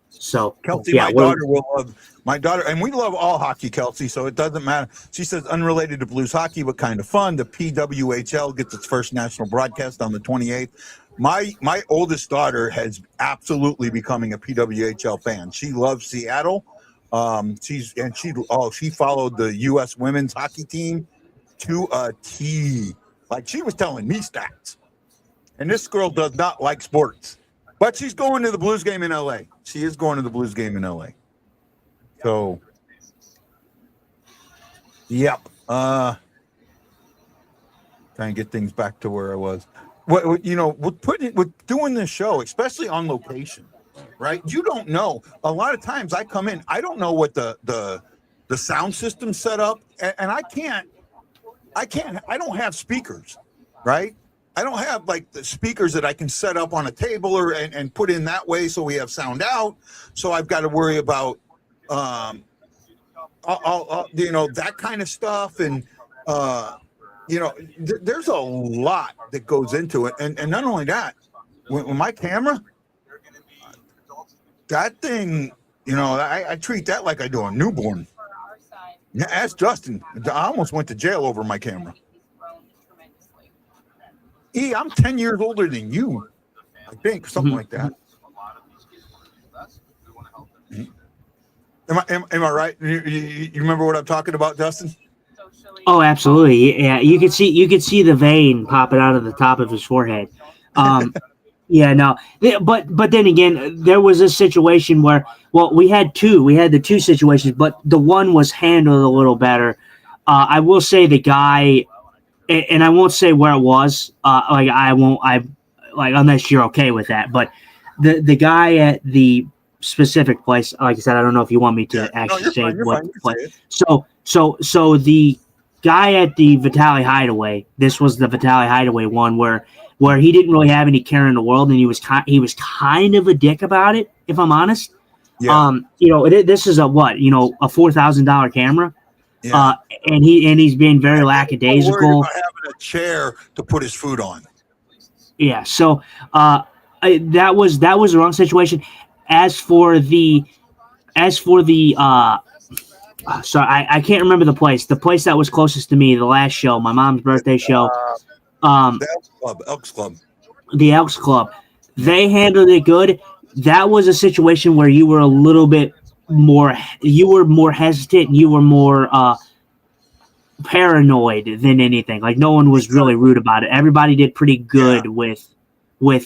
So Kelsey, my daughter will love my daughter, and we love all hockey, Kelsey. So it doesn't matter. She says unrelated to Blues hockey, but kind of fun. The PWHL gets its first national broadcast on the 28th. My oldest daughter has absolutely becoming a PWHL fan. She loves Seattle. She followed the U.S. women's hockey team to a T. Like she was telling me stats. And this girl does not like sports. But she's going to the Blues game in L.A. She is going to the Blues game in L.A. So, yep. Trying to get things back to where I was. with doing this show, especially on location, right? You don't know. A lot of times I come in, I don't know what the sound system set up, and I don't have speakers, right? I don't have like the speakers that I can set up on a table and put in that way so we have sound out. So I've got to worry about that kind of stuff, and there's a lot that goes into it, and not only that, when my camera, that thing, I treat that like I do a newborn. Ask Justin. I almost went to jail over my camera. I'm 10 years older than you, I think, something like that. Am I right? You remember what I'm talking about, Justin? Oh, absolutely. Yeah, you could see the vein popping out of the top of his forehead. Yeah, no. But then again, there was a situation where, well, we had the two situations, but the one was handled a little better. I will say the guy, and I won't say where it was. Unless you're okay with that. But the guy at the specific place, like I said, I don't know if you want me to say what place. So the guy at the Vitale Hideaway, this was the Vitale Hideaway one where he didn't really have any care in the world, and he was kind of a dick about it, if I'm honest. Yeah. This is a $4,000 camera. Yeah. And he's being very lackadaisical. About having a chair to put his food on. Yeah. So that was the wrong situation. As for the sorry, I can't remember the place. The place that was closest to me, the last show, my mom's birthday show. The Elks Club. The Elks Club. They handled it good. That was a situation where you were a little bit more. You were more hesitant. You were more paranoid than anything. Like, no one was really rude about it. Everybody did pretty good with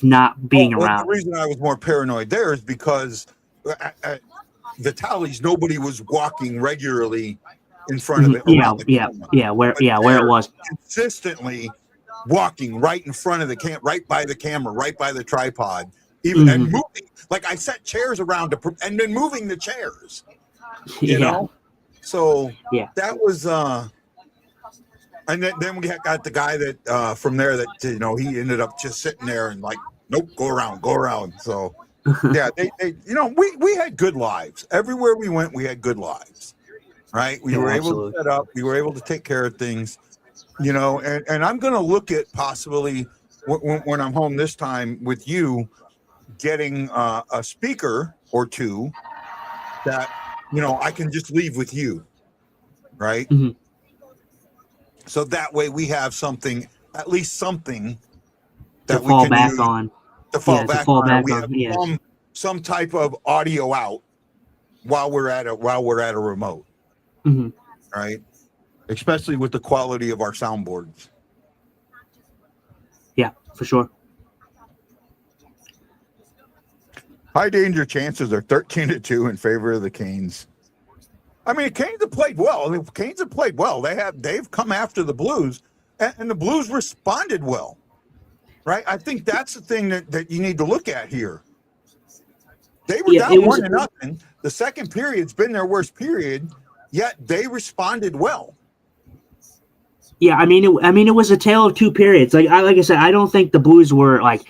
not being around. The reason I was more paranoid there is because the tallies, nobody was walking regularly in front of it. Where it was consistently walking right in front of the right by the camera, right by the tripod, even and moving. Like, I set chairs around and then moving the chairs. You know, so that was. And then we got the guy that from there that he ended up just sitting there and like, nope, go around. So yeah, they we had good lives everywhere we went. We had good lives, right? We were able to set up. We were able to take care of things, and I'm going to look at possibly when I'm home this time with you, getting a speaker or two that I can just leave with you, right? Mm-hmm. So that way we have something, at least something that we can back on. To fall back on. We have some type of audio out while we're at a remote, right? Especially with the quality of our soundboards. Yeah, for sure. High danger chances are 13-2 in favor of the Canes. I mean, Canes have played well. They've come after the Blues, and the Blues responded well, right? I think that's the thing that you need to look at here. They were down 1-0. The second period's been their worst period, yet they responded well. Yeah, I mean, it was a tale of two periods. Like I said, I don't think the Blues were like,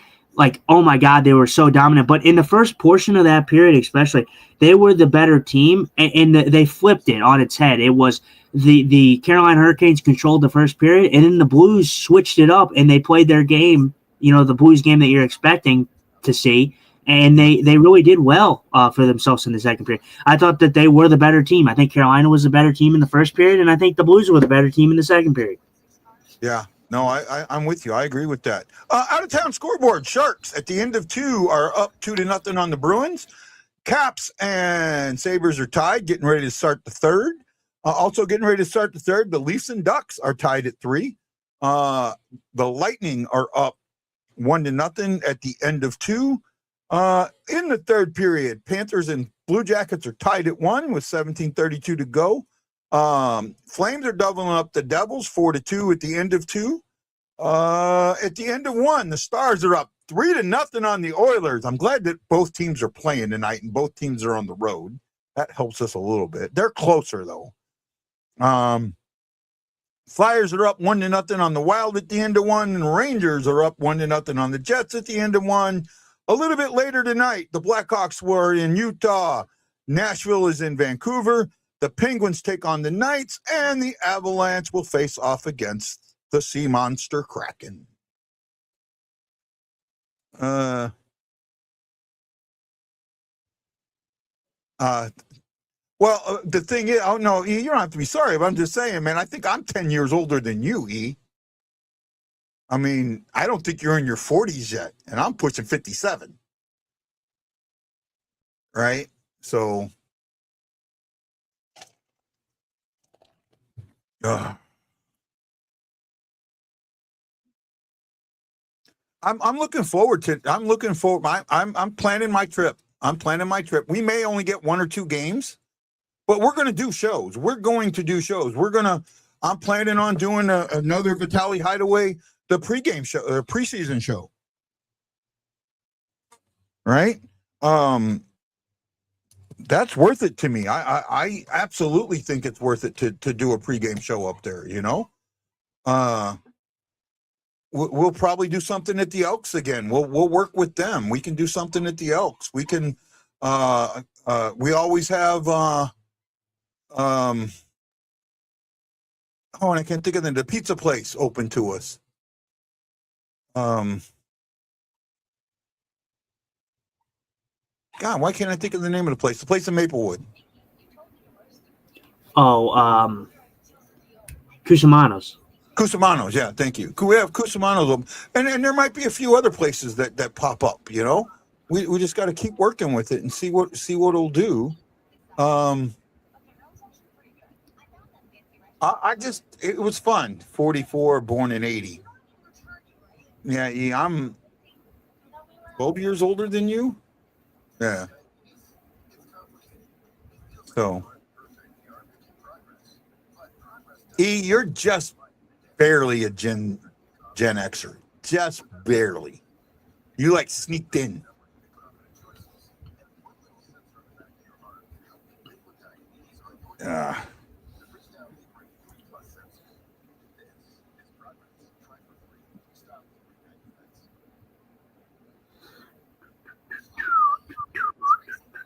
oh my God, they were so dominant. But in the first portion of that period, especially, they were the better team, and they flipped it on its head. It was the Carolina Hurricanes controlled the first period, and then the Blues switched it up, and they played their game, the Blues game that you're expecting to see, and they really did well for themselves in the second period. I thought that they were the better team. I think Carolina was the better team in the first period, and I think the Blues were the better team in the second period. Yeah. No, I'm with you. I agree with that. Out of town scoreboard, Sharks at the end of 2 are up 2-0 on the Bruins. Caps and Sabres are tied, getting ready to start the third. Also getting ready to start the third, the Leafs and Ducks are tied at 3. The Lightning are up 1-0 at the end of 2. In the third period, Panthers and Blue Jackets are tied at 1 with 17:32 to go. Flames are doubling up the Devils 4-2 at the end of 2. At the end of one, the Stars are up 3-0 on the Oilers. I'm glad that both teams are playing tonight and both teams are on the road. That helps us a little bit. They're closer though. Flyers are up 1-0 on the Wild at the end of one, and Rangers are up 1-0 on the Jets at the end of one. A little bit later tonight, the Blackhawks were in Utah. Nashville is in Vancouver. The Penguins take on the Knights, and the Avalanche will face off against the Sea Monster Kraken. Well, the thing is, oh no, E, you don't have to be sorry, but I'm just saying, man, I think I'm 10 years older than you, E. I mean, I don't think you're in your 40s yet, and I'm pushing 57. Right? So, I'm looking forward to. I'm planning my trip. We may only get 1 or 2 games, but we're going to do shows. I'm planning on doing another Vitali Hideaway, the pregame show, preseason show. Right? That's worth it to me. I absolutely think it's worth it to do a pregame show up there. You know. We'll probably do something at the Elks again. We'll work with them. We can do something at the Elks. We can. We always have. And I can't think of the pizza place open to us. God, why can't I think of the name of the place? The place in Maplewood. Oh, Cusamanos. Cusamanos, yeah, thank you. We have Cusamanos, and there might be a few other places that pop up. You know, we just got to keep working with it and see what it'll do. It was fun. 44, born in 80. Yeah, I'm 12 years older than you. Yeah. So, E, you're just barely a Gen Xer. Just barely. You like sneaked in.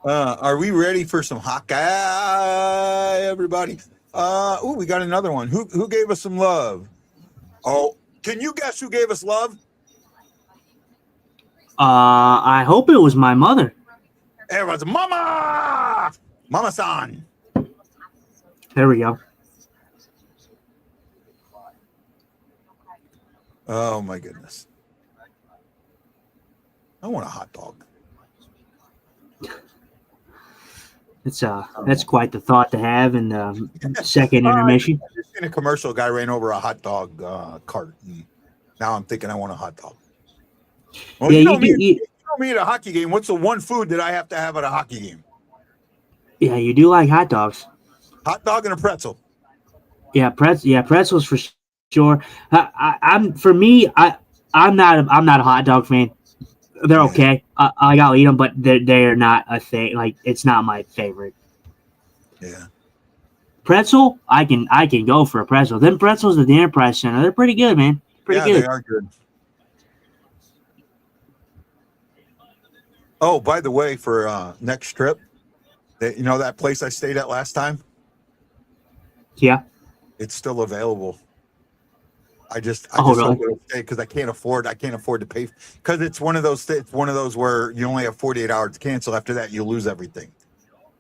Are we ready for some Hawkeye, everybody? We got another one. Who gave us some love? Oh, can you guess who gave us love? I hope it was my mother. It was Mama-san. There we go. Oh my goodness. I want a hot dog. That's quite the thought to have in the second intermission. In a commercial, a guy ran over a hot dog cart. And now I'm thinking I want a hot dog. Well, yeah, you know me at a hockey game. What's the one food that I have to have at a hockey game? Yeah, you do like hot dogs. Hot dog and a pretzel. Yeah, pretzels for sure. I'm not a hot dog fan. They're okay. I'll eat them, but they're not a thing. Like, it's not my favorite. Yeah. Pretzel, I can go for a pretzel. Them pretzels at the Enterprise Center, they're pretty good, man. Pretty good. They are good. Oh, by the way, for next trip, you know that place I stayed at last time? Yeah. It's still available. I just really? hope it'll stay because I can't afford to pay, because it's one of those where you only have 48 hours to cancel. After that, you lose everything,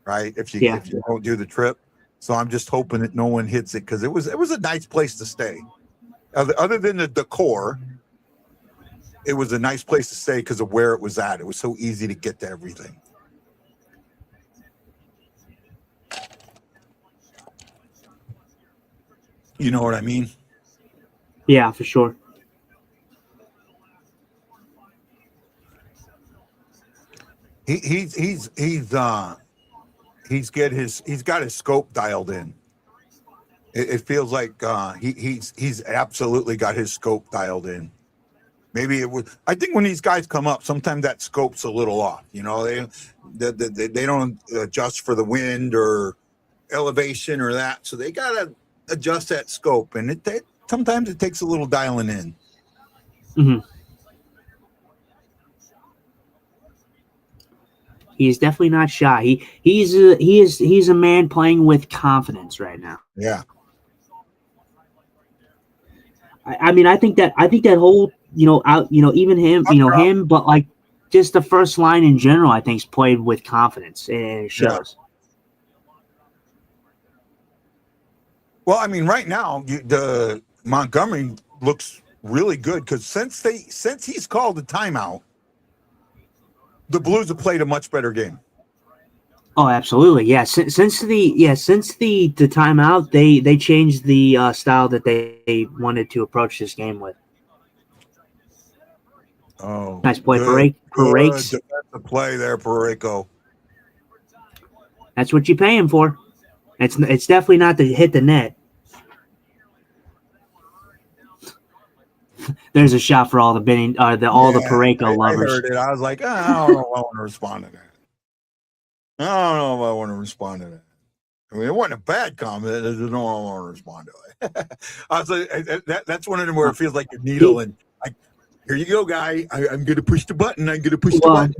right? If you don't do the trip. So I'm just hoping that no one hits it, because it was a nice place to stay. Other than the decor, it was a nice place to stay because of where it was at. It was so easy to get to everything. You know what I mean? Yeah, for sure. He's got his scope dialed in. It feels like he's absolutely got his scope dialed in. Maybe it was. I think when these guys come up, sometimes that scope's a little off. You know, they don't adjust for the wind or elevation or that, so they gotta adjust that scope, and sometimes it takes a little dialing in. Mm-hmm. He's definitely not shy. He's a man playing with confidence right now. Yeah. I mean, I think that whole, even him, but like just the first line in general, I think's played with confidence, and it shows. Yeah. Well, I mean, right now the Montgomery looks really good because since he's called the timeout, the Blues have played a much better game. Oh, absolutely, yeah. Since the timeout, they changed the style that they wanted to approach this game with. Oh, nice play, good Parek's. Defensive play there, Pareko. That's what you pay him for. It's definitely not to hit the net. There's a shot for all the the Pareko lovers. I heard it. I was like, I don't know if I want to respond to that. I don't know if I want to respond to that. I mean, it wasn't a bad comment. I just don't want to respond to it. I was like, that's one of them where it feels like a needle, and like, here you go, guy. I'm going to push the button. I'm going to push the button.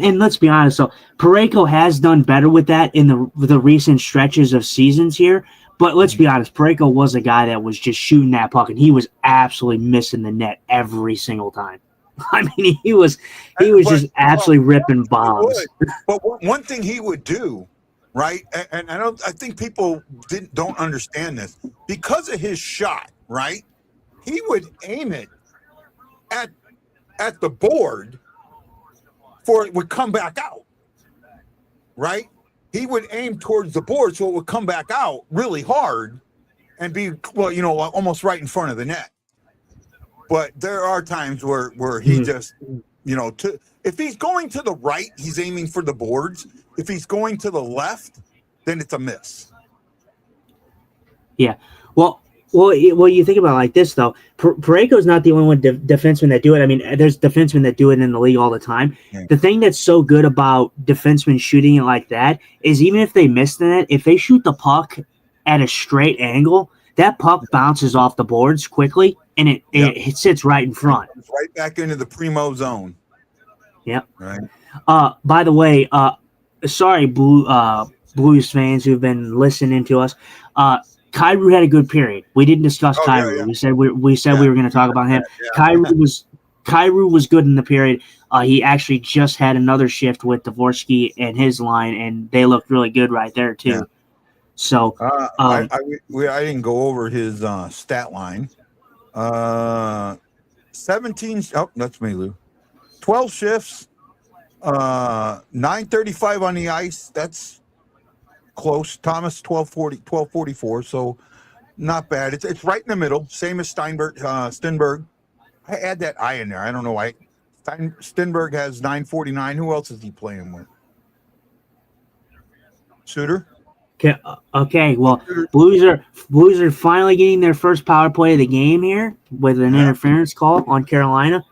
And let's be honest. So Pareko has done better with that in the recent stretches of seasons here. But let's be honest, Pareko was a guy that was just shooting that puck, and he was absolutely missing the net every single time. I mean, he was just absolutely ripping bombs. But one thing he would do, right? And I think people don't understand this because of his shot, right? He would aim it at the board for it would come back out, right? He would aim towards the board so it would come back out really hard and be, almost right in front of the net. But there are times where he just, if he's going to the right, he's aiming for the boards. If he's going to the left, then it's a miss. Yeah. Well, you think about it like this, though. Pareko's not the only one defenseman that do it. I mean, there's defensemen that do it in the league all the time. Yeah. The thing that's so good about defensemen shooting it like that is even if they miss the net, if they shoot the puck at a straight angle, that puck bounces off the boards quickly, and it sits right in front. It's right back into the primo zone. Yep. Right. By the way, sorry, Blues fans who've been listening to us. Kyrou had a good period. We didn't discuss Kyrou. Yeah. We said we were going to talk about him. Yeah. Kyrou was good in the period. He actually just had another shift with Dvorsky and his line, and they looked really good right there too. Yeah. So I didn't go over his stat line. 17. Oh, that's me, Lou. 12 shifts. 9:35 on the ice. That's close. Thomas 12:44. So not bad. It's right in the middle. Same as Stenberg. I add that I in there. I don't know why. Stenberg has 9:49. Who else is he playing with? Suter. Okay. Well, Blues are finally getting their first power play of the game here with an interference call on Carolina.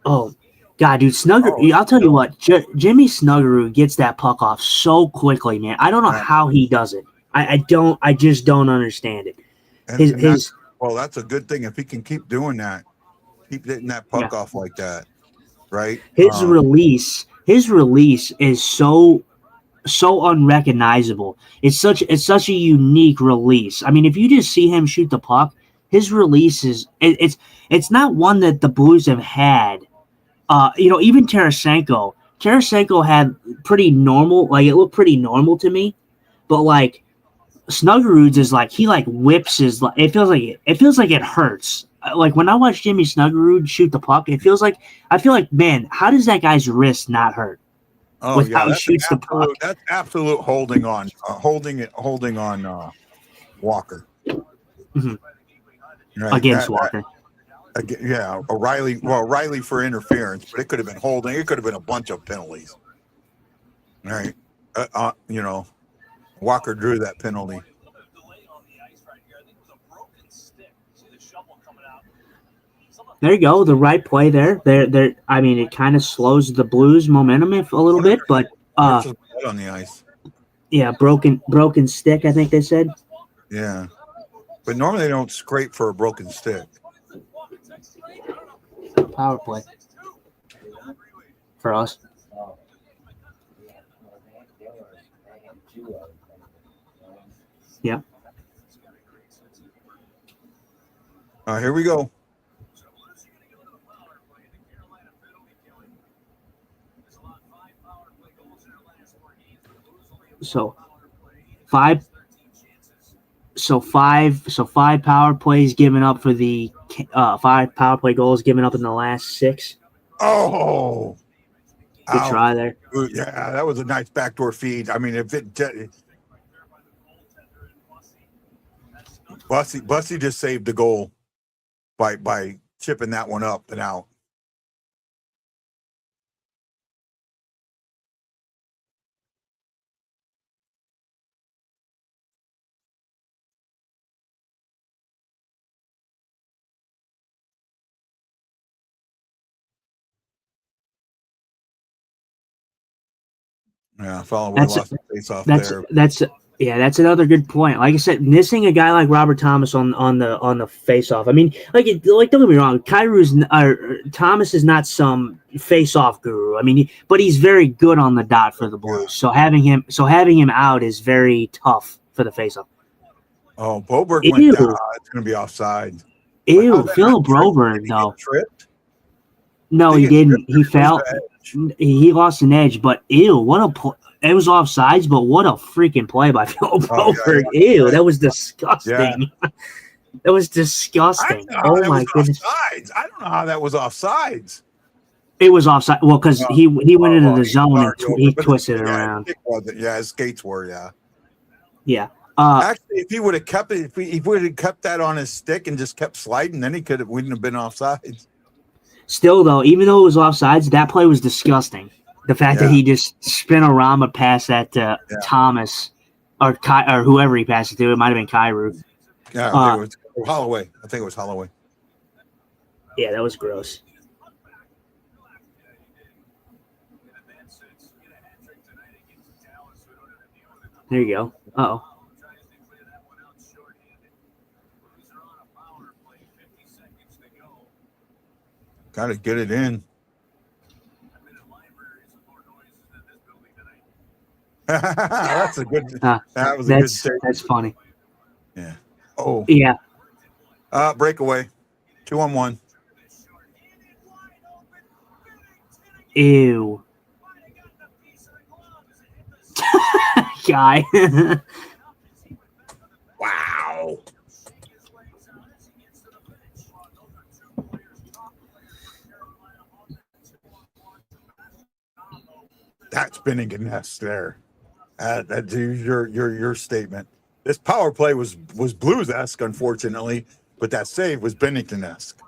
Oh, God, dude, Snuggerud. I'll tell you what, Jimmy Snuggerud gets that puck off so quickly, man. I don't know how he does it. I just don't understand it. That's a good thing if he can keep doing that, keep hitting that puck off like that, right? His release is so unrecognizable. It's such a unique release. I mean, if you just see him shoot the puck, his release is it's not one that the Blues have had. Even Tarasenko had pretty normal, like it looked pretty normal to me, but like Snuggerud's is like he like whips his. It feels like it hurts. Like when I watch Jimmy Snuggerud shoot the puck, I feel like, man, how does that guy's wrist not hurt? Oh yeah, how he shoots the puck. That's absolute holding on Walker. Mm-hmm. Right, against Walker. Riley for interference, but it could have been holding. It could have been a bunch of penalties. Right. Walker drew that penalty. There you go. The right play there. There. I mean, it kind of slows the Blues' momentum a little bit, but There's some blood on the ice. yeah, broken stick. I think they said. Yeah, but normally they don't scrape for a broken stick. Power play for us. Yep. Here we go. So five power plays given up for the 5 power play goals given up in the last 6. Oh, good try there. Yeah, that was a nice backdoor feed. I mean, if Bussy just saved the goal by chipping that one up and out. Yeah, Followaway lost the face off there. That's another good point. Like I said, missing a guy like Robert Thomas on the face off. I mean, don't get me wrong, Thomas is not some face off guru. I mean, but he's very good on the dot for the Blues. So having him out is very tough for the face off. Oh, Boberg went down. It's going to be offside. Ew, Philip Broberg though. No, he didn't. He fell. He lost an edge, but ew, it was offsides, but what a freaking play by Phil Broberg. Ew, that was disgusting. Yeah. That was disgusting. Oh my goodness. Offsides. I don't know how that was offsides. It was offside. Well, because he went into the zone and he twisted it around. Yeah, his skates were, yeah. Yeah. Actually, if he would have kept it, if he would have kept that on his stick and just kept sliding, then wouldn't have been offsides. Still, though, even though it was offsides, that play was disgusting. The fact that he just spin a Rama pass that Thomas or whoever he passed it to, it might have been Kyrou. Yeah, I think it was Holloway. I think it was Holloway. Yeah, that was gross. There you go. Uh-oh. Got to get it in. That's a good. That was a good save. That's funny. Yeah. Oh. Yeah. Breakaway. 2-on-1. Ew. Guy. Wow. That's Binnington there. That's your statement. This power play was Blues-esque, unfortunately, but that save was Binnington-esque.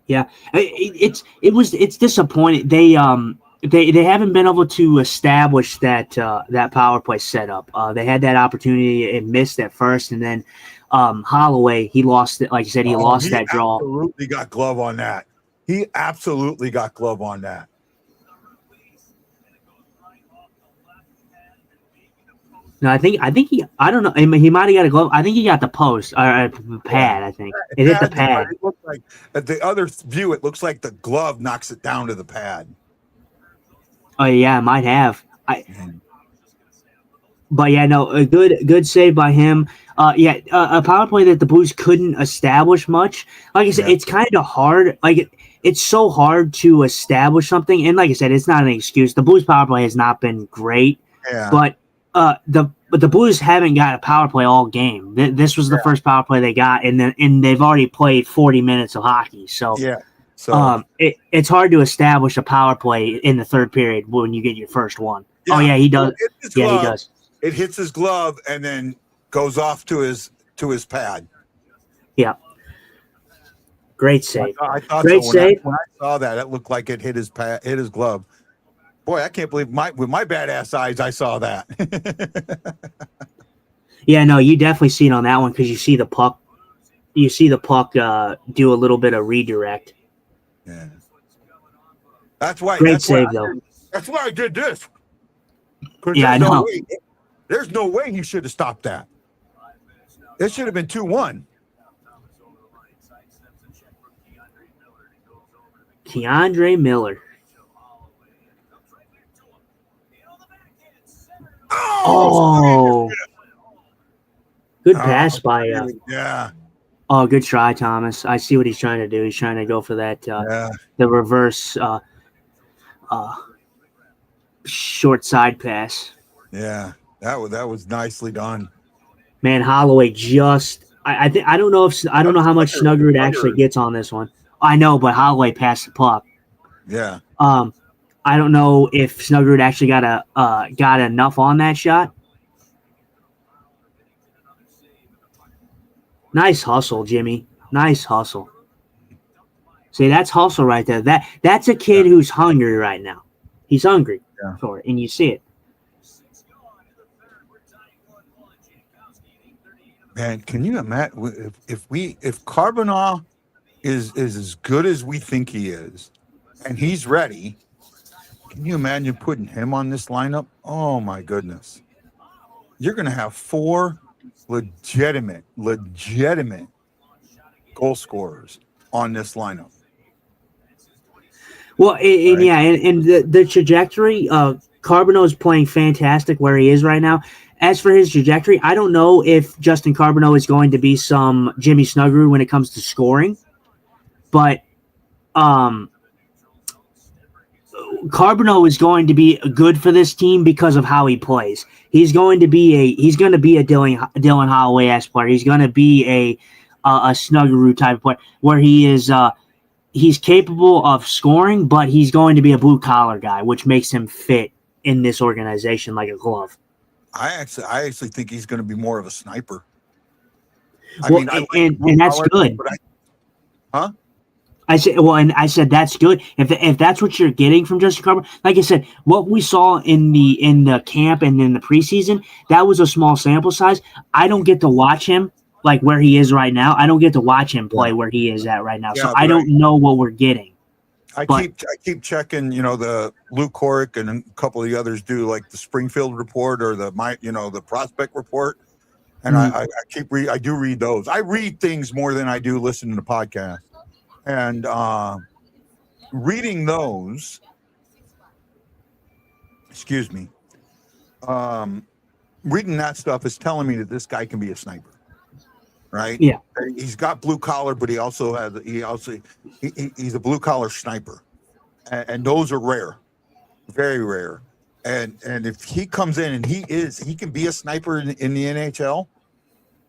Yeah, it's disappointing. They haven't been able to establish that power play setup. They had that opportunity and missed at first, and then Holloway, he lost it. Like you said, he lost that draw. Absolutely got glove on that. He absolutely got glove on that. No, I think I don't know. He might have got a glove. I think he got the post or the pad. I think it hit the pad. It looked like at the other view, it looks like the glove knocks it down to the pad. Oh yeah, it might have. But yeah, no, a good save by him. A power play that the Blues couldn't establish much. Like I said, it's kind of hard. Like it's so hard to establish something. And like I said, it's not an excuse. The Blues power play has not been great. Yeah. But the Blues haven't got a power play all game. This was the first power play they got, and they've already played 40 minutes of hockey. So it's hard to establish a power play in the third period when you get your first one. Yeah. Oh yeah, he does. He does. It hits his glove and then goes off to his pad. Yeah. Great save. I thought Great so. save. When I saw that, it looked like it hit his glove. Boy, I can't believe with my badass eyes I saw that. Yeah, no, you definitely see it on that one because you see the puck. You see the puck do a little bit of redirect. Yeah. That's why. Great save, though. That's why I did this. Because Yeah, I know. There's no way he should have stopped that. It should have been 2-1. Keandre Miller. Oh. Good pass by. Yeah. Oh, good try, Thomas. I see what he's trying to do. He's trying to go for that the reverse short side pass. Yeah, that was nicely done. Man, Holloway just I don't know how much Snuggerud actually gets on this one. I know, but Holloway passed the puck. Yeah. I don't know if Snuggerud actually got enough on that shot. Nice hustle, Jimmy. Nice hustle. See, that's hustle right there. That's a kid who's hungry right now. He's hungry for it, and you see it. Man, can you imagine if Carbonell is as good as we think he is, and he's ready? Can you imagine putting him on this lineup? Oh my goodness! You're going to have 4 legitimate goal scorers on this lineup. Well, and the trajectory, Carbonell is playing fantastic where he is right now. As for his trajectory, I don't know if Justin Carbonell is going to be some Jimmy Snuggerud when it comes to scoring, but Carbonell is going to be good for this team because of how he plays. He's going to be a Dylan Holloway-esque player. He's going to be a Snuggerud type of player where he is he's capable of scoring, but he's going to be a blue collar guy, which makes him fit in this organization like a glove. I actually think he's going to be more of a sniper. And that's good. Huh? I said that's good. If that's what you're getting from Justin Carbonell, like I said, what we saw in the camp and in the preseason, that was a small sample size. I don't get to watch him like where he is right now. I don't get to watch him play where he is at right now. So I don't know what we're getting. I keep checking, the Luke Corrick and a couple of the others do like the Springfield report or the prospect report. And I do read those. I read things more than I do listen to the podcast. And reading those, reading that stuff is telling me that this guy can be a sniper, right? Yeah, he's got blue collar, but he's a blue collar sniper, and those are rare, very rare. And if he comes in and he can be a sniper in the NHL,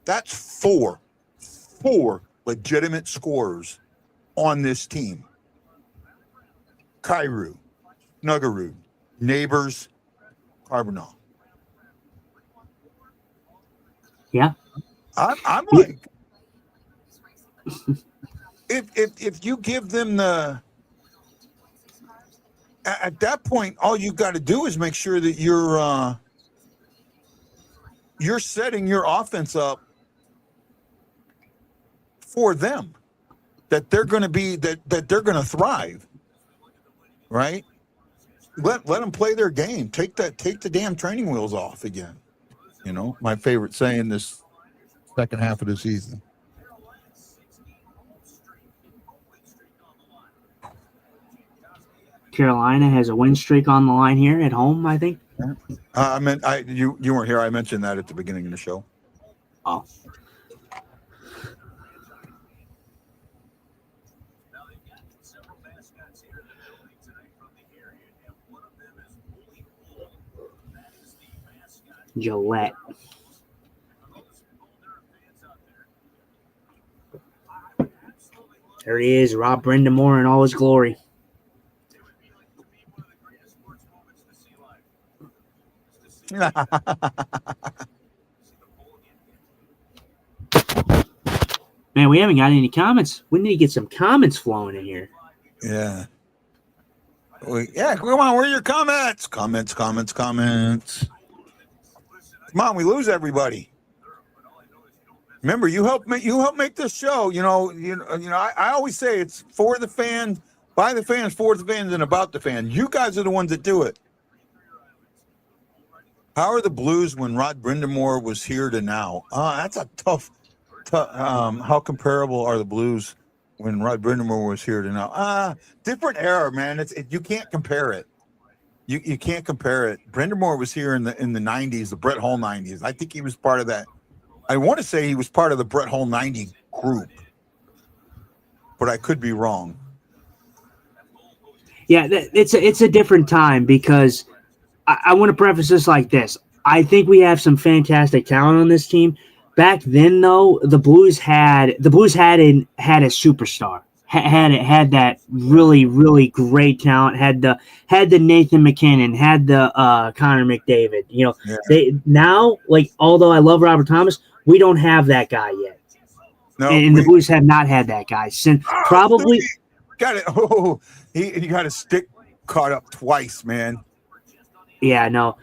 that's four legitimate scorers on this team. Kyrou, Snuggerud, Neighbors, Carbonell. Yeah. I'm like, if you give them at that point, all you got to do is make sure that you're setting your offense up for them, that they're going to be that they're going to thrive, right? Let them play their game. Take the damn training wheels off again. My favorite saying this second half of the season. Carolina has a win streak on the line here at home, I think. You weren't here. I mentioned that at the beginning of the show. Oh. Gillette. There he is, Rob Brindamore in all his glory. Man, we haven't got any comments. We need to get some comments flowing in here. Yeah. Yeah, come on. Where are your comments? Comments. Come on, we lose everybody. Remember, you help make this show. I always say it's for the fans, by the fans, for the fans, and about the fans. You guys are the ones that do it. How are the Blues when Rod Brindamore was here to now? That's a tough. How comparable are the Blues when Rod Brindamore was here to now? Different era, man. You can't compare it. You can't compare it. Brindamore was here in the 90s, the Brett Hull 90s. I think he was part of that. I want to say he was part of the Brett Hull 90 group, but I could be wrong. Yeah, it's a different time because I want to preface this like this. I think we have some fantastic talent on this team. Back then, though, the Blues had a superstar. Had that really, really great talent. Had the Nathan McKinnon. Had the Connor McDavid. They now, like, although I love Robert Thomas, we don't have that guy yet. No, and the Blues have not had that guy since probably. Got it. He got his stick caught up twice, man. Yeah, no.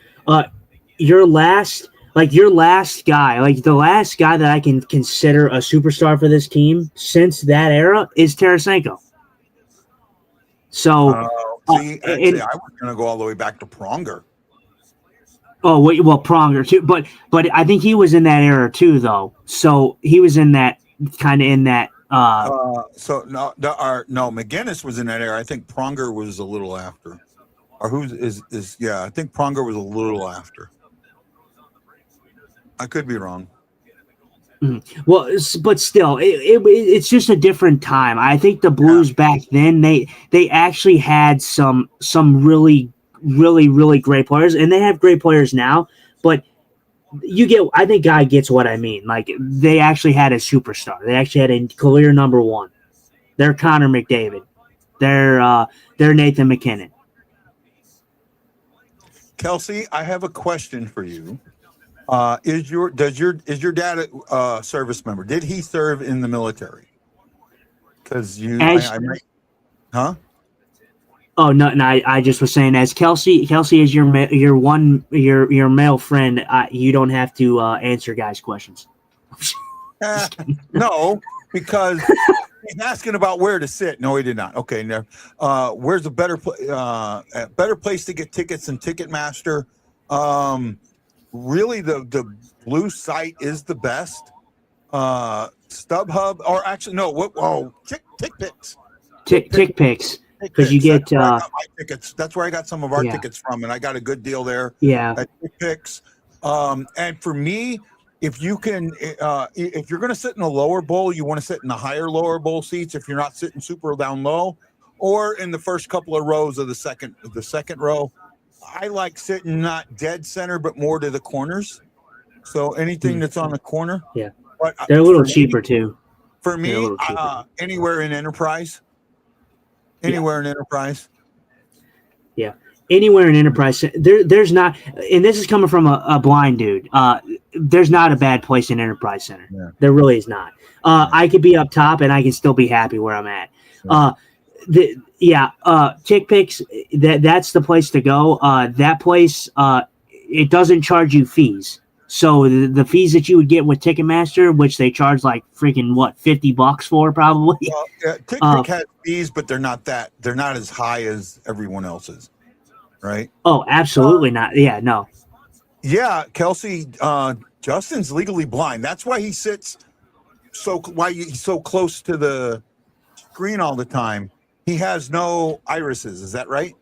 Your last guy, like the last guy that I can consider a superstar for this team since that era is Tarasenko. So, I was going to go all the way back to Pronger. Oh, well, Pronger too, but I think he was in that era too, though. So he was in that kind of in that. McGinnis was in that era. I think Pronger was a little after. Or I think Pronger was a little after. I could be wrong. Mm-hmm. Well, but still, it's just a different time. I think the Blues back then, they actually had some really, really, really great players, and they have great players now, but I think Guy gets what I mean. Like, they actually had a superstar. They actually had a clear number one. They're Connor McDavid. They're Nathan McKinnon. Kelsey, I have a question for you. Is your dad a service member? Did he serve in the military? Because huh? Oh no! I just was saying, as Kelsey is your male friend. You don't have to answer guys' questions. No, because he's asking about where to sit. No, he did not. Okay, no. Where's a better place to get tickets than Ticketmaster? Really, the Blue site is the best. StubHub, or actually no. TickPicks. TickPicks. Because you get my tickets. That's where I got some of our tickets from, and I got a good deal there. Yeah. At TickPicks. And for me, if you can, if you're going to sit in a lower bowl, you want to sit in the higher lower bowl seats. If you're not sitting super down low, or in the first couple of rows of the second row. I like sitting not dead center, but more to the corners. So anything that's on the corner. Yeah. But they're a little cheaper too. For me, anywhere in Enterprise. Anywhere in Enterprise. Yeah. Anywhere in Enterprise. There's not, and this is coming from a blind dude. There's not a bad place in Enterprise Center. Yeah. There really is not. I could be up top and I can still be happy where I'm at. TickPicks, that's the place to go. That place, it doesn't charge you fees. So the fees that you would get with Ticketmaster, which they charge like freaking $50 for probably. Well, TickPick has fees, but they're not as high as everyone else's, right? Oh, absolutely not. Yeah, no. Yeah, Kelsey, Justin's legally blind. That's why he sits why he's so close to the screen all the time. He has no irises. Is that right?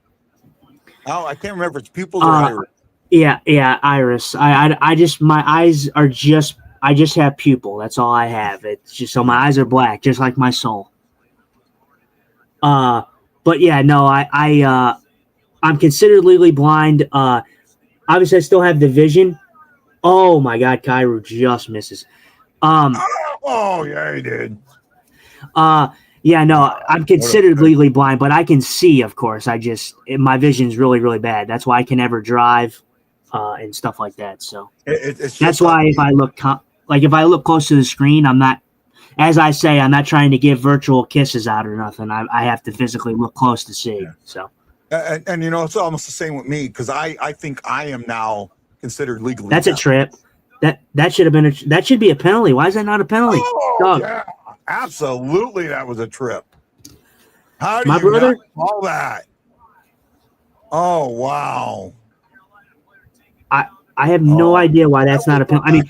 Oh, I can't remember. It's pupils or iris. Yeah, iris. I just, my eyes are just, I just have pupil. That's all I have. It's just, so my eyes are black, just like my soul. But yeah, no, I'm considered legally blind. Obviously I still have the vision. Oh my God, Kairu just misses. Yeah, he did. Yeah, no, I'm considered legally blind, but I can see, of course. My vision's really, really bad. That's why I can never drive and stuff like that. So that's why if I look close to the screen, I'm not, as I say, I'm not trying to give virtual kisses out or nothing. I have to physically look close to see. Yeah. So And you know, it's almost the same with me because I think I am now considered legally. That's a deaf. trip. That should have been that should be a penalty. Why is that not a penalty? Oh Dog. yeah, absolutely, that was a trip. How do My you brother? not call that? Oh wow. I have no idea why that's not a penalty. I mean,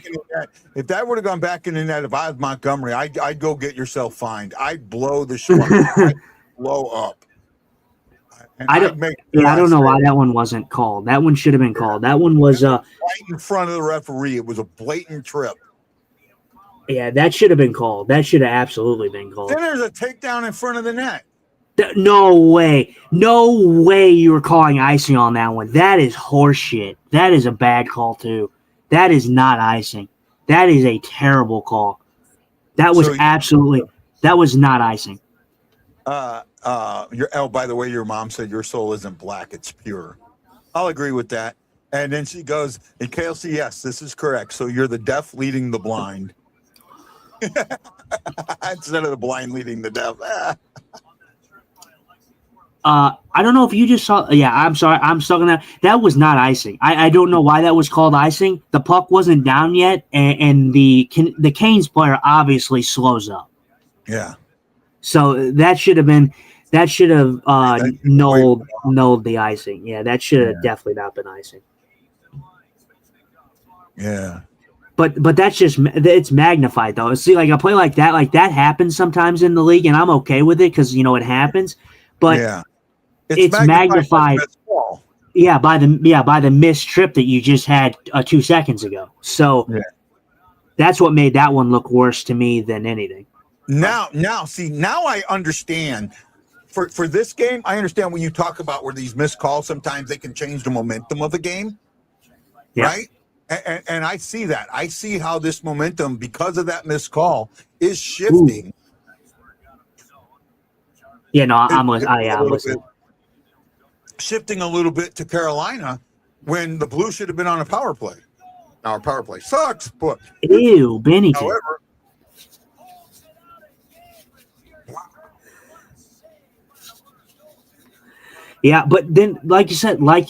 If that would have gone back in the net, if I was Montgomery, I'd go get yourself fined. I'd blow the schmuck. I'd blow up. And I don't know why that one wasn't called. That one should have been called. That one was right in front of the referee. It was a blatant trip. yeah, that should have been called. That should have absolutely been called. Then there's a takedown in front of the net. No way. No way you were calling icing on that one. That is horseshit. That is a bad call, too. That is not icing. That is a terrible call. That was that was not icing. By the way, your mom said your soul isn't black, it's pure. I'll agree with that. And then she goes, and Kelsey, yes, this is correct. So you're the deaf leading the blind. Instead of the blind leading the deaf. I don't know if you just saw. Yeah, I'm sorry. I'm stuck on that. That was not icing. I don't know why that was called icing. The puck wasn't down yet, and the Canes player obviously slows up. Yeah. So that should have nulled the icing. Yeah, that should have definitely not been icing. Yeah. But that's just it's magnified though. See, like a play like that happens sometimes in the league, and I'm okay with it because it happens. But yeah. It's magnified. By the missed trip that you just had 2 seconds ago. So that's what made that one look worse to me than anything. Now I understand. For this game, I understand when you talk about where these missed calls sometimes they can change the momentum of the game, right? And I see that. I see how this momentum, because of that missed call, is shifting. Yeah, no, I'm listening. Shifting a little bit to Carolina when the Blues should have been on a power play. Our power play sucks, but ew, Binnington. However, yeah, but then, like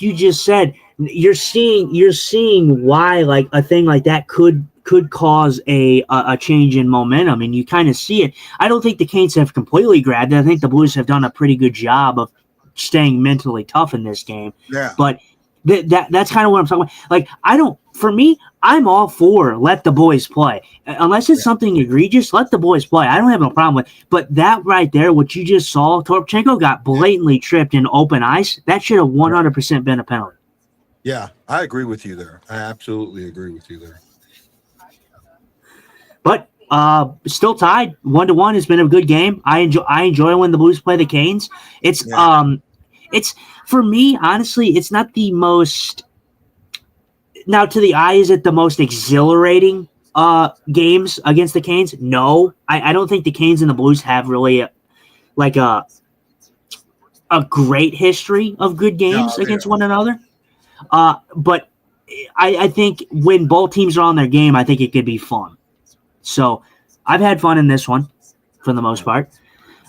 you just said, you're seeing why like a thing like that could cause a change in momentum, and you kind of see it. I don't think the Canes have completely grabbed it. I think the Blues have done a pretty good job of staying mentally tough in this game. Yeah. But that's kind of what I'm talking about. Like, for me, I'm all for let the boys play. Unless it's something egregious, let the boys play. I don't have no problem with it. But that right there, what you just saw, Torpchenko got blatantly tripped in open ice. That should have 100% been a penalty. Yeah, I agree with you there. I absolutely agree with you there. But still tied 1-1. It's been a good game. I enjoy when the Blues play the Canes. It's for me, honestly, it's not the most. Now, to the eye, is it the most exhilarating games against the Canes? No, I don't think the Canes and the Blues have really a great history of good games against one another. But I think when both teams are on their game, I think it could be fun. So I've had fun in this one for the most part.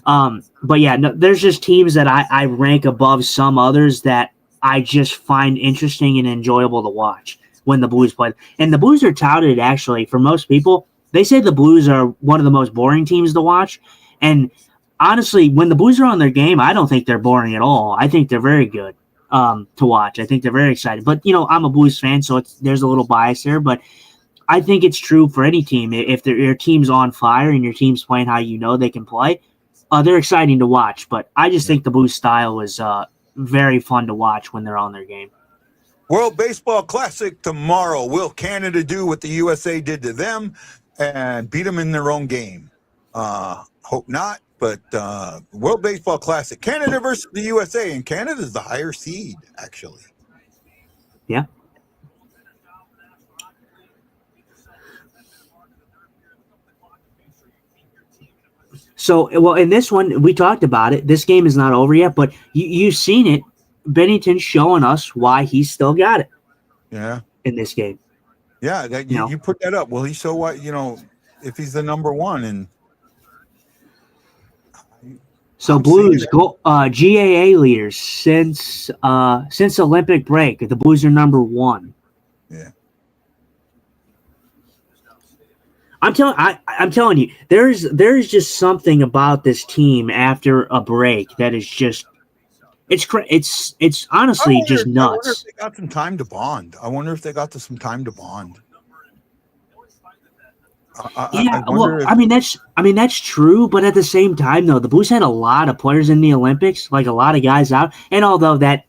But yeah, no, there's just teams that I rank above some others that I just find interesting and enjoyable to watch when the Blues play. And the Blues are touted, actually, for most people. They say the Blues are one of the most boring teams to watch. And honestly, when the Blues are on their game, I don't think they're boring at all. I think they're very good to watch. I think they're very exciting. But, I'm a Blues fan, so there's a little bias there. But I think it's true for any team. If your team's on fire and your team's playing how they can play, they're exciting to watch. But I just think the Blues style is very fun to watch when they're on their game. World Baseball Classic tomorrow. Will Canada do what the USA did to them and beat them in their own game? Hope not, but World Baseball Classic. Canada versus the USA, and Canada's the higher seed, actually. Yeah. So, well, in this one, we talked about it. This game is not over yet, but you've seen it. Binnington's showing us why he's still got it. Yeah. In this game. Yeah, you put that up. Well, he's so what, if he's the number one, and So I'm seeing Blues it. go GAA leaders since Olympic break. The Blues are number 1. Yeah. I'm telling you, there's just something about this team after a break that is just it's honestly just I wonder if nuts. they got some time to bond. I wonder if they got some time to bond. I Yeah, well, wonder if that's true, but at the same time, though, the Blues had a lot of players in the Olympics, like a lot of guys out, and although that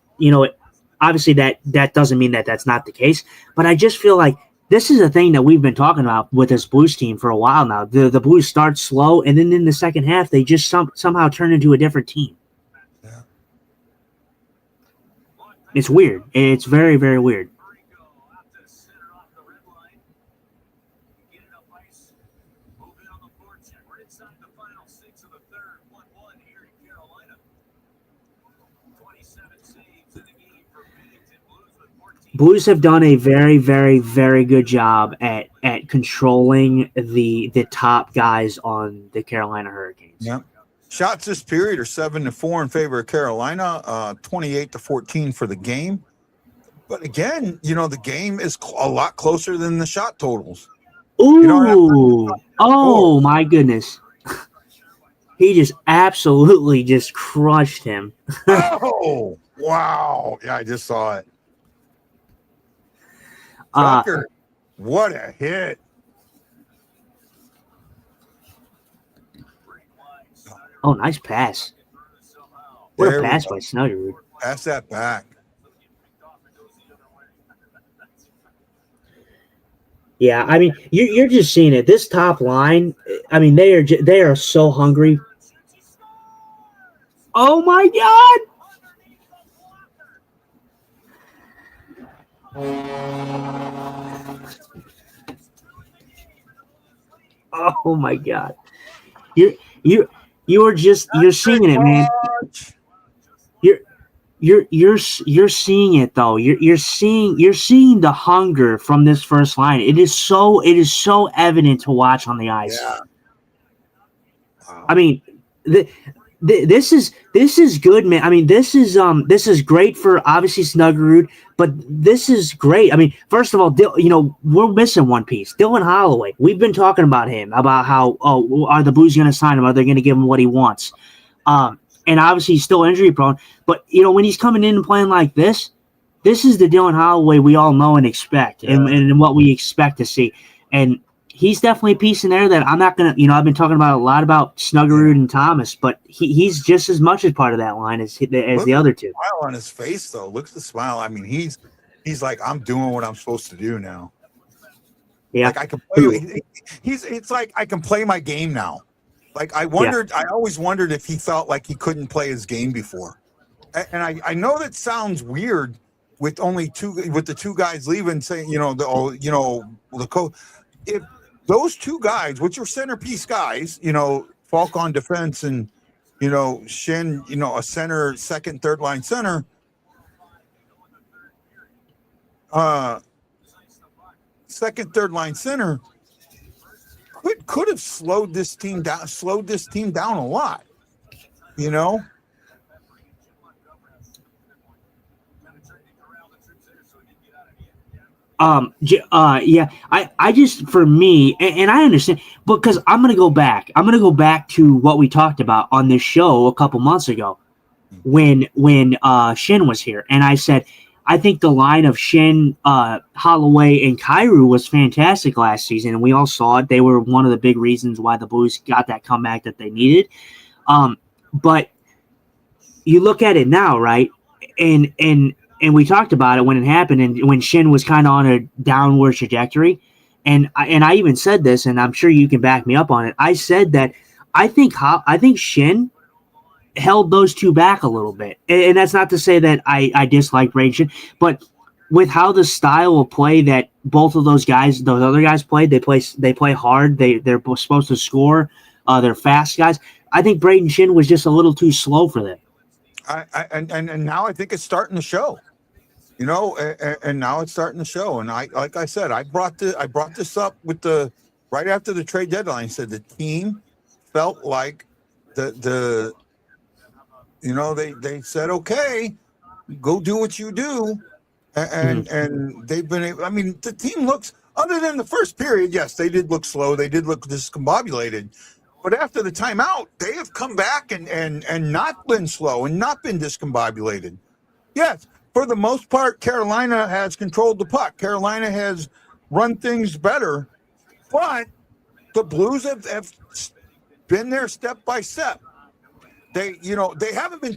obviously that doesn't mean that that's not the case, but I just feel like this is a thing that we've been talking about with this Blues team for a while now. The Blues start slow, and then in the second half, they just somehow turn into a different team. yeah. It's weird. It's very, very weird. Blues have done a very, very, very good job at controlling the top guys on the Carolina Hurricanes. Yeah. Shots this period are 7-4 in favor of Carolina, 28-14 for the game. But again, the game is a lot closer than the shot totals. Ooh! Oh my goodness! He just absolutely just crushed him. Oh wow! Yeah, I just saw it. Tucker, what a hit! Oh, nice pass! What a pass by Snuggerud. Pass that back. Yeah, I mean, you're just seeing it. This top line, I mean, they are so hungry. Oh my God! Oh my God! You're seeing it, man. You're seeing it though. You're seeing the hunger from this first line. It is so evident to watch on the ice. Yeah. Wow. I mean, this is good, man. I mean, this is great for obviously Snuggerud, but this is great. I mean, first of all, we're missing one piece, Dylan Holloway. We've been talking about him, about how are the Blues going to sign him? Are they going to give him what he wants? And obviously he's still injury prone, but when he's coming in and playing like this is the Dylan Holloway we all know and expect, and what we expect to see. And he's definitely a piece in there that I'm not gonna. I've been talking about a lot about Snuggerud and Thomas, but he's just as much as part of that line as the other two. Smile on his face though. Look at the smile. I mean, he's like, I'm doing what I'm supposed to do now. Yeah, like I can play. It's like I can play my game now. Like I always wondered if he felt like he couldn't play his game before. And I know that sounds weird with the two guys leaving, saying, the coach. If those two guys, which are centerpiece guys, Falk on defense and, Shin, a center, second, third line center, second, third line center, could have slowed this team down a lot, Yeah, I just, for me, and I understand, because I'm gonna go back to what we talked about on this show a couple months ago when Shin was here, and I said I think the line of Shin, Holloway, and Kyrou was fantastic last season, and we all saw it. They were one of the big reasons why the Blues got that comeback that they needed. But you look at it now, right? And we talked about it when it happened, and when Shin was kind of on a downward trajectory. And I even said this, and I'm sure you can back me up on it. I said that I think Shin held those two back a little bit, and that's not to say that I dislike Braden Shin, but with how the style of play that both of those other guys played, they play hard. They're supposed to score. They're fast guys. I think Braden Shin was just a little too slow for them. And now I think it's starting to show, and now it's starting to show. And like I said, I brought this up right after the trade deadline. Said the team felt like the You know, they said, okay, go do what you do. And they've been able, I mean, the team looks, other than the first period, yes, they did look slow. They did look discombobulated. But after the timeout, they have come back and not been slow and not been discombobulated. Yes, for the most part, Carolina has controlled the puck. Carolina has run things better. But the Blues have been there step by step. They haven't been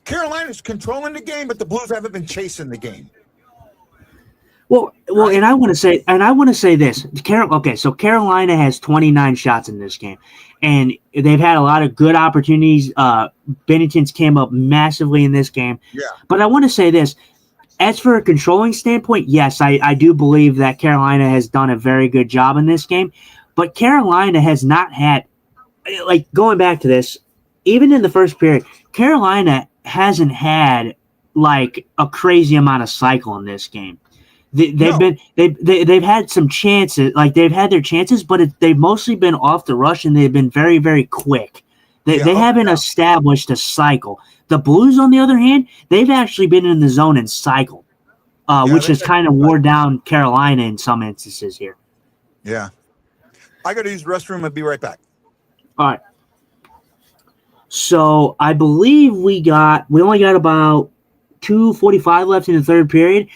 Carolina's controlling the game, but the Blues haven't been chasing the game. Well, right? and I want to say this. So Carolina has 29 shots in this game, and they've had a lot of good opportunities. Binnington's came up massively in this game. Yeah. But I want to say this. As for a controlling standpoint, yes, I do believe that Carolina has done a very good job in this game. But Carolina has not had, like, going back to this, even in the first period, Carolina hasn't had, like, a crazy amount of cycle in this game. They've had some chances, like they've had their chances, but they've mostly been off the rush and they've been very, very quick. They haven't established a cycle. The Blues, on the other hand, they've actually been in the zone and cycled, which has kind of wore down Carolina in some instances here. Yeah. I got to use the restroom and be right back. All right. So I believe we only got about 2:45 left in the third period.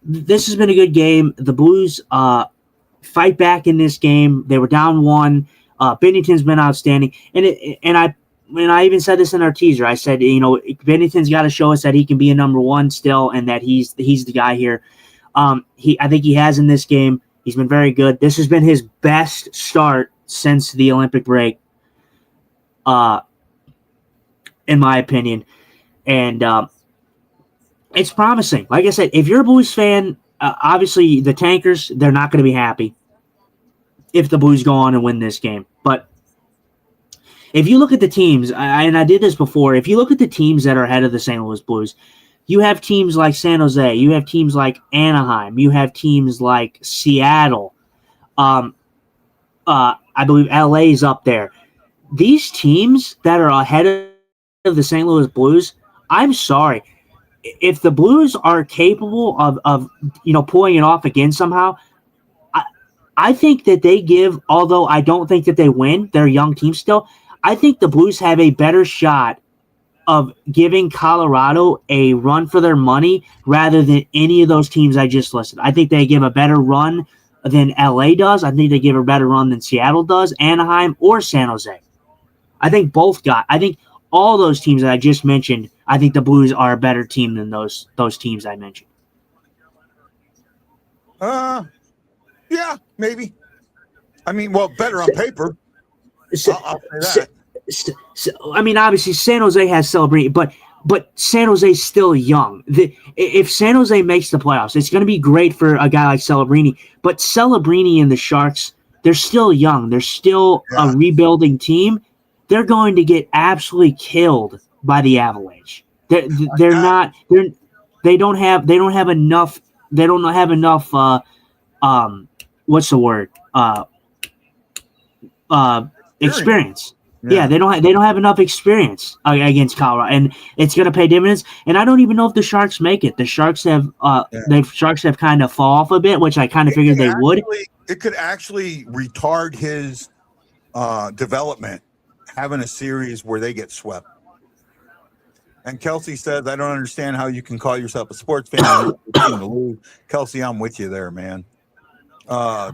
This has been a good game. The Blues fight back in this game. They were down 1. Binnington's been outstanding, and I even said this in our teaser. I said, Binnington's got to show us that he can be a number 1 still, and that he's the guy here. I think he has in this game. He's been very good. This has been his best start since the Olympic break, in my opinion, and. It's promising. Like I said, if you're a Blues fan, obviously the Tankers, they're not going to be happy if the Blues go on and win this game. But if you look at the teams, and I did this before, if you look at the teams that are ahead of the St. Louis Blues, you have teams like San Jose, you have teams like Anaheim, you have teams like Seattle. I believe LA's up there. These teams that are ahead of the St. Louis Blues, I'm sorry. If the Blues are capable of pulling it off again somehow, I think that they give, although I don't think that they win, they're a young team still, I think the Blues have a better shot of giving Colorado a run for their money rather than any of those teams I just listed. I think they give a better run than LA does. I think they give a better run than Seattle does, Anaheim, or San Jose. I think all those teams that I just mentioned, I think the Blues are a better team than those teams I mentioned. Yeah, maybe. I mean, well, better on paper. I'll say that. I mean, obviously, San Jose has Celebrini, but San Jose's still young. If San Jose makes the playoffs, it's going to be great for a guy like Celebrini. But Celebrini and the Sharks, they're still young. They're still a rebuilding team. They're going to get absolutely killed by the Avalanche. They don't have enough. What's the word? Experience. Yeah, they don't have enough experience against Colorado, and it's going to pay dividends. And I don't even know if the Sharks make it. The Sharks have kind of fall off a bit, which I kind of figured they would. It could actually retard his development, having a series where they get swept. And Kelsey says, I don't understand how you can call yourself a sports fan. Kelsey, I'm with you there, man. John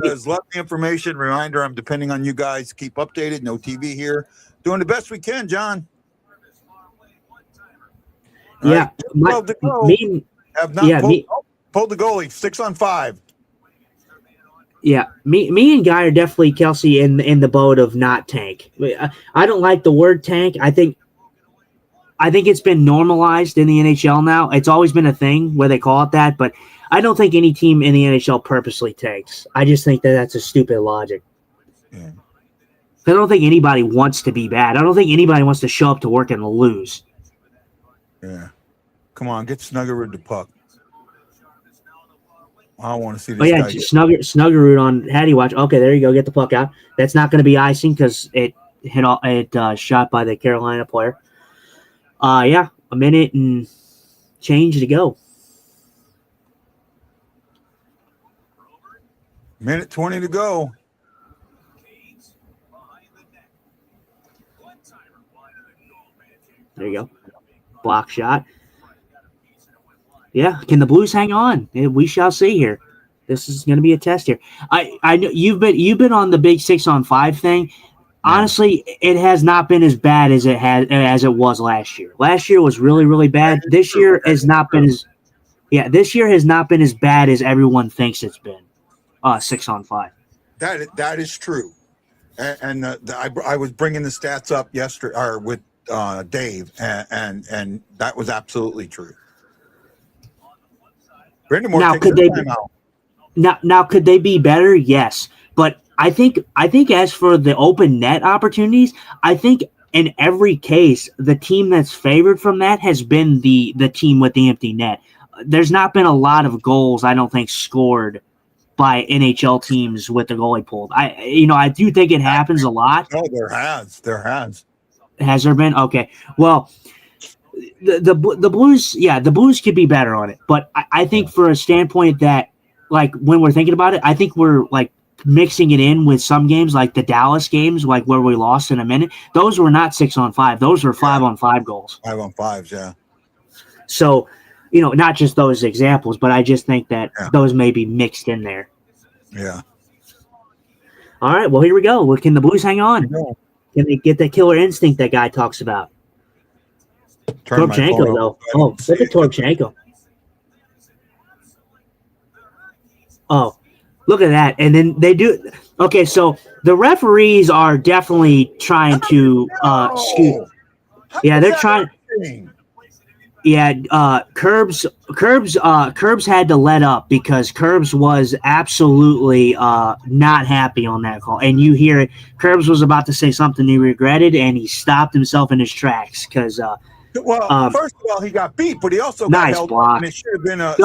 says, left the information. Reminder, I'm depending on you guys to keep updated. No TV here. Doing the best we can, John. Yeah. Pulled the goalie, 6 on 5. Yeah, me and Guy are definitely, Kelsey, in the boat of not tank. I don't like the word tank. I think it's been normalized in the NHL now. It's always been a thing where they call it that, but I don't think any team in the NHL purposely tanks. I just think that's a stupid logic. Yeah. I don't think anybody wants to be bad. I don't think anybody wants to show up to work and lose. Yeah. Come on, get snugger with the puck. I want to see this guy. Snuggerud on Hattie watch. Okay, there you go. Get the puck out. That's not going to be icing because it shot by the Carolina player. Yeah, a minute and change to go. Minute 20 to go. There you go. Block shot. Yeah, can the Blues hang on? We shall see here. This is going to be a test here. I know you've been on the big 6-on-5 thing. Yeah. Honestly, it has not been as bad as it was last year. Last year was really, really bad. This year has not been as this year has not been as bad as everyone thinks it's been. 6-on-5. That is true. And I was bringing the stats up yesterday or with Dave, and that was absolutely true. Brandon Now could they be better? Yes, but I think as for the open net opportunities, I think in every case the team that's favored from that has been the team with the empty net. There's not been a lot of goals, I don't think, scored by NHL teams with the goalie pulled. I do think it happens a lot. No, there has. Has there been? Okay. Well, the Blues, the Blues could be better on it, but I think for a standpoint that, like, when we're thinking about it, I think we're like mixing it in with some games, like the Dallas games, like where we lost in a minute. Those were not 6-on-5; those were 5-on-5 goals. 5-on-5s, yeah. So, not just those examples, but I just think that those may be mixed in there. Yeah. All right. Well, here we go. Can the Blues hang on? Can they get that killer instinct that guy talks about? Torchenko, though. Oh, look at Torchenko. Oh, look at that. And then they do. Okay, so the referees are definitely trying to scoot. Yeah, they're trying. Yeah, Curbs had to let up because Curbs was absolutely not happy on that call. And you hear it. Curbs was about to say something he regretted, and he stopped himself in his tracks because first of all, he got beat, but he also got held block. up, and it should have been a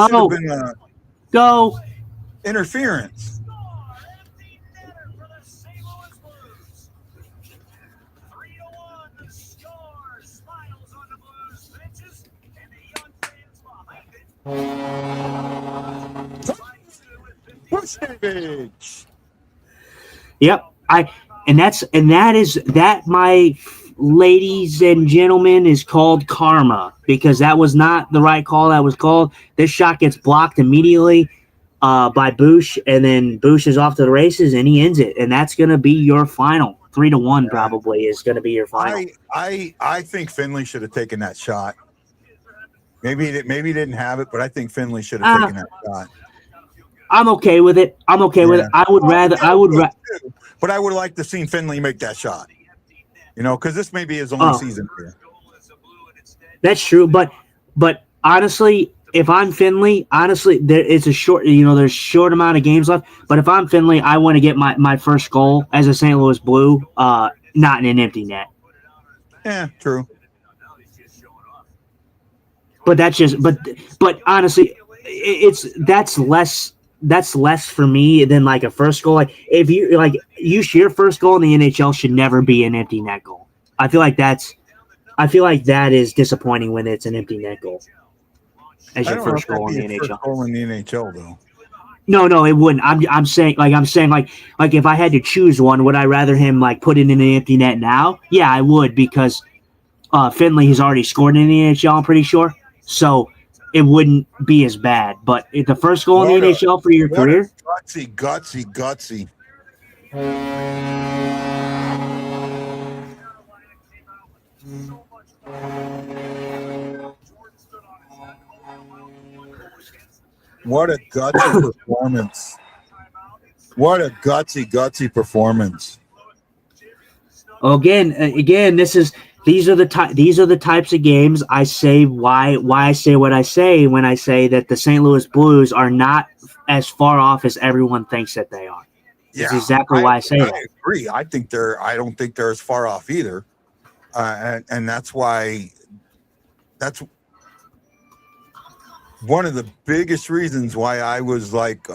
go interference. Yep. That, my ladies and gentlemen, is called karma, because that was not the right call that was called. This shot gets blocked immediately by Bush, and then Bush is off to the races, and he ends it, and that's going to be your final. 3-1 probably is going to be your final. I think Finley should have taken that shot. Maybe he didn't have it, but I think Finley should have taken that shot. I'm okay with it. I would rather. But I would like to see Finley make that shot. Because this may be his only season here. That's true, but honestly, if I'm Finley, it's a short. There's a short amount of games left. But if I'm Finley, I want to get my first goal as a St. Louis Blue, not in an empty net. Yeah, true. But that's just. But honestly, that's less. That's less for me than like a first goal. Like if your first goal in the NHL should never be an empty net goal. I feel like that is disappointing when it's an empty net goal as your first goal in the NHL. First goal in the NHL, though. No, it wouldn't. I'm saying if I had to choose one, would I rather him like put it in an empty net now? Yeah, I would, because Finley has already scored in the NHL, I'm pretty sure. So it wouldn't be as bad. But the first goal in the NHL for your career? Gutsy. What a gutsy performance. What a gutsy performance. Again, these are the types of games I say why I say what I say when I say that the St. Louis Blues are not as far off as everyone thinks that they are. That's exactly why I say that. I agree. I don't think they're as far off either. And that's why that's one of the biggest reasons why I was like,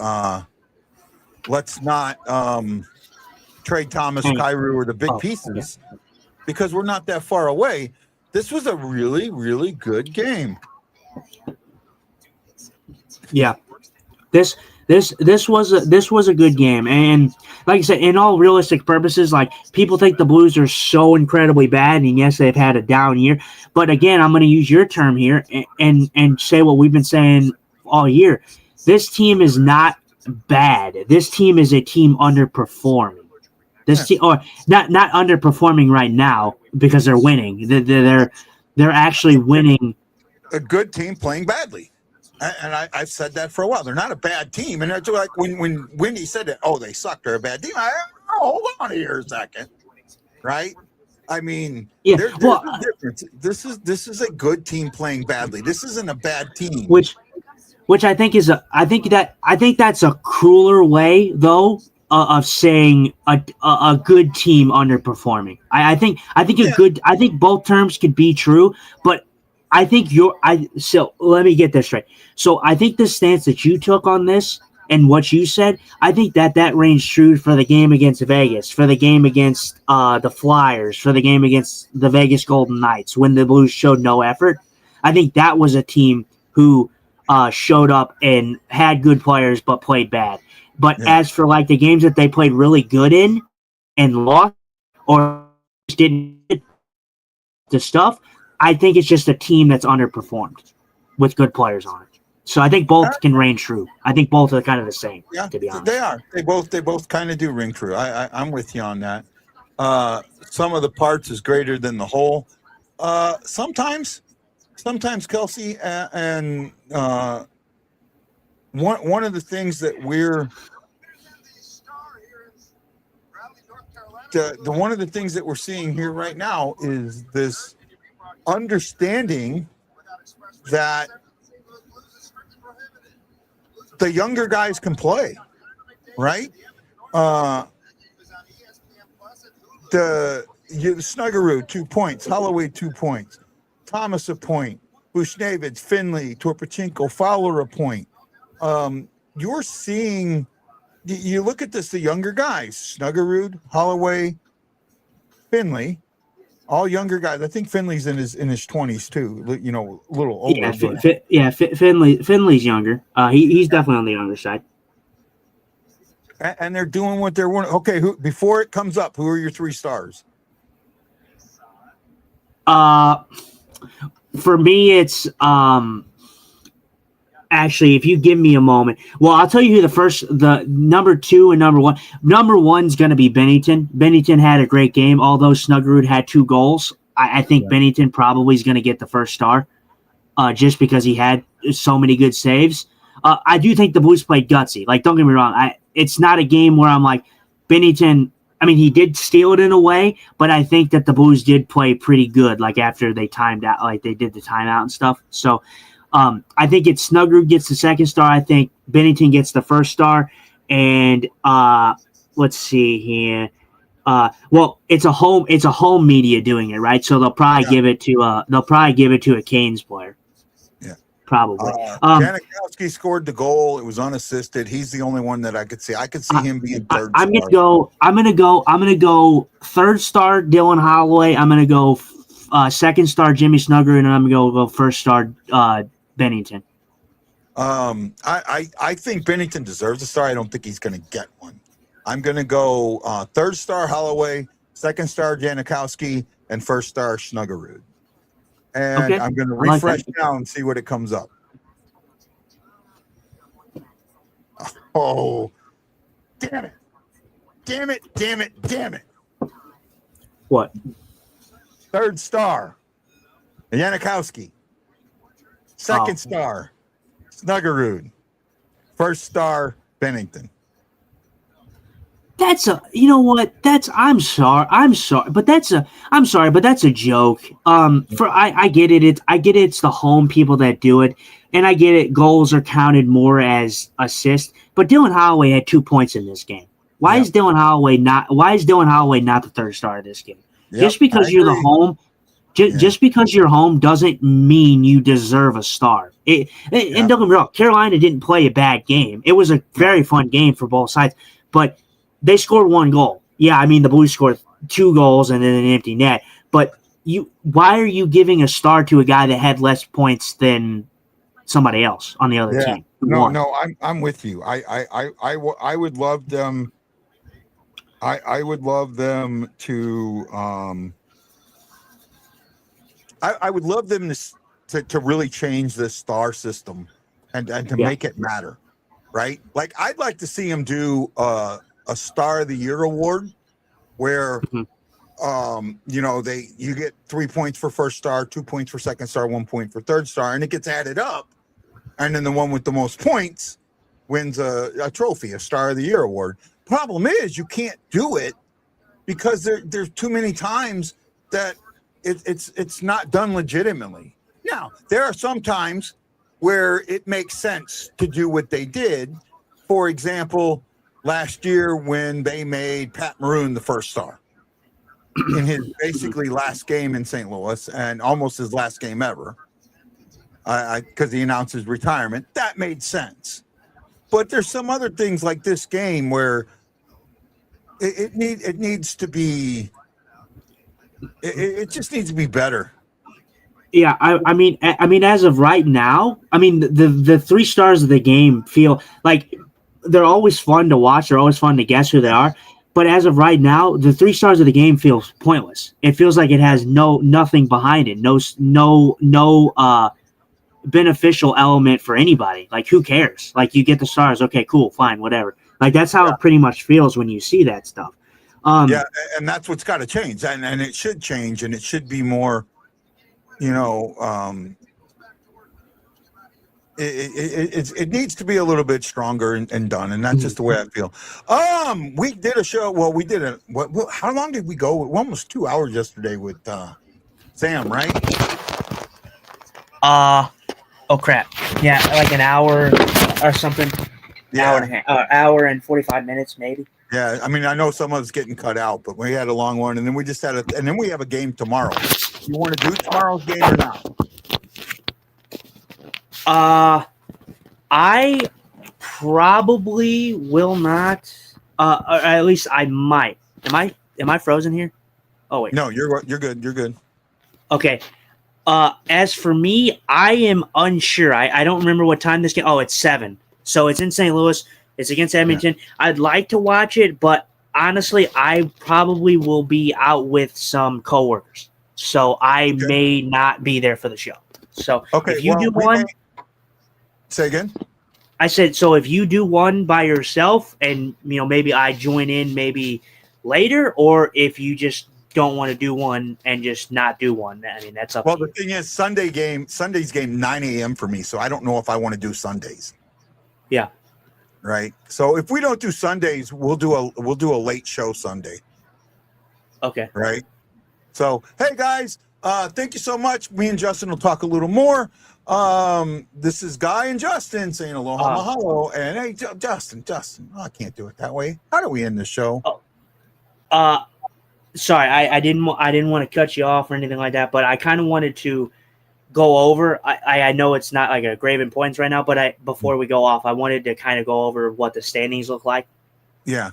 let's not trade Thomas, Kyrou, or the big pieces, because we're not that far away. This was a really, really good game. Yeah. This was a good game, and like I said, in all realistic purposes, like people think the Blues are so incredibly bad, and yes, they've had a down year. But again, I'm going to use your term here and say what we've been saying all year. This team is not bad. This team is a team underperforming. This team, or not underperforming right now because they're winning. They're actually winning. A good team playing badly. And I've said that for a while. They're not a bad team. And it's like when Wendy said that, oh, they suck, they're a bad team. Hold on here a second. Right? I mean, Yeah. there's a difference. This is a good team playing badly. This isn't a bad team. Which I think that's a crueler way though of saying a good team underperforming. I think both terms could be true, but I think so let me get this straight. So I think the stance that you took on this and what you said, I think that reigns true for the game against Vegas, for the game against the Flyers, for the game against the Vegas Golden Knights when the Blues showed no effort. I think that was a team who showed up and had good players but played bad. But as for like the games that they played really good in and lost or didn't the stuff, I think it's just a team that's underperformed with good players on it. So I think both can reign true. I think both are kind of the same, to be honest. They are. They both kind of do ring true. I'm with you on that. Some of the parts is greater than the whole. Sometimes Kelsey, and one of the things that one of the things that we're seeing here right now is this understanding that the younger guys can play, right? The Snuggerud 2 points, Holloway 2 points, Thomas a point, Bushnevich, Finley, Torpachenko, Fowler a point. You're seeing, you look at this, the younger guys, Snuggerud, Holloway, Finley, all younger guys. I think Finley's in his 20s too. A little older. Finley's younger. He's definitely on the younger side. And they're doing what they're wanting. Okay, before it comes up, who are your 3 stars? For me, it's actually, if you give me a moment. Well, I'll tell you who the number 2 and number 1. Number 1's going to be Binnington. Binnington had a great game, although Snuggerud had 2 goals. I think Binnington probably is going to get the first star just because he had so many good saves. I do think the Blues played gutsy. Like, don't get me wrong. It's not a game where I'm like, Binnington, I mean, he did steal it in a way, but I think that the Blues did play pretty good, like after they timed out, like they did the timeout and stuff. So, I think it's Snuggerud gets the second star. I think Binnington gets the first star. And let's see here. Well, it's a home media doing it, right? So they'll probably give it to a Canes player. Yeah, probably. Janikowski scored the goal. It was unassisted. He's the only one that I could see. I could see him being third. I'm gonna go third star Dylan Holloway. I'm gonna go second star Jimmy Snuggerud, and I'm gonna go first star Binnington. I think Binnington deserves a star. I don't think he's going to get one. I'm going to go third star Holloway, second star Janikowski, and first star Snuggerud. And okay. I'm going to refresh now and see what it comes up. Oh, damn it. Damn it, damn it, damn it. What? Third star Janikowski. Second star Snuggerud. First star Binnington. I'm sorry, but that's a joke. I get it. It's the home people that do it, and I get it. Goals are counted more as assists, but Dylan Holloway had 2 points in this game. Why is Dylan Holloway not the third star of this game? Yep, just because you're the home. Just because you're home doesn't mean you deserve a star. And don't get me wrong, Carolina didn't play a bad game. It was a very fun game for both sides, but they scored 1 goal. Yeah, I mean, the Blues scored 2 goals and then an empty net, but why are you giving a star to a guy that had less points than somebody else on the other Yeah. team? One. No, I'm with you. I would love them. I would love them to. I would love them to really change this star system and to Yeah. make it matter, right? Like I'd like to see them do a Star of the Year award where Mhm. you get 3 points for first star, 2 points for second star, 1 point for third star, and it gets added up, and then the one with the most points wins a trophy, a Star of the Year award. Problem is you can't do it because there's too many times that it's not done legitimately. Now, there are some times where it makes sense to do what they did. For example, last year when they made Pat Maroon the first star in his basically last game in St. Louis and almost his last game ever, because he announced his retirement, that made sense. But there's some other things like this game where it needs to be. It just needs to be better. Yeah, I mean, as of right now, I mean, the 3 stars of the game feel like they're always fun to watch. They're always fun to guess who they are. But as of right now, the 3 stars of the game feels pointless. It feels like it has nothing behind it. No beneficial element for anybody. Like, who cares? Like, you get the stars. Okay, cool, fine, whatever. Like, that's how it pretty much feels when you see that stuff. Yeah, and that's what's got to change, and it should change, and it should be more, it needs to be a little bit stronger and done, and that's just the way I feel. We did a show. Well, we did how long did we go? Almost 2 hours yesterday with Sam, right? Oh crap! Yeah, like an hour or something. Yeah. Hour and a half, hour and 45 minutes, maybe. Yeah, I mean, I know some of it's getting cut out, but we had a long one, and then we just had and then we have a game tomorrow. You want to do tomorrow's game or not? I probably will not. Or at least I might. Am I frozen here? Oh wait. No, you're good. You're good. Okay. As for me, I am unsure. I don't remember what time this game. Oh, it's 7. So it's in St. Louis. It's against Edmonton. Yeah. I'd like to watch it, but honestly, I probably will be out with some coworkers, so I may not be there for the show. So if you do one, say again. I said so. If you do one by yourself, and maybe I join in maybe later, or if you just don't want to do one and just not do one, I mean that's up. Well, the thing is, Sunday's game 9 a.m. for me, so I don't know if I want to do Sundays. Yeah. Right. So if we don't do Sundays, we'll do a late show Sunday. Okay. Right. So hey guys, thank you so much. Me and Justin will talk a little more. This is Guy and Justin saying aloha mahalo. And hey, Justin, I can't do it that way. How do we end the show? Sorry, I didn't want to cut you off or anything like that, but I kind of wanted to go over. I know it's not like a Graven points right now, but before we go off, I wanted to kind of go over what the standings look like. Yeah.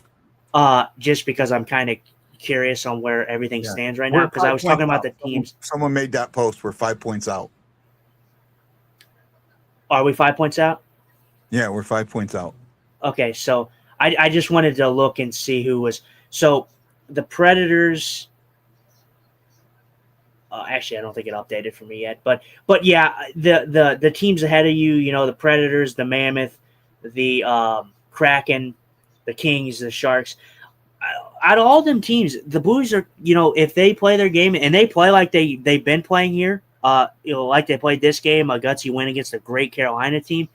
Just because I'm kind of curious on where everything stands right now, because I was talking about the teams. Someone made that post. We're 5 points out. Are we 5 points out? Yeah, we're 5 points out. Okay, so I just wanted to look and see who was. So the Predators. Actually, I don't think it updated for me yet, but yeah, the teams ahead of you, the Predators, the Mammoth, the Kraken, the Kings, the Sharks. Out of all them teams, the Blues are, if they play their game and they play like they've been playing here, like they played this game, a gutsy win against a great Carolina team.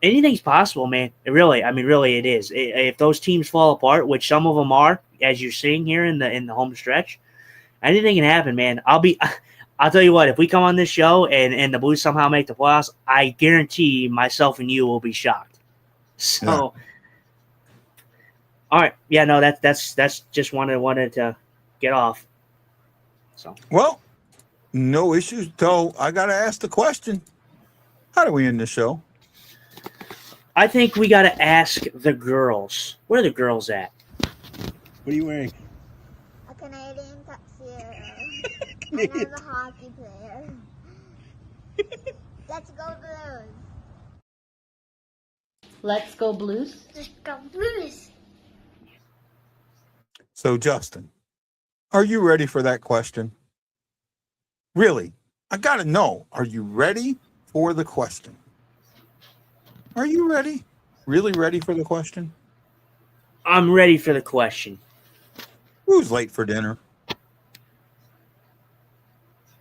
Anything's possible, man. Really it is. If those teams fall apart, which some of them are, as you're seeing here in the home stretch. Anything can happen, man. I'll tell you what, if we come on this show and the Blues somehow make the playoffs, I guarantee myself and you will be shocked. So, all right. Yeah, no, that's just wanted to get off. So, well, no issues. So I got to ask the question, how do we end the show? I think we got to ask the girls. Where are the girls at? What are you wearing? A Canadian tuxedo. I'm the hockey player. Let's go Blues. Let's go Blues. Let's go Blues. So, Justin, are you ready for that question? Really? I got to know. Are you ready for the question? Are you ready? Really ready for the question? I'm ready for the question. Who's late for dinner?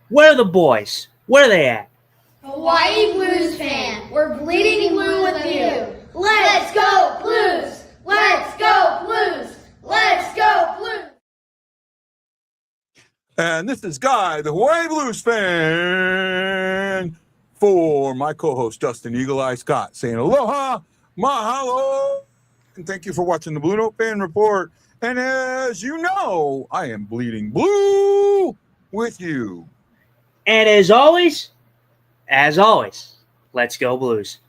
Where are the boys? Where are they at? Hawaii Blues fan, we're bleeding blue with you. Let's go Blues! Let's go Blues! Let's go Blues! And this is Guy, the Hawaii Blues fan, for my co-host Justin Eagle Eye Scott, saying aloha, mahalo, and thank you for watching the Blue Note Fan Report. And as you know, I am bleeding blue with you. And as always, let's go Blues.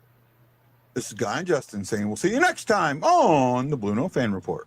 This is Guy and Justin saying we'll see you next time on the Blue Note Fan Report.